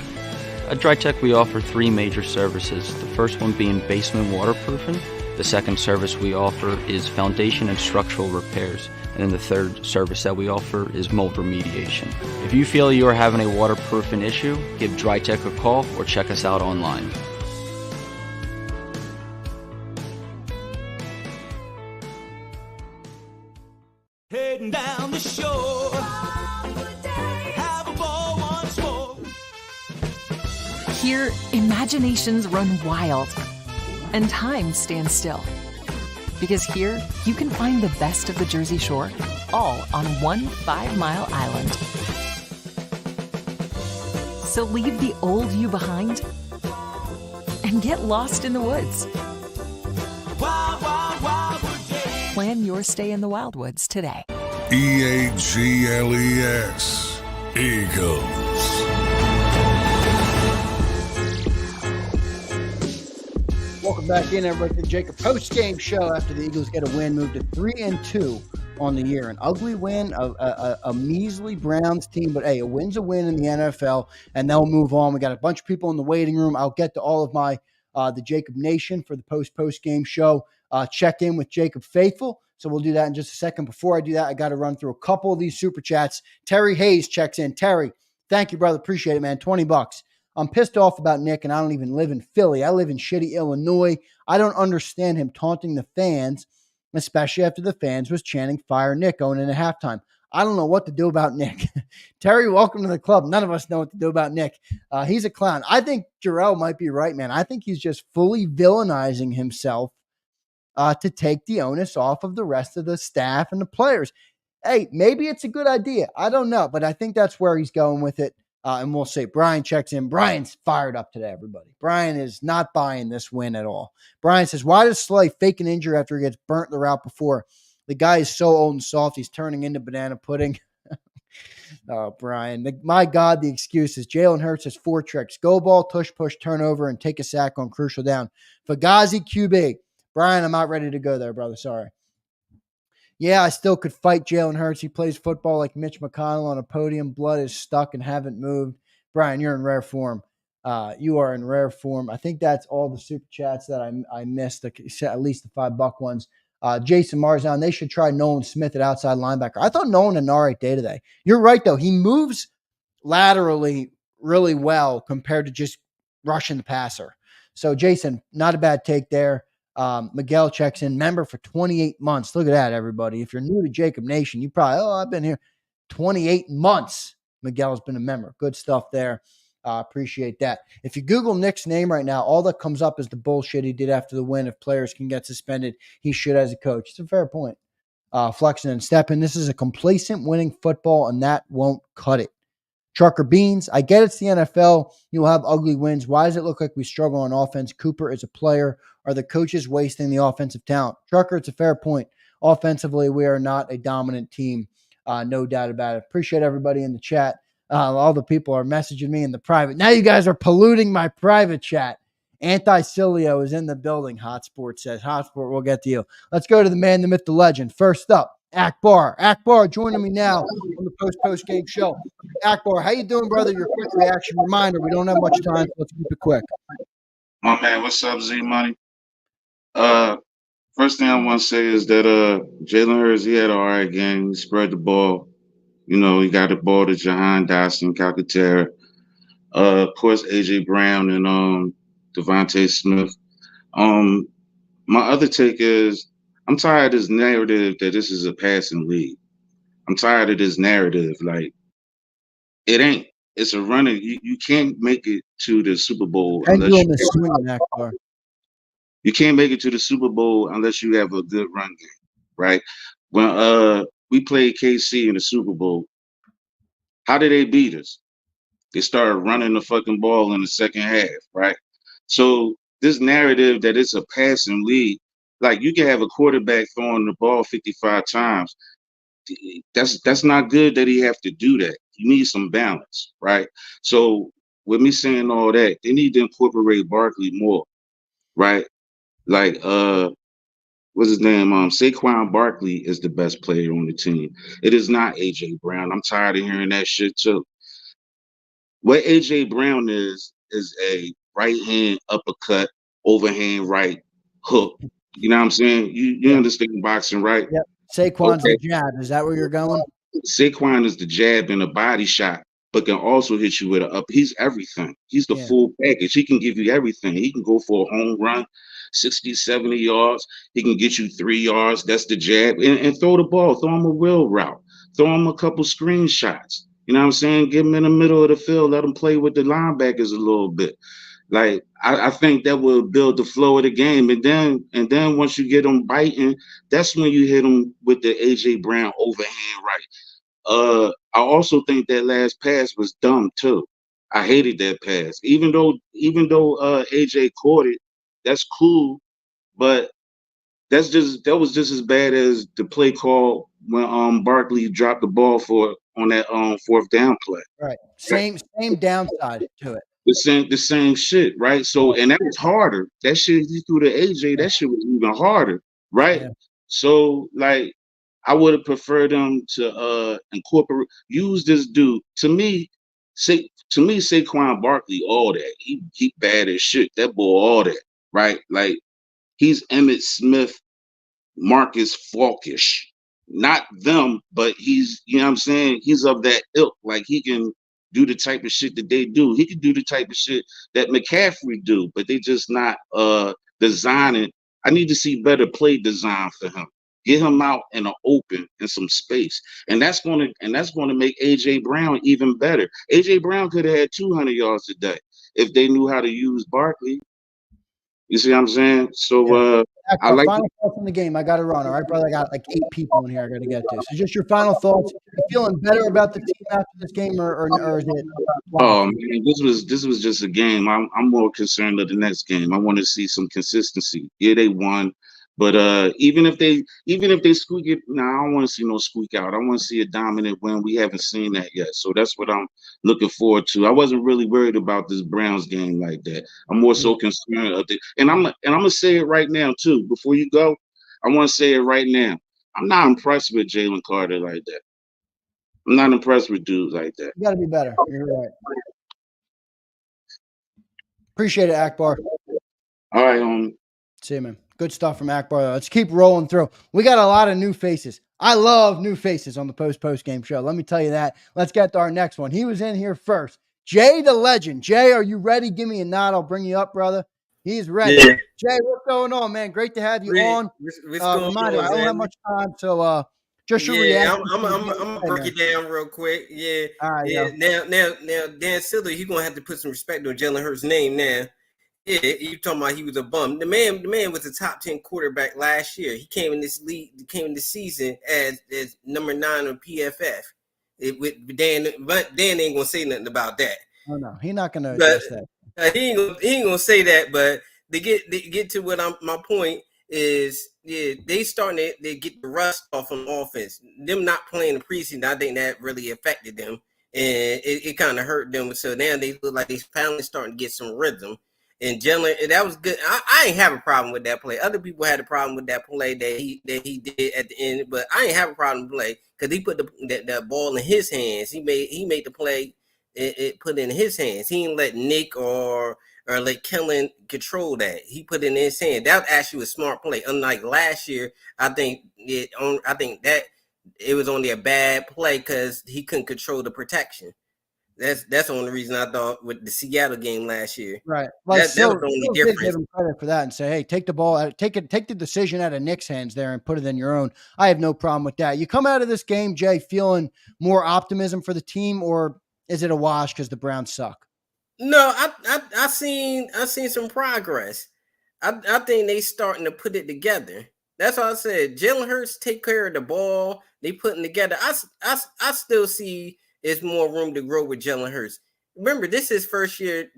At DryTech we offer 3 major services, the first one being basement waterproofing. The second service we offer is foundation and structural repairs. And then the third service that we offer is mold remediation. If you feel you are having a waterproofing issue, give DryTech a call or check us out online. Heading down the shore. Have a ball once more. Here, imaginations run wild and time stands still. Because here, you can find the best of the Jersey Shore, all on one 5-mile island. So leave the old you behind and get lost in the woods. Wild, wild, wildwood day. Plan your stay in the Wildwoods today. EAGLES, Eagles. Welcome back in, everybody, to the JAKIB Postgame Show after the Eagles get a win, moved to 3-2 on the year. An ugly win, a measly Browns team, but hey, a win's a win in the NFL, and they'll move on. We got a bunch of people in the waiting room. I'll get to all of my the JAKIB Nation for the post-game show. Check in with JAKIB Faithful. So we'll do that in just a second. Before I do that, I got to run through a couple of these super chats. Terry Hayes checks in. Terry, thank you, brother. Appreciate it, man. $20. I'm pissed off about Nick, and I don't even live in Philly. I live in shitty Illinois. I don't understand him taunting the fans, especially after the fans was chanting "Fire Nick" going into halftime. I don't know what to do about Nick. Terry, welcome to the club. None of us know what to do about Nick. He's a clown. I think Jarrell might be right, man. I think he's just fully villainizing himself to take the onus off of the rest of the staff and the players. Hey, maybe it's a good idea. I don't know, but I think that's where he's going with it. And we'll see. Brian checks in. Brian's fired up today, everybody. Brian is not buying this win at all. Brian says, why does Slay fake an injury after he gets burnt the route before? The guy is so old and soft, he's turning into banana pudding. Oh, Brian. My God, the excuses. Jalen Hurts has 4 tricks. Go ball, tush push, turnover, and take a sack on crucial down. Fugazi QB. Brian, I'm not ready to go there, brother. Sorry. Yeah, I still could fight Jalen Hurts. He plays football like Mitch McConnell on a podium. Blood is stuck and haven't moved. Brian, you're in rare form. You are in rare form. I think that's all the super chats that I missed, at least the $5 ones. Jason Marzon, they should try Nolan Smith at outside linebacker. I thought Nolan had an all right day today. You're right, though. He moves laterally really well compared to just rushing the passer. So, Jason, not a bad take there. Miguel checks in, member for 28 months. Look at that, everybody. If you're new to JAKIB Nation, you probably, I've been here 28 months. Miguel's been a member. Good stuff there. Appreciate that. If you Google Nick's name right now, all that comes up is the bullshit he did after the win. If players can get suspended, he should as a coach. It's a fair point. Flexing and stepping. This is a complacent winning football, and that won't cut it. Trucker Beans, I get it's the NFL. You'll have ugly wins. Why does it look like we struggle on offense? Cooper is a player. Are the coaches wasting the offensive talent? Trucker, it's a fair point. Offensively, we are not a dominant team. No doubt about it. Appreciate everybody in the chat. All the people are messaging me in the private. Now you guys are polluting my private chat. Sileo is in the building. Hotsport says, Hotsport, we'll get to you. Let's go to the man, the myth, the legend. First up, Akbar. Akbar joining me now on the post-game show. Akbar, how you doing, brother? Your quick reaction. Reminder, we don't have much time, so let's keep it quick. My man, what's up, Z-Money? First thing I want to say is that Jalen Hurts, he had an all right game. He spread the ball. You know, he got the ball to Jahan Dotson, Calcaterra. Of course, A.J. Brown and Devontae Smith. My other take is I'm tired of this narrative that this is a passing league. I'm tired of this narrative. Like, it ain't. It's a running. You can't make it to the Super Bowl unless you can't make it to the Super Bowl unless you have a good run game, right? When we played KC in the Super Bowl, how did they beat us? They started running the fucking ball in the second half, right? So this narrative that it's a passing league, like you can have a quarterback throwing the ball 55 times. That's not good that he have to do that. You need some balance, right? So with me saying all that, they need to incorporate Barkley more, right? Like what's his name? Saquon Barkley is the best player on the team. It is not AJ Brown. I'm tired of hearing that shit too. What AJ Brown is a right hand uppercut, overhand right hook. You know what I'm saying? You understand boxing, right? Yep. Saquon's the jab. Is that where you're going? Saquon is the jab and a body shot, but can also hit you with a up. He's everything. He's the full package. He can give you everything. He can go for a home run, 60, 70 yards. He can get you 3 yards. That's the jab. And throw the ball. Throw him a wheel route. Throw him a couple screen shots. You know what I'm saying? Get him in the middle of the field. Let him play with the linebackers a little bit. Like I think that will build the flow of the game. And then once you get them biting, that's when you hit them with the AJ Brown overhand right. I also think that last pass was dumb too. I hated that pass. Even though AJ caught it, that's cool, but that was just as bad as the play call when Barkley dropped the ball on that fourth down play. Right. Same downside to it. The same shit, right? So, and that was harder. That shit he threw to AJ, that shit was even harder, right? Yeah. So, like, I would have preferred them to use this dude. To me, Saquon Barkley, all that. He bad as shit. That boy, all that, right? Like, he's Emmitt Smith, Marcus Falkish. Not them, but he's, you know what I'm saying? He's of that ilk. Like, he can do the type of shit that they do. He can do the type of shit that McCaffrey do, but they just not designing. I need to see better play design for him. Get him out in the open in some space. And that's gonna make AJ Brown even better. AJ Brown could have had 200 yards today if they knew how to use Barkley. You see what I'm saying? So I like final thoughts on the game. I got to run. All right, brother. I got like 8 people in here I got to get to. So just your final thoughts. You feeling better about the team after this game, or is it? Oh man, this was just a game. I'm more concerned of the next game. I want to see some consistency. Yeah, they won, but even if they squeak it, I don't want to see no squeak out. I want to see a dominant win. We haven't seen that yet, so that's what I'm looking forward to. I wasn't really worried about this Browns game like that. I'm more so concerned of it, and I'm gonna say it right now too. Before you go, I want to say it right now. I'm not impressed with Jalen Carter like that. I'm not impressed with dudes like that. You got to be better. You're right. Appreciate it, Akbar. All right, see you, man. Good stuff from Akbar. Let's keep rolling through. We got a lot of new faces. I love new faces on the post game show. Let me tell you that. Let's get to our next one. He was in here first. Jay the Legend. Jay, are you ready? Give me a nod. I'll bring you up, brother. He's ready. Yeah. Jay, what's going on, man? Great to have you on. Reminder, I don't have much time, so just your reaction. I'm gonna break it down real quick. Yeah. All right, yeah. Now, Dan Sileo, he's gonna have to put some respect on Jalen Hurts' name now. Yeah, you talking about he was a bum. The man was a top 10 quarterback last year. He came in this season as number 9 on PFF. But Dan ain't gonna say nothing about that. Oh no, he's not gonna address that. He ain't gonna say that. But they get to what my point is. Yeah, they starting to get the rust off on offense. Them not playing the preseason, I think that really affected them, and it kind of hurt them. So now they look like they finally starting to get some rhythm. And Jalen, that was good. I ain't have a problem with that play. Other people had a problem with that play that he did at the end, but I ain't have a problem with the play because he put that ball in his hands. He made the play. It put in his hands. He didn't let Nick or let Kellen control that. He put it in his hand. That was actually a smart play. Unlike last year, I think that it was only a bad play because he couldn't control the protection. That's the only reason I thought with the Seattle game last year. Right. Like that was the only difference. Give him credit for that and say, hey, take the ball, take the decision out of Nick's hands there and put it in your own. I have no problem with that. You come out of this game, Jay, feeling more optimism for the team, or is it a wash because the Browns suck? No, I seen some progress. I think they starting to put it together. That's what I said. Jalen Hurts take care of the ball. They putting together. I still see there's more room to grow with Jalen Hurts. Remember, this is first year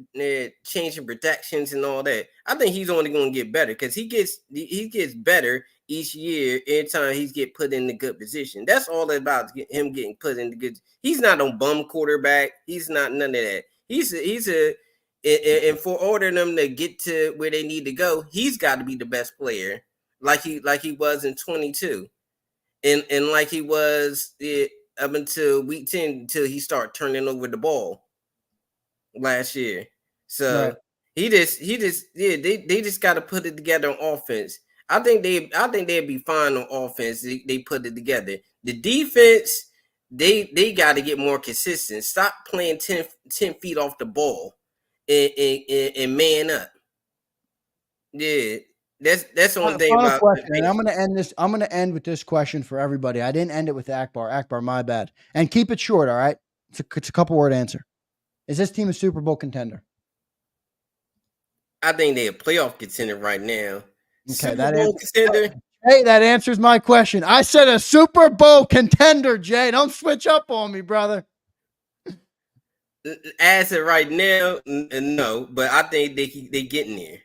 changing protections and all that. I think he's only going to get better because he gets better each year every time he's get put in the good position. That's all about him getting put in the good. He's not a bum quarterback. He's not none of that. And for ordering them to get to where they need to go, he's got to be the best player, like he was in 22, and like he was up until week 10 until he started turning over the ball last year. So Right. they just got to put it together on offense. I think they'd be fine on offense. They put it together. The defense, they got to get more consistent. Stop playing 10 feet off the ball and man up. Yeah, that's the only thing about question, and I'm gonna end with this question for everybody. I didn't end it with Akbar. Akbar, my bad. And keep it short, all right? It's a couple word answer. Is this team a Super Bowl contender? I think they're a playoff contender right now. Okay, Super Bowl contender. Hey, that answers my question. I said a Super Bowl contender, Jay. Don't switch up on me, brother. As of right now, no, but I think they getting there.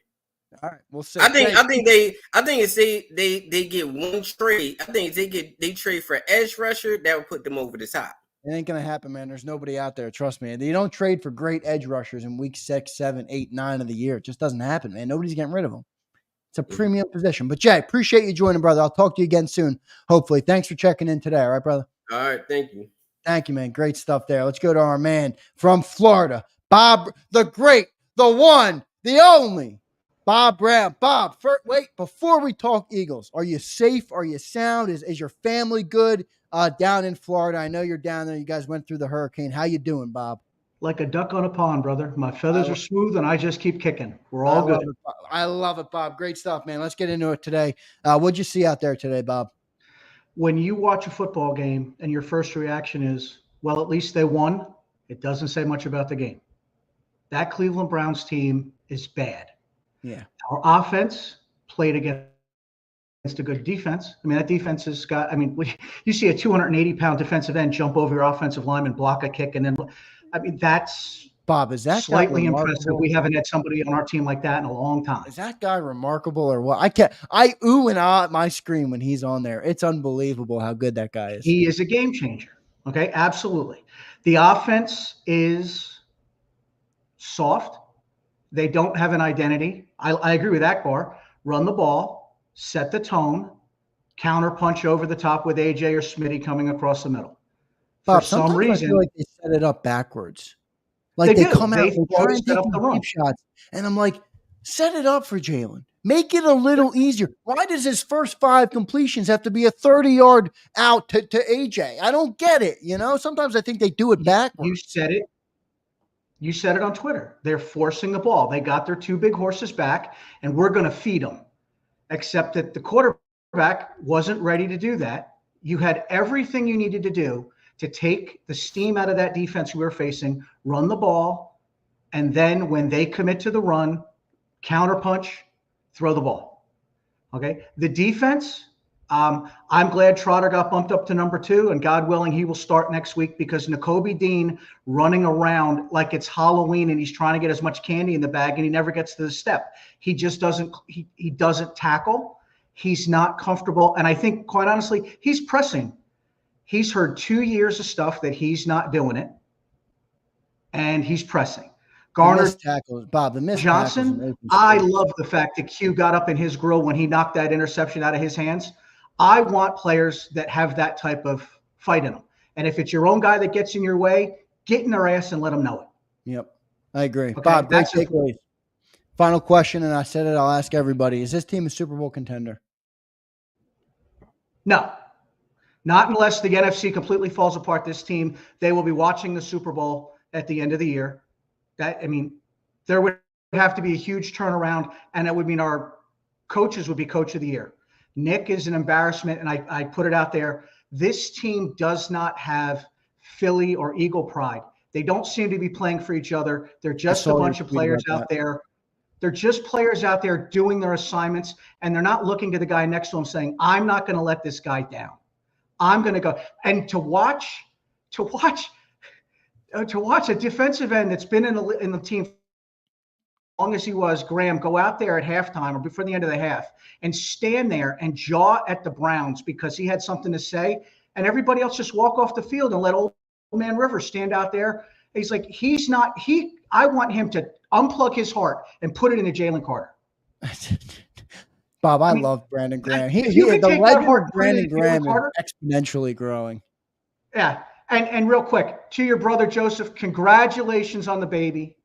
All right, we'll see. I think it's they get one trade. I think if they trade for edge rusher, that would put them over the top. It ain't gonna happen, man. There's nobody out there. Trust me. You don't trade for great edge rushers in week 6, 7, 8, 9 of the year. It just doesn't happen, man. Nobody's getting rid of them. It's a premium position. But Jay, appreciate you joining, brother. I'll talk to you again soon. Hopefully. Thanks for checking in today. All right, brother. All right, thank you. Thank you, man. Great stuff there. Let's go to our man from Florida, Bob, the great, the one, the only, Bob Brown. Bob, wait, before we talk Eagles, are you safe? Are you sound? Is your family good down in Florida? I know you're down there. You guys went through the hurricane. How you doing, Bob? Like a duck on a pond, brother. My feathers are smooth, and I just keep kicking. We're all good. I love it, Bob. Great stuff, man. Let's get into it today. What'd you see out there today, Bob? When you watch a football game and your first reaction is, well, at least they won, it doesn't say much about the game. That Cleveland Browns team is bad. Yeah. Our offense played against a good defense. I mean, that defense has got, I mean, you see a 280-pound defensive end jump over your offensive lineman, block a kick, and then, I mean, that's Bob, is that slightly impressive. We haven't had somebody on our team like that in a long time. Is that guy remarkable or what? I ooh and ah at my screen when he's on there. It's unbelievable how good that guy is. He is a game changer. Okay, absolutely. The offense is soft. They don't have an identity. I agree with Akbar. Run the ball, set the tone, counter punch over the top with AJ or Smitty coming across the middle. Bob, For some reason, I feel like they set it up backwards. Like they come out and try and take the deep shots. And I'm like, set it up for Jalen. Make it a little easier. Why does his first 5 completions have to be a 30-yard out to AJ? I don't get it. You know, sometimes I think they do it backwards. You said it on Twitter. They're forcing the ball. They got their 2 big horses back, and we're going to feed them. Except that the quarterback wasn't ready to do that. You had everything you needed to do to take the steam out of that defense we were facing, run the ball, and then when they commit to the run, counterpunch, throw the ball. Okay? The defense, I'm glad Trotter got bumped up to number 2, and God willing, he will start next week because Nakobe Dean running around like it's Halloween and he's trying to get as much candy in the bag and he never gets to the step. He just doesn't he doesn't tackle. He's not comfortable. And I think, quite honestly, he's pressing. He's heard 2 years of stuff that he's not doing it, and he's pressing. Garner tackles, Bob. The missed Johnson. I love the fact that Q got up in his grill when he knocked that interception out of his hands. I want players that have that type of fight in them. And if it's your own guy that gets in your way, get in their ass and let them know it. Yep, I agree. Okay, Bob, great takeaways. Final question, and I said it. I'll ask everybody: is this team a Super Bowl contender? No. Not unless the NFC completely falls apart. This team, they will be watching the Super Bowl at the end of the year. There would have to be a huge turnaround, and it would mean our coaches would be coach of the year. Nick is an embarrassment, and I put it out there. This team does not have Philly or Eagle pride. They don't seem to be playing for each other. They're just a bunch of players out there. They're just players out there doing their assignments, and they're not looking to the guy next to them saying, I'm not going to let this guy down. I'm going to go. And to watch a defensive end that's been in the team as long as he was, Graham, go out there at halftime or before the end of the half and stand there and jaw at the Browns because he had something to say, and everybody else just walk off the field and let old man Rivers stand out there He's like, I want him to unplug his heart and put it into Jalen Carter. Bob, I love Brandon Graham. The legend of Brandon Graham is exponentially growing. Yeah. And real quick, to your brother Joseph, congratulations on the baby.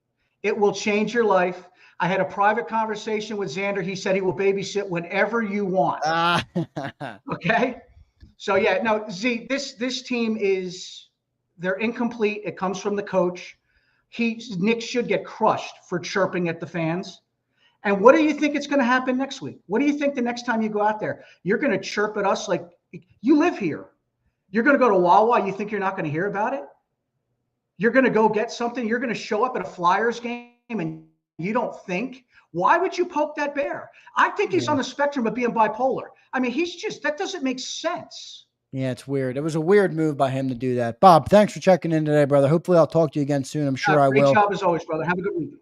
It will change your life. I had a private conversation with Zander. He said he will babysit whenever you want. Okay? So, yeah, no, Z, this team they're incomplete. It comes from the coach. Nick should get crushed for chirping at the fans. And what do you think it's going to happen next week? What do you think the next time you go out there? You're going to chirp at us like you live here. You're going to go to Wawa. You think you're not going to hear about it? You're going to go get something. You're going to show up at a Flyers game and you don't think? Why would you poke that bear? I think he's on the spectrum of being bipolar. I mean, that doesn't make sense. Yeah, it's weird. It was a weird move by him to do that. Bob, thanks for checking in today, brother. Hopefully I'll talk to you again soon. I'm sure I will. Great job as always, brother. Have a good week.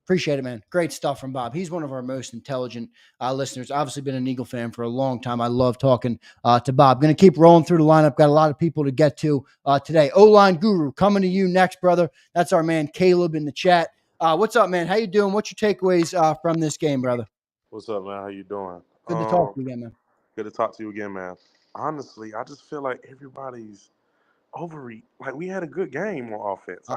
Appreciate it, man. Great stuff from Bob. He's one of our most intelligent listeners. Obviously been an Eagle fan for a long time. I love talking to Bob. Going to keep rolling through the lineup. Got a lot of people to get to today. O-line guru coming to you next, brother. That's our man Caleb in the chat. What's up, man? How you doing? What's your takeaways from this game, brother? What's up, man? How you doing? Good to talk to you again, man. Good to talk to you again, man. Honestly, I just feel like everybody's overreach. Like, we had a good game on offense.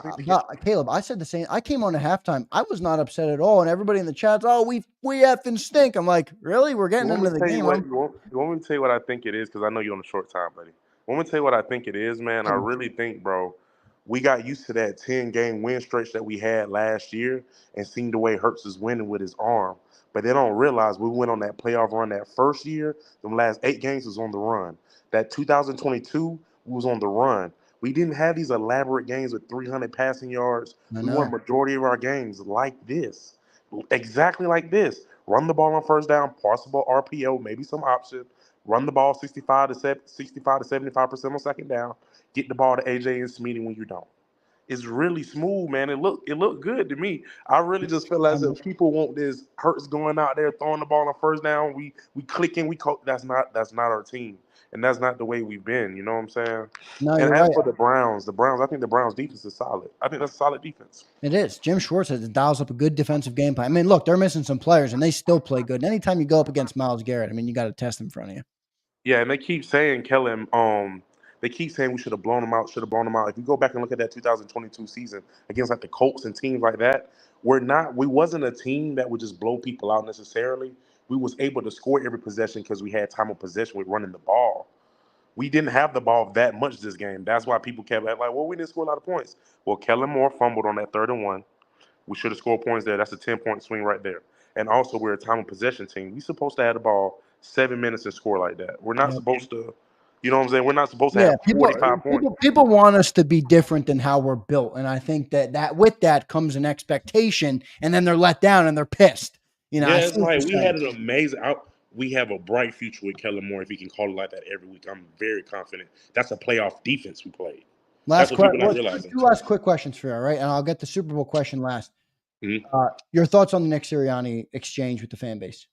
Caleb, I said the same. I came on at halftime. I was not upset at all, and everybody in the chat's, oh, we effing stink. I'm like, really? We're getting into the game. You want me to tell you what I think it is? Because I know you're on a short time, buddy. Want me to tell you what I think it is, man? I really think, bro, we got used to that 10-game win stretch that we had last year and seen the way Hurts is winning with his arm. But they don't realize we went on that playoff run that first year. The last 8 games was on the run. That 2022 was on the run. We didn't have these elaborate games with 300 passing yards. We won majority of our games like this. Exactly like this. Run the ball on first down, possible RPO, maybe some option. Run the ball 65 to 75% on second down. Get the ball to AJ and Smitty when you don't. It's really smooth, man. It looked good to me. I really just feel as if people want this Hurts going out there throwing the ball on first down. We clicking, that's not our team. And that's not the way we've been, you know what I'm saying? No, and as for the Browns, I think the Browns defense is solid. I think that's a solid defense. It is. Jim Schwartz dials up a good defensive game plan. I mean, look, they're missing some players, and they still play good. And anytime you go up against Myles Garrett, I mean, you got to test in front of you. Yeah, and they keep saying, Kellen, they keep saying we should have blown them out, If you go back and look at that 2022 season against like the Colts and teams like that, we wasn't a team that would just blow people out necessarily. We was able to score every possession because we had time of possession with running the ball. We didn't have the ball that much this game. That's why people kept like, well, we didn't score a lot of points. Well, Kellen Moore fumbled on that 3rd and 1. We should have scored points there. That's a 10-point swing right there. And also, we're a time of possession team. We're supposed to have the ball 7 minutes and score like that. We're not supposed to, you know what I'm saying? We're not supposed to have 45 points. People want us to be different than how we're built. And I think that with that comes an expectation, and then they're let down and they're pissed. You know, yeah, it's like we had an amazing we have a bright future with Kellen Moore if he can call it like that every week. I'm very confident. That's a playoff defense we played. Two last quick questions for you, all right? And I'll get the Super Bowl question last. Mm-hmm. Your thoughts on the Nick Sirianni exchange with the fan base?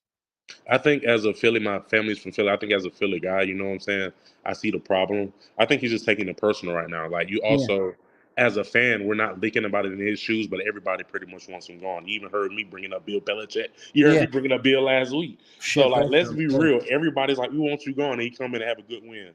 I think as a Philly, my family's from Philly. I think as a Philly guy, you know what I'm saying? I see the problem. I think he's just taking it personal right now. Like, you also, as a fan, we're not thinking about it in his shoes, but everybody pretty much wants him gone. You even heard me bringing up Bill Belichick. You heard me bringing up Bill last week. So, like, let's be real. Everybody's like, we want you gone, and he come in and have a good win.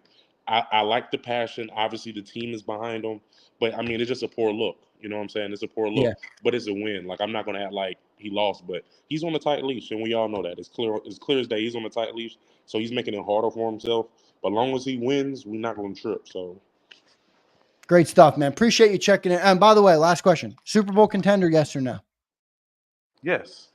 I like the passion. Obviously, the team is behind him. But, I mean, it's just a poor look. You know what I'm saying? It's a poor look, but it's a win. Like, I'm not going to act like he lost, but he's on a tight leash, and we all know that. It's clear as day he's on a tight leash, so he's making it harder for himself. But as long as he wins, we're not going to trip. So, great stuff, man. Appreciate you checking in. And by the way, last question. Super Bowl contender, yes or no? Yes.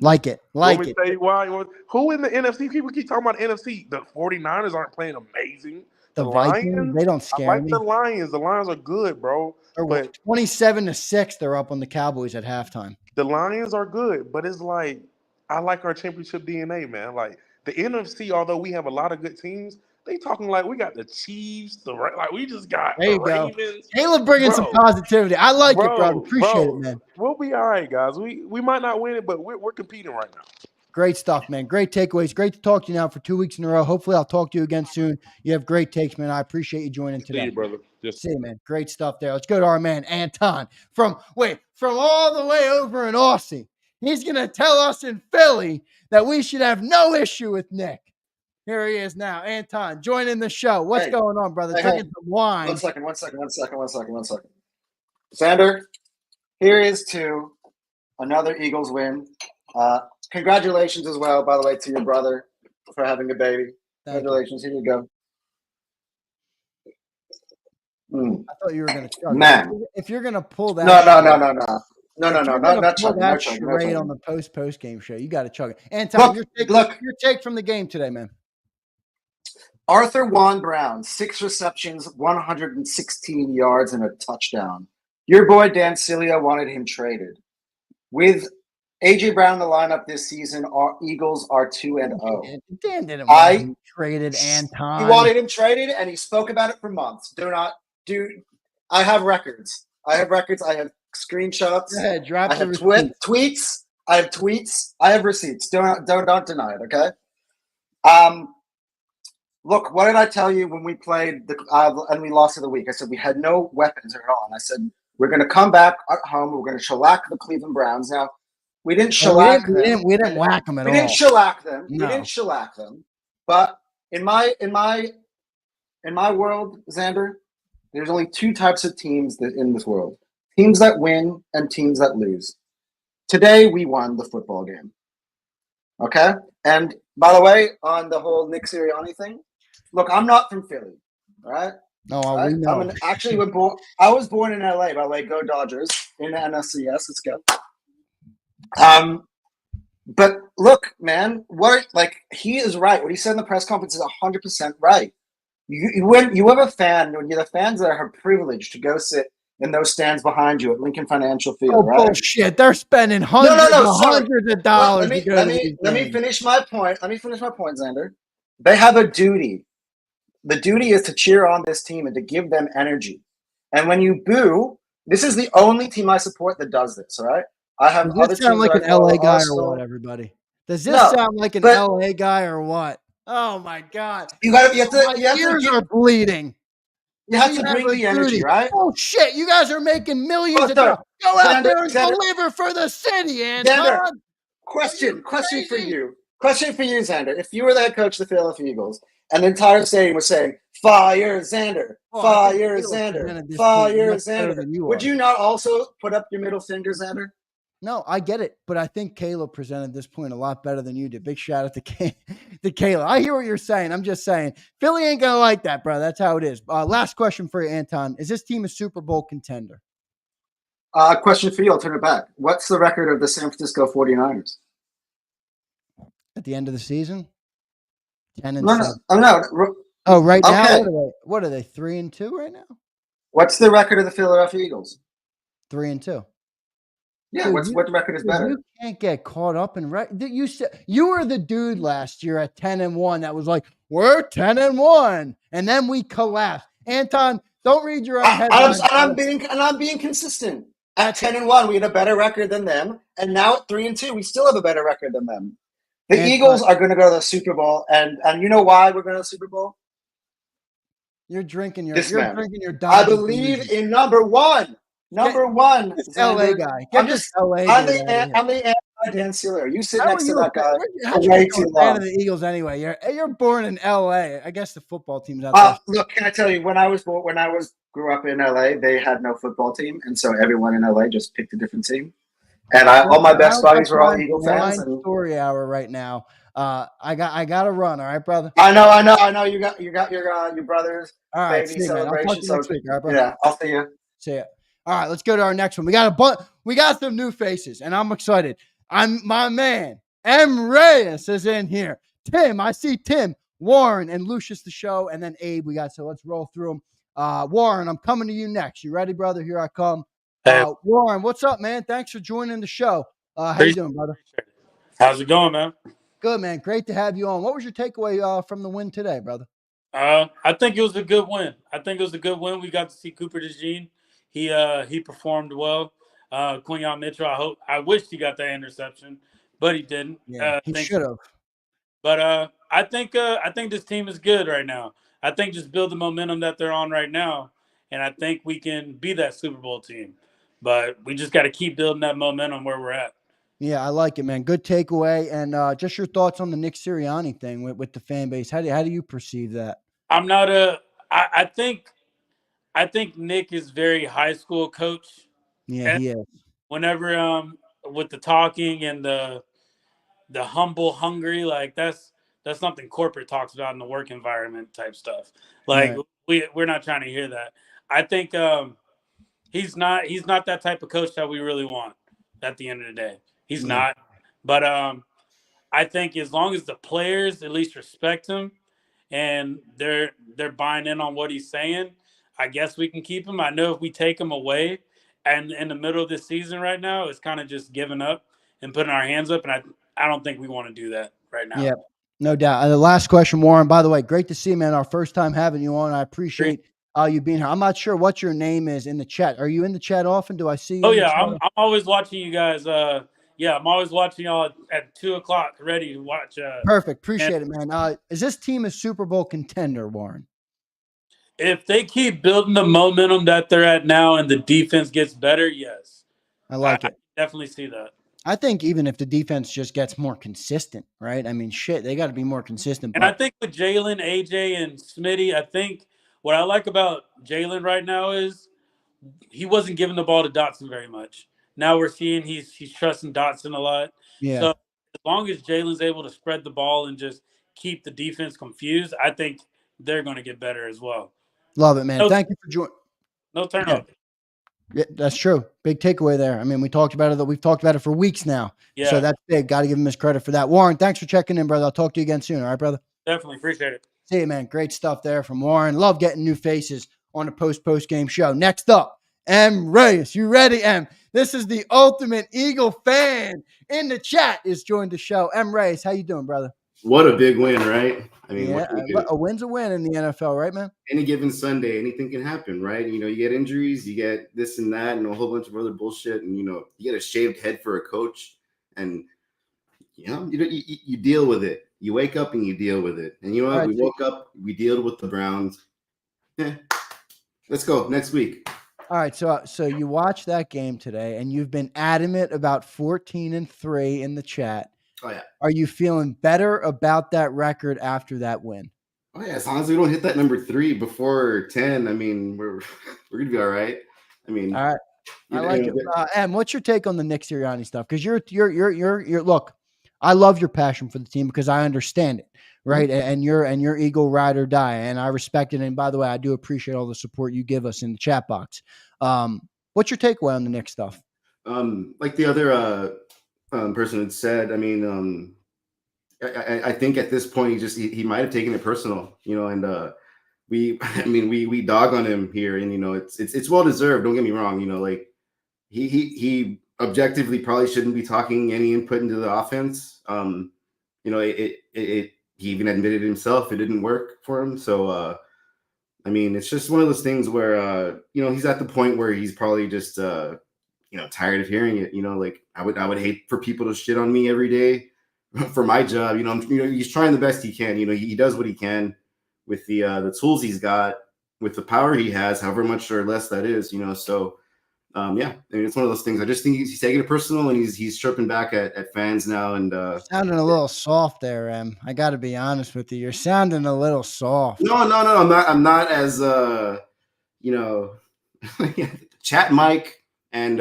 Like it. Let me tell you why. Who in the NFC? People keep talking about the NFC. The 49ers aren't playing amazing. The Vikings, they don't scare me. The Lions. The Lions are good, bro. But 27-6, they're up on the Cowboys at halftime. The Lions are good, but it's like, I like our championship DNA, man. Like, the NFC, although we have a lot of good teams, they talking like we got the Chiefs, like we just got the Ravens. Caleb bringing some positivity. I like it, bro. Appreciate it, man. We'll be all right, guys. We might not win it, but we're competing right now. Great stuff, man. Great takeaways. Great to talk to you now for 2 weeks in a row. Hopefully, I'll talk to you again soon. You have great takes, man. I appreciate you joining today. See you, brother. See you, man. Great stuff there. Let's go to our man, Anton, from all the way over in Aussie. He's going to tell us in Philly that we should have no issue with Nick. Here he is now. Anton, joining the show. What's going on, brother? Drinking some wine. One second. Zander, here is to another Eagles win. Congratulations as well, by the way, to your brother for having a baby. Congratulations. Here you go. I thought you were going to chug. Man. If you're going to pull that. No. Not chugging. That No chugging. charade on the post game show. You got to chug it. Anton, your take from the game today, man. Arthur Juan Brown, 6 receptions, 116 yards, and a touchdown. Your boy Dan Sileo wanted him traded. With A.J. Brown in the lineup this season, our Eagles are 2-0. Dan didn't want him traded, Anton. He wanted him traded, and he spoke about it for months. I have records. I have screenshots. Go ahead, drop I have tweets. I have tweets. I have receipts. Don't deny it, okay? Look, what did I tell you when we played and we lost the week? I said we had no weapons at all. And I said, we're going to come back at home. We're going to shellac the Cleveland Browns. Now, we didn't shellac them. We didn't whack them at all. We didn't shellac them. No. We didn't shellac them. But in my world, Zander, there's only 2 types of teams in this world. Teams that win and teams that lose. Today, we won the football game. Okay? And by the way, on the whole Nick Sirianni thing, look, I'm not from Philly, all right? No, we know. I was born in LA, by the way. Go Dodgers in the NLCS. Let's go. But look, man, he is right. What he said in the press conference is 100% right. You have a fan, when you're the fans that are privileged to go sit in those stands behind you at Lincoln Financial Field, right? Bullshit. They're spending hundreds of dollars. Let me finish my point. Zander. They have a duty. The duty is to cheer on this team and to give them energy. And when you boo, this is the only team I support that does this, all right? I have Does this sound like an LA guy or what, everybody? Does this sound like an LA guy or what? Oh, my God. My ears are bleeding. You have to bring the energy, right? Oh, shit. You guys are making millions of dollars. Go out there and deliver for the city, Anton. Question for you. Question for you, Zander. If you were the head coach of the Philadelphia Eagles and the entire stadium was saying, fire Zander, fire Zander, fire Zander, would you not also put up your middle finger, Zander? No, I get it, but I think Caleb presented this point a lot better than you did. Big shout out to Caleb. I hear what you're saying. I'm just saying, Philly ain't going to like that, bro. That's how it is. Last question for you, Anton. Is this team a Super Bowl contender? Question for you. I'll turn it back. What's the record of the San Francisco 49ers? At the end of the season? 10-7. No. Oh, right now? Okay. What are they? 3-2 right now? What's the record of the Philadelphia Eagles? 3-2. Yeah, Dude, what record is better? You can't get caught up in You said you were the dude last year at 10-1 that was like, we're 10-1, and then we collapsed. Anton, don't read your own headlines. I'm being consistent. At 10-1, we had a better record than them, and now at 3-2, we still have a better record than them. The Eagles are going to go to the Super Bowl, and you know why we're going to the Super Bowl? You're drinking your Dodgers. I believe in number one. Number one, LA guy. I'm the Dan Sileo. You sit next to that guy for way too long. Fan of the Eagles anyway. You're born in LA. I guess the football team's out there. Look, can I tell you, when I grew up in LA, they had no football team, and so everyone in LA just picked a different team. And all my best buddies were all Eagle fans. Story hour right now. I got to run. All right, brother. I know. You got your brother's baby celebration. So week, all right, yeah, I'll see you. See ya. All right, let's go to our next one. We got some new faces, and I'm excited. My man M. Reyes is in here. Tim, I see Tim, Warren, and Lucius the show, and then Abe. So let's roll through them. Warren, I'm coming to you next. You ready, brother? Here I come. Warren, what's up, man? Thanks for joining the show. How you doing, brother? How's it going, man? Good, man. Great to have you on. What was your takeaway from the win today, brother? I think it was a good win. We got to see Cooper DeJean. He performed well. Quinyon Mitchell, I wish he got that interception, but he didn't. Yeah, he should have. But I think this team is good right now. I think just build the momentum that they're on right now, and I think we can be that Super Bowl team. But we just got to keep building that momentum where we're at. Yeah, I like it, man. Good takeaway. And just your thoughts on the Nick Sirianni thing with the fan base. How do you perceive that? I'm not a. I think Nick is very high school coach. Yeah, he is. Whenever with the talking and the humble, hungry, like that's something corporate talks about in the work environment type stuff. Like we're not trying to hear that. I think he's not that type of coach that we really want at the end of the day. He's not. But I think as long as the players at least respect him and they're buying in on what he's saying, I guess we can keep him. I know if we take him away and in the middle of this season right now, it's kind of just giving up and putting our hands up, and I don't think we want to do that right now. Yeah, no doubt. The last question, Warren, by the way, great to see you, man. Our first time having you on. I appreciate you being here. I'm not sure what your name is in the chat. Are you in the chat often? Do I see you? Oh, yeah. I'm always watching you guys. I'm always watching y'all at 2:00 ready to watch. Perfect. Appreciate it, man. Is this team a Super Bowl contender, Warren? If they keep building the momentum that they're at now and the defense gets better, yes. I like it. I definitely see that. I think even if the defense just gets more consistent, right? I mean, shit, they got to be more consistent. And I think with Jalen, AJ, and Smitty, I think what I like about Jalen right now is he wasn't giving the ball to Dotson very much. Now we're seeing he's trusting Dotson a lot. Yeah. So as long as Jalen's able to spread the ball and just keep the defense confused, I think they're going to get better as well. Love it, man. Thank you for joining. No turnover. Yeah, that's true. Big takeaway there. I mean, we've talked about it for weeks now. Yeah. So that's big. Got to give him his credit for that. Warren, thanks for checking in, brother. I'll talk to you again soon. All right, brother? Definitely. Appreciate it. See you, man. Great stuff there from Warren. Love getting new faces on the post game show. Next up, M. Reyes. You ready, M? This is the ultimate Eagle fan in the chat is joined the show. M. Reyes, how you doing, brother? What a big win, right? I mean, yeah, a win's a win in the NFL, right, man? Any given Sunday, anything can happen, right? You know, you get injuries, you get this and that, and a whole bunch of other bullshit, and you get a shaved head for a coach, and you deal with it. You wake up and you deal with it, and you know what? Right, we woke up, we dealt with the Browns. Yeah, let's go next week. All right, so you watched that game today, and you've been adamant about 14-3 in the chat. Oh yeah. Are you feeling better about that record after that win? Oh yeah, as long as we don't hit that number 3 before 10, I mean, we're gonna be all right. I mean, all right, I like it. Em, what's your take on the Nick Sirianni stuff? Because you're look, I love your passion for the team because I understand it, right? Mm-hmm. And you're Eagle ride or die, and I respect it. And by the way, I do appreciate all the support you give us in the chat box. What's your takeaway on the Nick stuff? Like the other person had said, I mean, I think at this point he might have taken it personal, and we dog on him here, and it's well deserved. Don't get me wrong, like he objectively probably shouldn't be talking any input into the offense. He even admitted himself it didn't work for him. So I mean, it's just one of those things where he's at the point where he's probably just tired of hearing it. Like I would hate for people to shit on me every day for my job. He's trying the best he can. He does what he can with the tools he's got, with the power he has, however much or less that is. So yeah, I mean, it's one of those things. I just think he's taking it personal, and he's chirping back at fans now. And sounding a little soft there, Em. I got to be honest with you. You're sounding a little soft. No. I'm not as chat mic and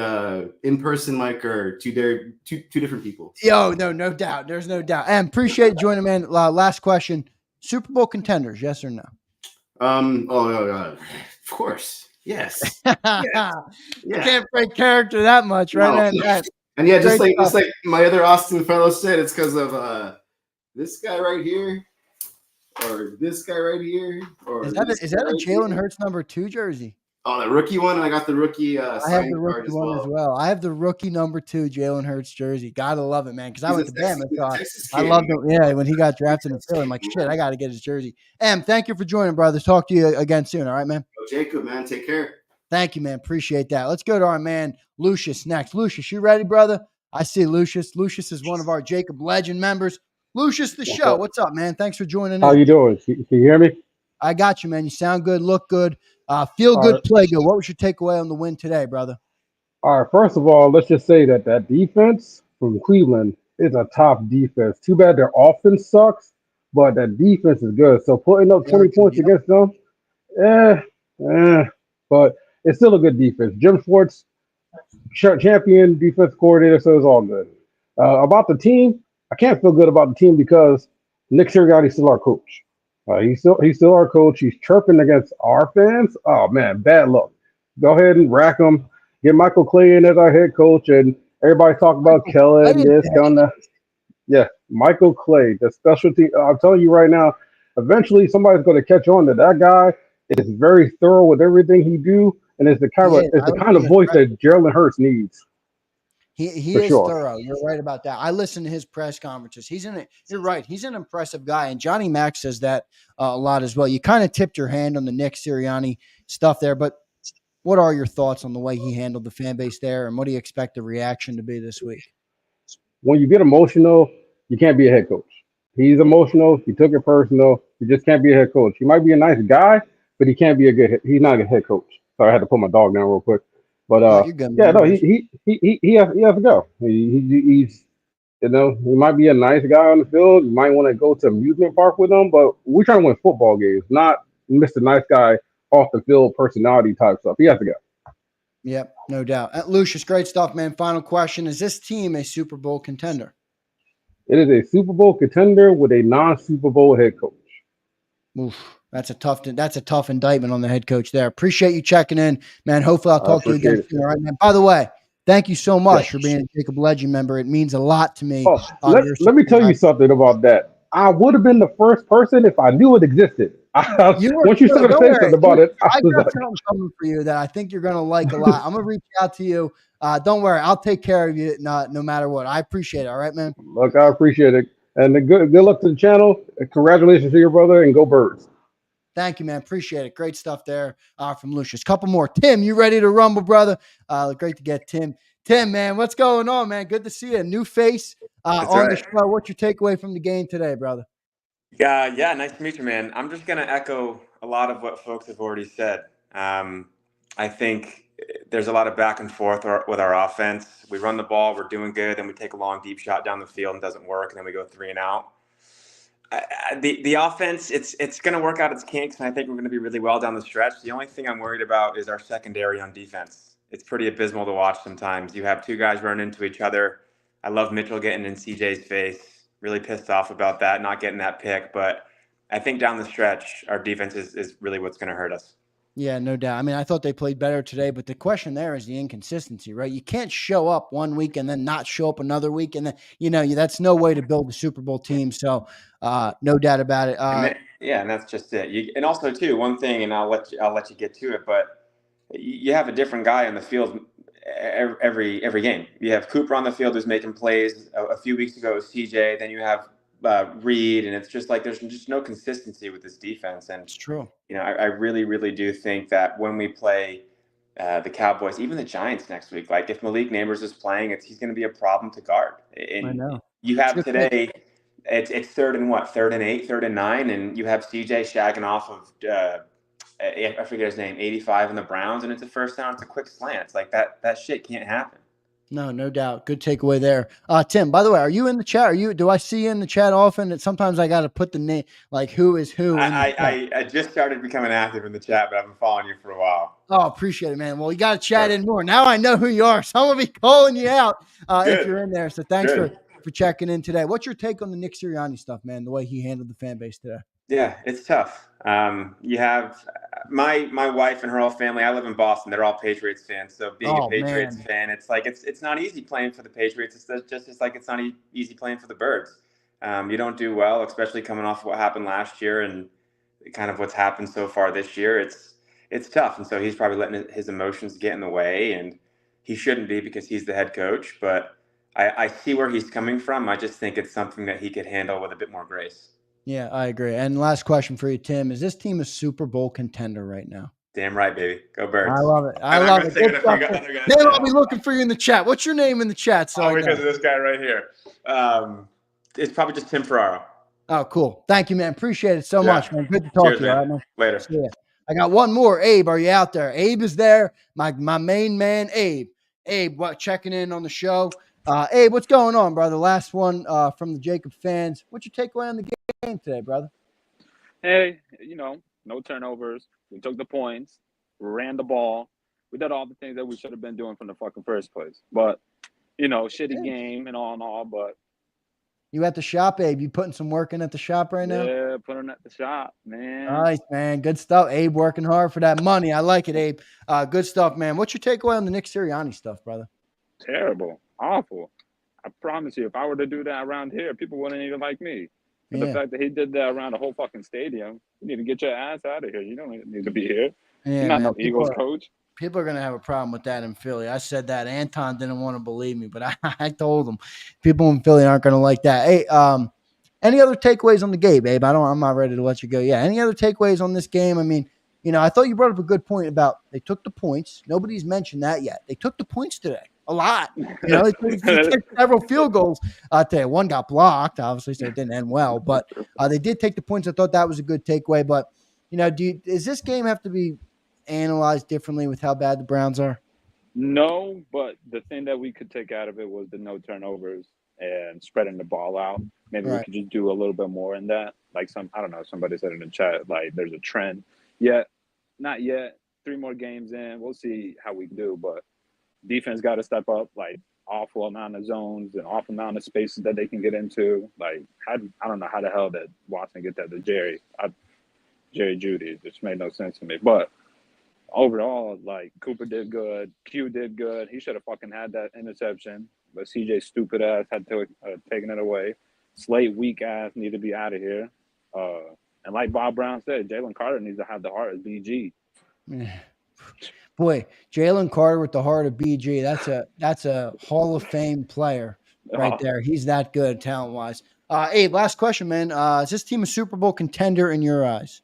in-person mic are two different people. Yo, no doubt. There's no doubt. And appreciate joining, man. Last question: Super Bowl contenders, yes or no? Of course. Yes. Yes. You can't break character that much, right? No. And yeah, just like my other Austin fellow said, it's because of this guy right here, or this guy right here, or is that a Jalen Hurts #2 jersey? Oh, the rookie one, and I got the rookie. I have the rookie one as well. I have the rookie #2 Jalen Hurts jersey. Gotta love it, man. Because I went to Bama. I loved it. Yeah, when he got drafted in Philly, I'm like, shit, I got to get his jersey. Em, thank you for joining, brothers. Talk to you again soon. All right, man. JAKIB, man, take care. Thank you, man. Appreciate that. Let's go to our man Lucius next. Lucius, you ready, brother? I see Lucius. Lucius is one of our JAKIB Legend members. Lucius, the show. What's up, man? Thanks for joining in. How you doing? Can you hear me? I got you, man. You sound good, look good, feel good, play good. What was your takeaway on the win today, brother? All right. First of all, let's just say that defense from Cleveland is a top defense. Too bad their offense sucks, but that defense is good. So putting up 20 points against them, but it's still a good defense. Jim Schwartz, champion defense coordinator, so it's all good. About the team, I can't feel good about the team because Nick Sirianni's still our coach. He's still our coach. He's chirping against our fans. Oh man, bad luck. Go ahead and rack him. Get Michael Clay in as our head coach, and everybody talk about Kellen this, Kellen that. Yeah, Michael Clay, the specialty. I'm telling you right now, eventually somebody's going to catch on that guy is very thorough with everything he do, and it's the kind of voice that Jalen Hurts needs. He is thorough. You're right about that. I listen to his press conferences. You're right. He's an impressive guy. And Johnny Mack says that a lot as well. You kind of tipped your hand on the Nick Sirianni stuff there, but what are your thoughts on the way he handled the fan base there, and what do you expect the reaction to be this week? When you get emotional, you can't be a head coach. He's emotional. He took it personal. You just can't be a head coach. He might be a nice guy, but he can't be he's not a head coach. Sorry, I had to put my dog down real quick. But yeah, no, he has to go. He's he might be a nice guy on the field. You might want to go to amusement park with him, but we're trying to win football games, not Mr. Nice Guy off the field personality type stuff. He has to go. Yep, no doubt. Lucius, great stuff, man. Final question: is this team a Super Bowl contender? It is a Super Bowl contender with a non-Super Bowl head coach. Oof. That's a tough indictment on the head coach there. Appreciate you checking in, man. Hopefully I'll talk to you again soon. All right, man. By the way, thank you so much for being a JAKIB Legend member. It means a lot to me. Let me tell you something about that. I would have been the first person if I knew it existed. Once you started saying something about it, I got something coming for you that I think you're going to like a lot. I'm going to reach out to you. Don't worry. I'll take care of you no matter what. I appreciate it. All right, man? Look, I appreciate it. And good luck to the channel. Congratulations to your brother, and go Birds. Thank you, man. Appreciate it. Great stuff there from Lucius. Couple more. Tim, you ready to rumble, brother? Great to get Tim. Tim, man, what's going on, man? Good to see you. A new face on the show. What's your takeaway from the game today, brother? Yeah, nice to meet you, man. I'm just going to echo a lot of what folks have already said. I think there's a lot of back and forth with our offense. We run the ball, we're doing good, then we take a long, deep shot down the field and it doesn't work, and then we go 3 and out. The offense, it's going to work out its kinks, and I think we're going to be really well down the stretch. The only thing I'm worried about is our secondary on defense. It's pretty abysmal to watch sometimes. You have 2 guys run into each other. I love Mitchell getting in CJ's face. Really pissed off about that, not getting that pick. But I think down the stretch, our defense is really what's going to hurt us. Yeah, no doubt. I mean, I thought they played better today, but the question there is the inconsistency, right? You can't show up one week and then not show up another week, and then that's no way to build a Super Bowl team. So, no doubt about it. And that's just it. And also, too, one thing, and I'll let you get to it, but you have a different guy on the field every game. You have Cooper on the field who's making plays. A few weeks ago it was CJ. Then you have Reed, and it's just like there's just no consistency with this defense. And it's true. I really, really do think that when we play the Cowboys, even the Giants next week, like if Malik Neighbors is playing, he's going to be a problem to guard. And I know. You have today, it's 3rd and 8, 3rd and 9, and you have CJ shagging off of I forget his name, 85 in the Browns, and it's a first down. It's a quick slant. It's like that shit can't happen. No doubt. Good takeaway there. Tim, by the way, are you in the chat? Do I see you in the chat often? Sometimes I got to put the name, like who is who. I just started becoming active in the chat, but I've been following you for a while. Oh, appreciate it, man. Well, you got to chat in more. Now I know who you are, so I'm going to be calling you out if you're in there. So thanks for checking in today. What's your take on the Nick Sirianni stuff, man, the way he handled the fan base today? Yeah, it's tough. You have my wife and her whole family. I live in Boston. They're all Patriots fans. So being a Patriots fan, it's like it's not easy playing for the Patriots. It's just like it's not easy playing for the Birds. You don't do well, especially coming off of what happened last year and kind of what's happened so far this year. It's tough, and so he's probably letting his emotions get in the way, and he shouldn't be because he's the head coach. But I see where he's coming from. I just think it's something that he could handle with a bit more grace. Yeah, I agree. And last question for you, Tim. Is this team a Super Bowl contender right now? Damn right, baby. Go Birds. I love it. I I'm not love gonna it. say it Good if you stuff. got other guys. Dave, I'll be looking for you in the chat. What's your name in the chat? So I Because know. of this guy right here. It's probably just Tim Ferraro. Oh, cool. Thank you, man. Appreciate it so much, man. Good to talk Cheers, to you. man. All right, man. Later. See ya. I got one more. Abe, are you out there? Abe is there. My main man, Abe. Abe, what, checking in on the show. Abe, what's going on, brother? Last one from the JAKIB fans. What's your takeaway on the game today, brother? Hey, no turnovers. We took the points, ran the ball. We did all the things that we should have been doing from the fucking first place. But, shitty game and all, but You at the shop, Abe? You putting some work in at the shop right now? yeah, putting at the shop, man. Nice, man. Good stuff. Abe working hard for that money. I like it, Abe. Good stuff, man. What's your takeaway on the Nick Sirianni stuff, brother? Terrible. Awful. I promise you, if I were to do that around here, people wouldn't even like me. But the fact that he did that around the whole fucking stadium, you need to get your ass out of here. You don't need to be here. Yeah, You're not man. no Eagles coach. People are going to have a problem with that in Philly. I said that. Anton didn't want to believe me, but I told him people in Philly aren't going to like that. Hey, any other takeaways on the game, Abe? I'm not ready to let you go. Yeah. Any other takeaways on this game? I mean, I thought you brought up a good point about they took the points. Nobody's mentioned that yet. They took the points today. A lot. They kicked several field goals today. One got blocked, obviously, so it didn't end well. But they did take the points. I thought that was a good takeaway. But, does this game have to be analyzed differently with how bad the Browns are? No, but the thing that we could take out of it was the no turnovers and spreading the ball out. Maybe we could just do a little bit more in that. Like I don't know, somebody said in the chat, like there's a trend. Yet, not yet. 3 more games in. We'll see how we do. But defense got to step up, like awful amount of zones and awful amount of spaces that they can get into. Like, I don't know how the hell that Watson get that to Jerry Judy. It just made no sense to me. But overall, like, Cooper did good. Q did good. He should have fucking had that interception. But CJ stupid ass had to taken it away. Slate weak ass need to be out of here. And like Bob Brown said, Jalen Carter needs to have the heart of BG. Boy, Jalen Carter with the heart of BG. That's a Hall of Fame player right there. He's that good talent-wise. Abe, last question, man. Is this team a Super Bowl contender in your eyes?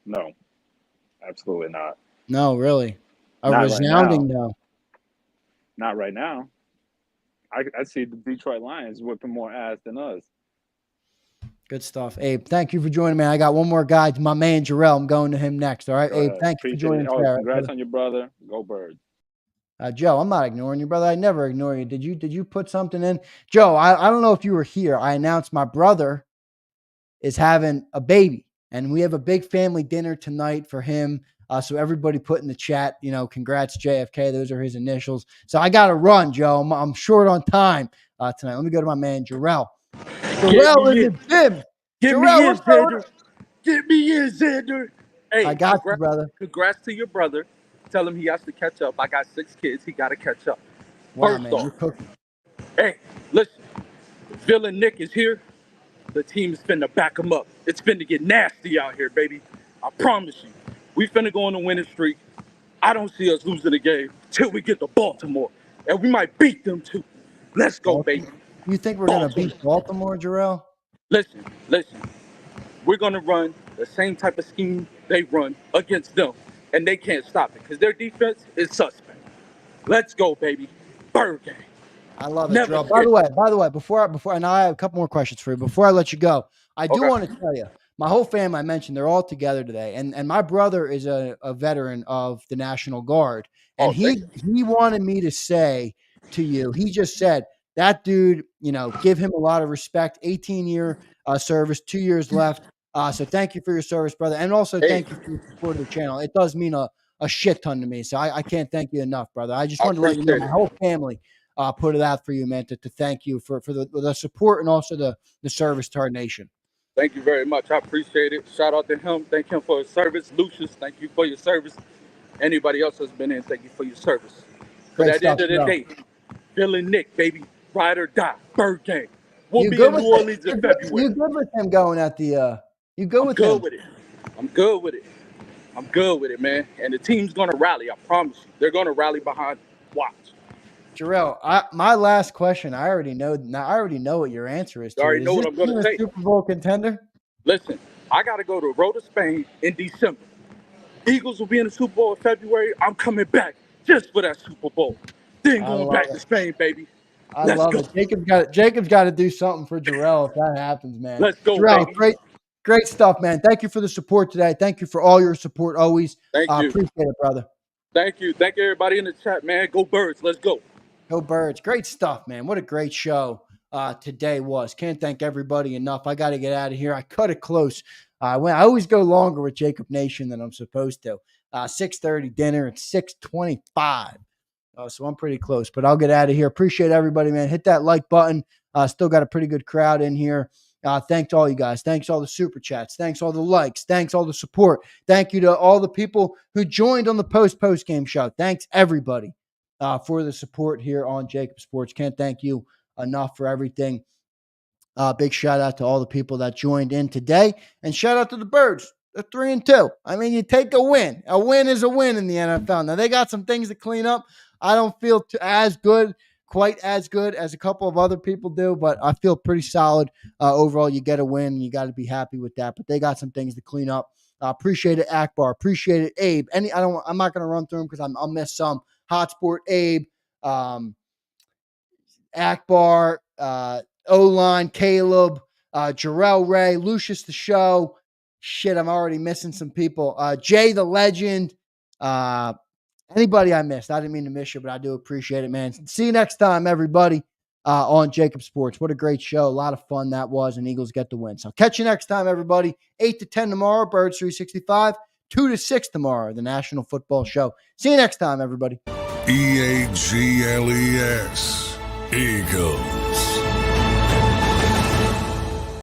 No, absolutely not. No, really. Not Resounding right now. no. Not right now. I see the Detroit Lions whipping more ass than us. Good stuff. Abe, thank you for joining me. I got one more guy, my man Jarrell. I'm going to him next. All right, Abe, thank you for joining me. Congrats on your brother. Go Birds. Joe, I'm not ignoring you, brother. I never ignore you. Did you put something in? Joe, I don't know if you were here. I announced my brother is having a baby, and we have a big family dinner tonight for him. So everybody put in the chat, congrats JFK. Those are his initials. So I got to run, Joe. I'm short on time tonight. Let me go to my man Jarrell. Jarrell in the gym. Get me in, Xander. Get me in, Xander. Hey, I got you, brother. Congrats to your brother. Tell him he has to catch up. I got 6 kids. He got to catch up. Wow, First man, off, you're cooking. hey, listen. Villain Nick is here. The team is finna back him up. It's finna get nasty out here, baby. I promise you. We finna go on a winning streak. I don't see us losing the game till we get to Baltimore. And we might beat them too. Let's go, baby. You think we're going to beat Baltimore, Jarrell? Listen. We're going to run the same type of scheme they run against them. And they can't stop it because their defense is suspect. Let's go, baby. Bird game. I love it, Jarrell. By the way, before and I have a couple more questions for you. Before I let you go, I do want to tell you, my whole family, I mentioned, they're all together today. And my brother is a veteran of the National Guard. And he wanted me to say to you, he just said, that dude, give him a lot of respect. 18-year service, 2 years left. So thank you for your service, brother. And also thank you for your support of the channel. It does mean a shit ton to me. So I can't thank you enough, brother. I just wanted to let you know my whole family put it out for you, man, to thank you for the support and also the service to our nation. Thank you very much. I appreciate it. Shout out to him. Thank him for his service. Lucius, thank you for your service. Anybody else that's been in, thank you for your service. But at the end of the day, Villain Nick, baby, ride or die, Bird game. We'll be in New Orleans in February. You good with him going at the you good with him? I'm good with it, man. And the team's going to rally. I promise you. They're going to rally behind Watch. Jarrell, my last question, I already know what your answer is. You already know what I'm going to say. Super Bowl contender? Listen, I got to go to Road to Spain in December. Eagles will be in the Super Bowl in February. I'm coming back just for that Super Bowl. Then I going love back it. to Spain, baby. I Let's love go. it. Jacob's got to do something for Jarrell if that happens, man. Let's go, Jarrell, baby. great stuff, man. Thank you for the support today. Thank you for all your support always. Thank you. Appreciate it, brother. Thank you. Thank everybody in the chat, man. Go Birds. Let's go. Go Birds. Great stuff, man. What a great show today was. Can't thank everybody enough. I got to get out of here. I cut it close. I always go longer with JAKIB Nation than I'm supposed to. 6:30 dinner. It's 6:25. So I'm pretty close, but I'll get out of here. Appreciate everybody, man. Hit that like button. Still got a pretty good crowd in here. Thanks all you guys. Thanks all the super chats. Thanks all the likes. Thanks all the support. Thank you to all the people who joined on the post-game show. Thanks everybody for the support here on JAKIB Sports. Can't thank you enough for everything. Big shout out to all the people that joined in today, and shout out to the Birds. They're 3-2. I mean, you take a win. A win is a win in the NFL. Now they got some things to clean up. I don't feel quite as good as a couple of other people do, but I feel pretty solid overall. You get a win, and you got to be happy with that. But they got some things to clean up. Appreciate it, Akbar. Appreciate it, Abe. I'm not going to run through them because I'll miss some. Hotsport, Abe, Akbar, O-line, Caleb, Jarrell Ray, Lucius the Show. Shit, I'm already missing some people. Jay the Legend. Anybody I missed. I didn't mean to miss you, but I do appreciate it, man. See you next time, everybody, on JAKIB Sports. What a great show. A lot of fun that was, and Eagles get the win. So catch you next time, everybody. 8 to 10 tomorrow, Birds 365. 2 to 6 tomorrow, the National Football Show. See you next time, everybody. EAGLES. Eagles.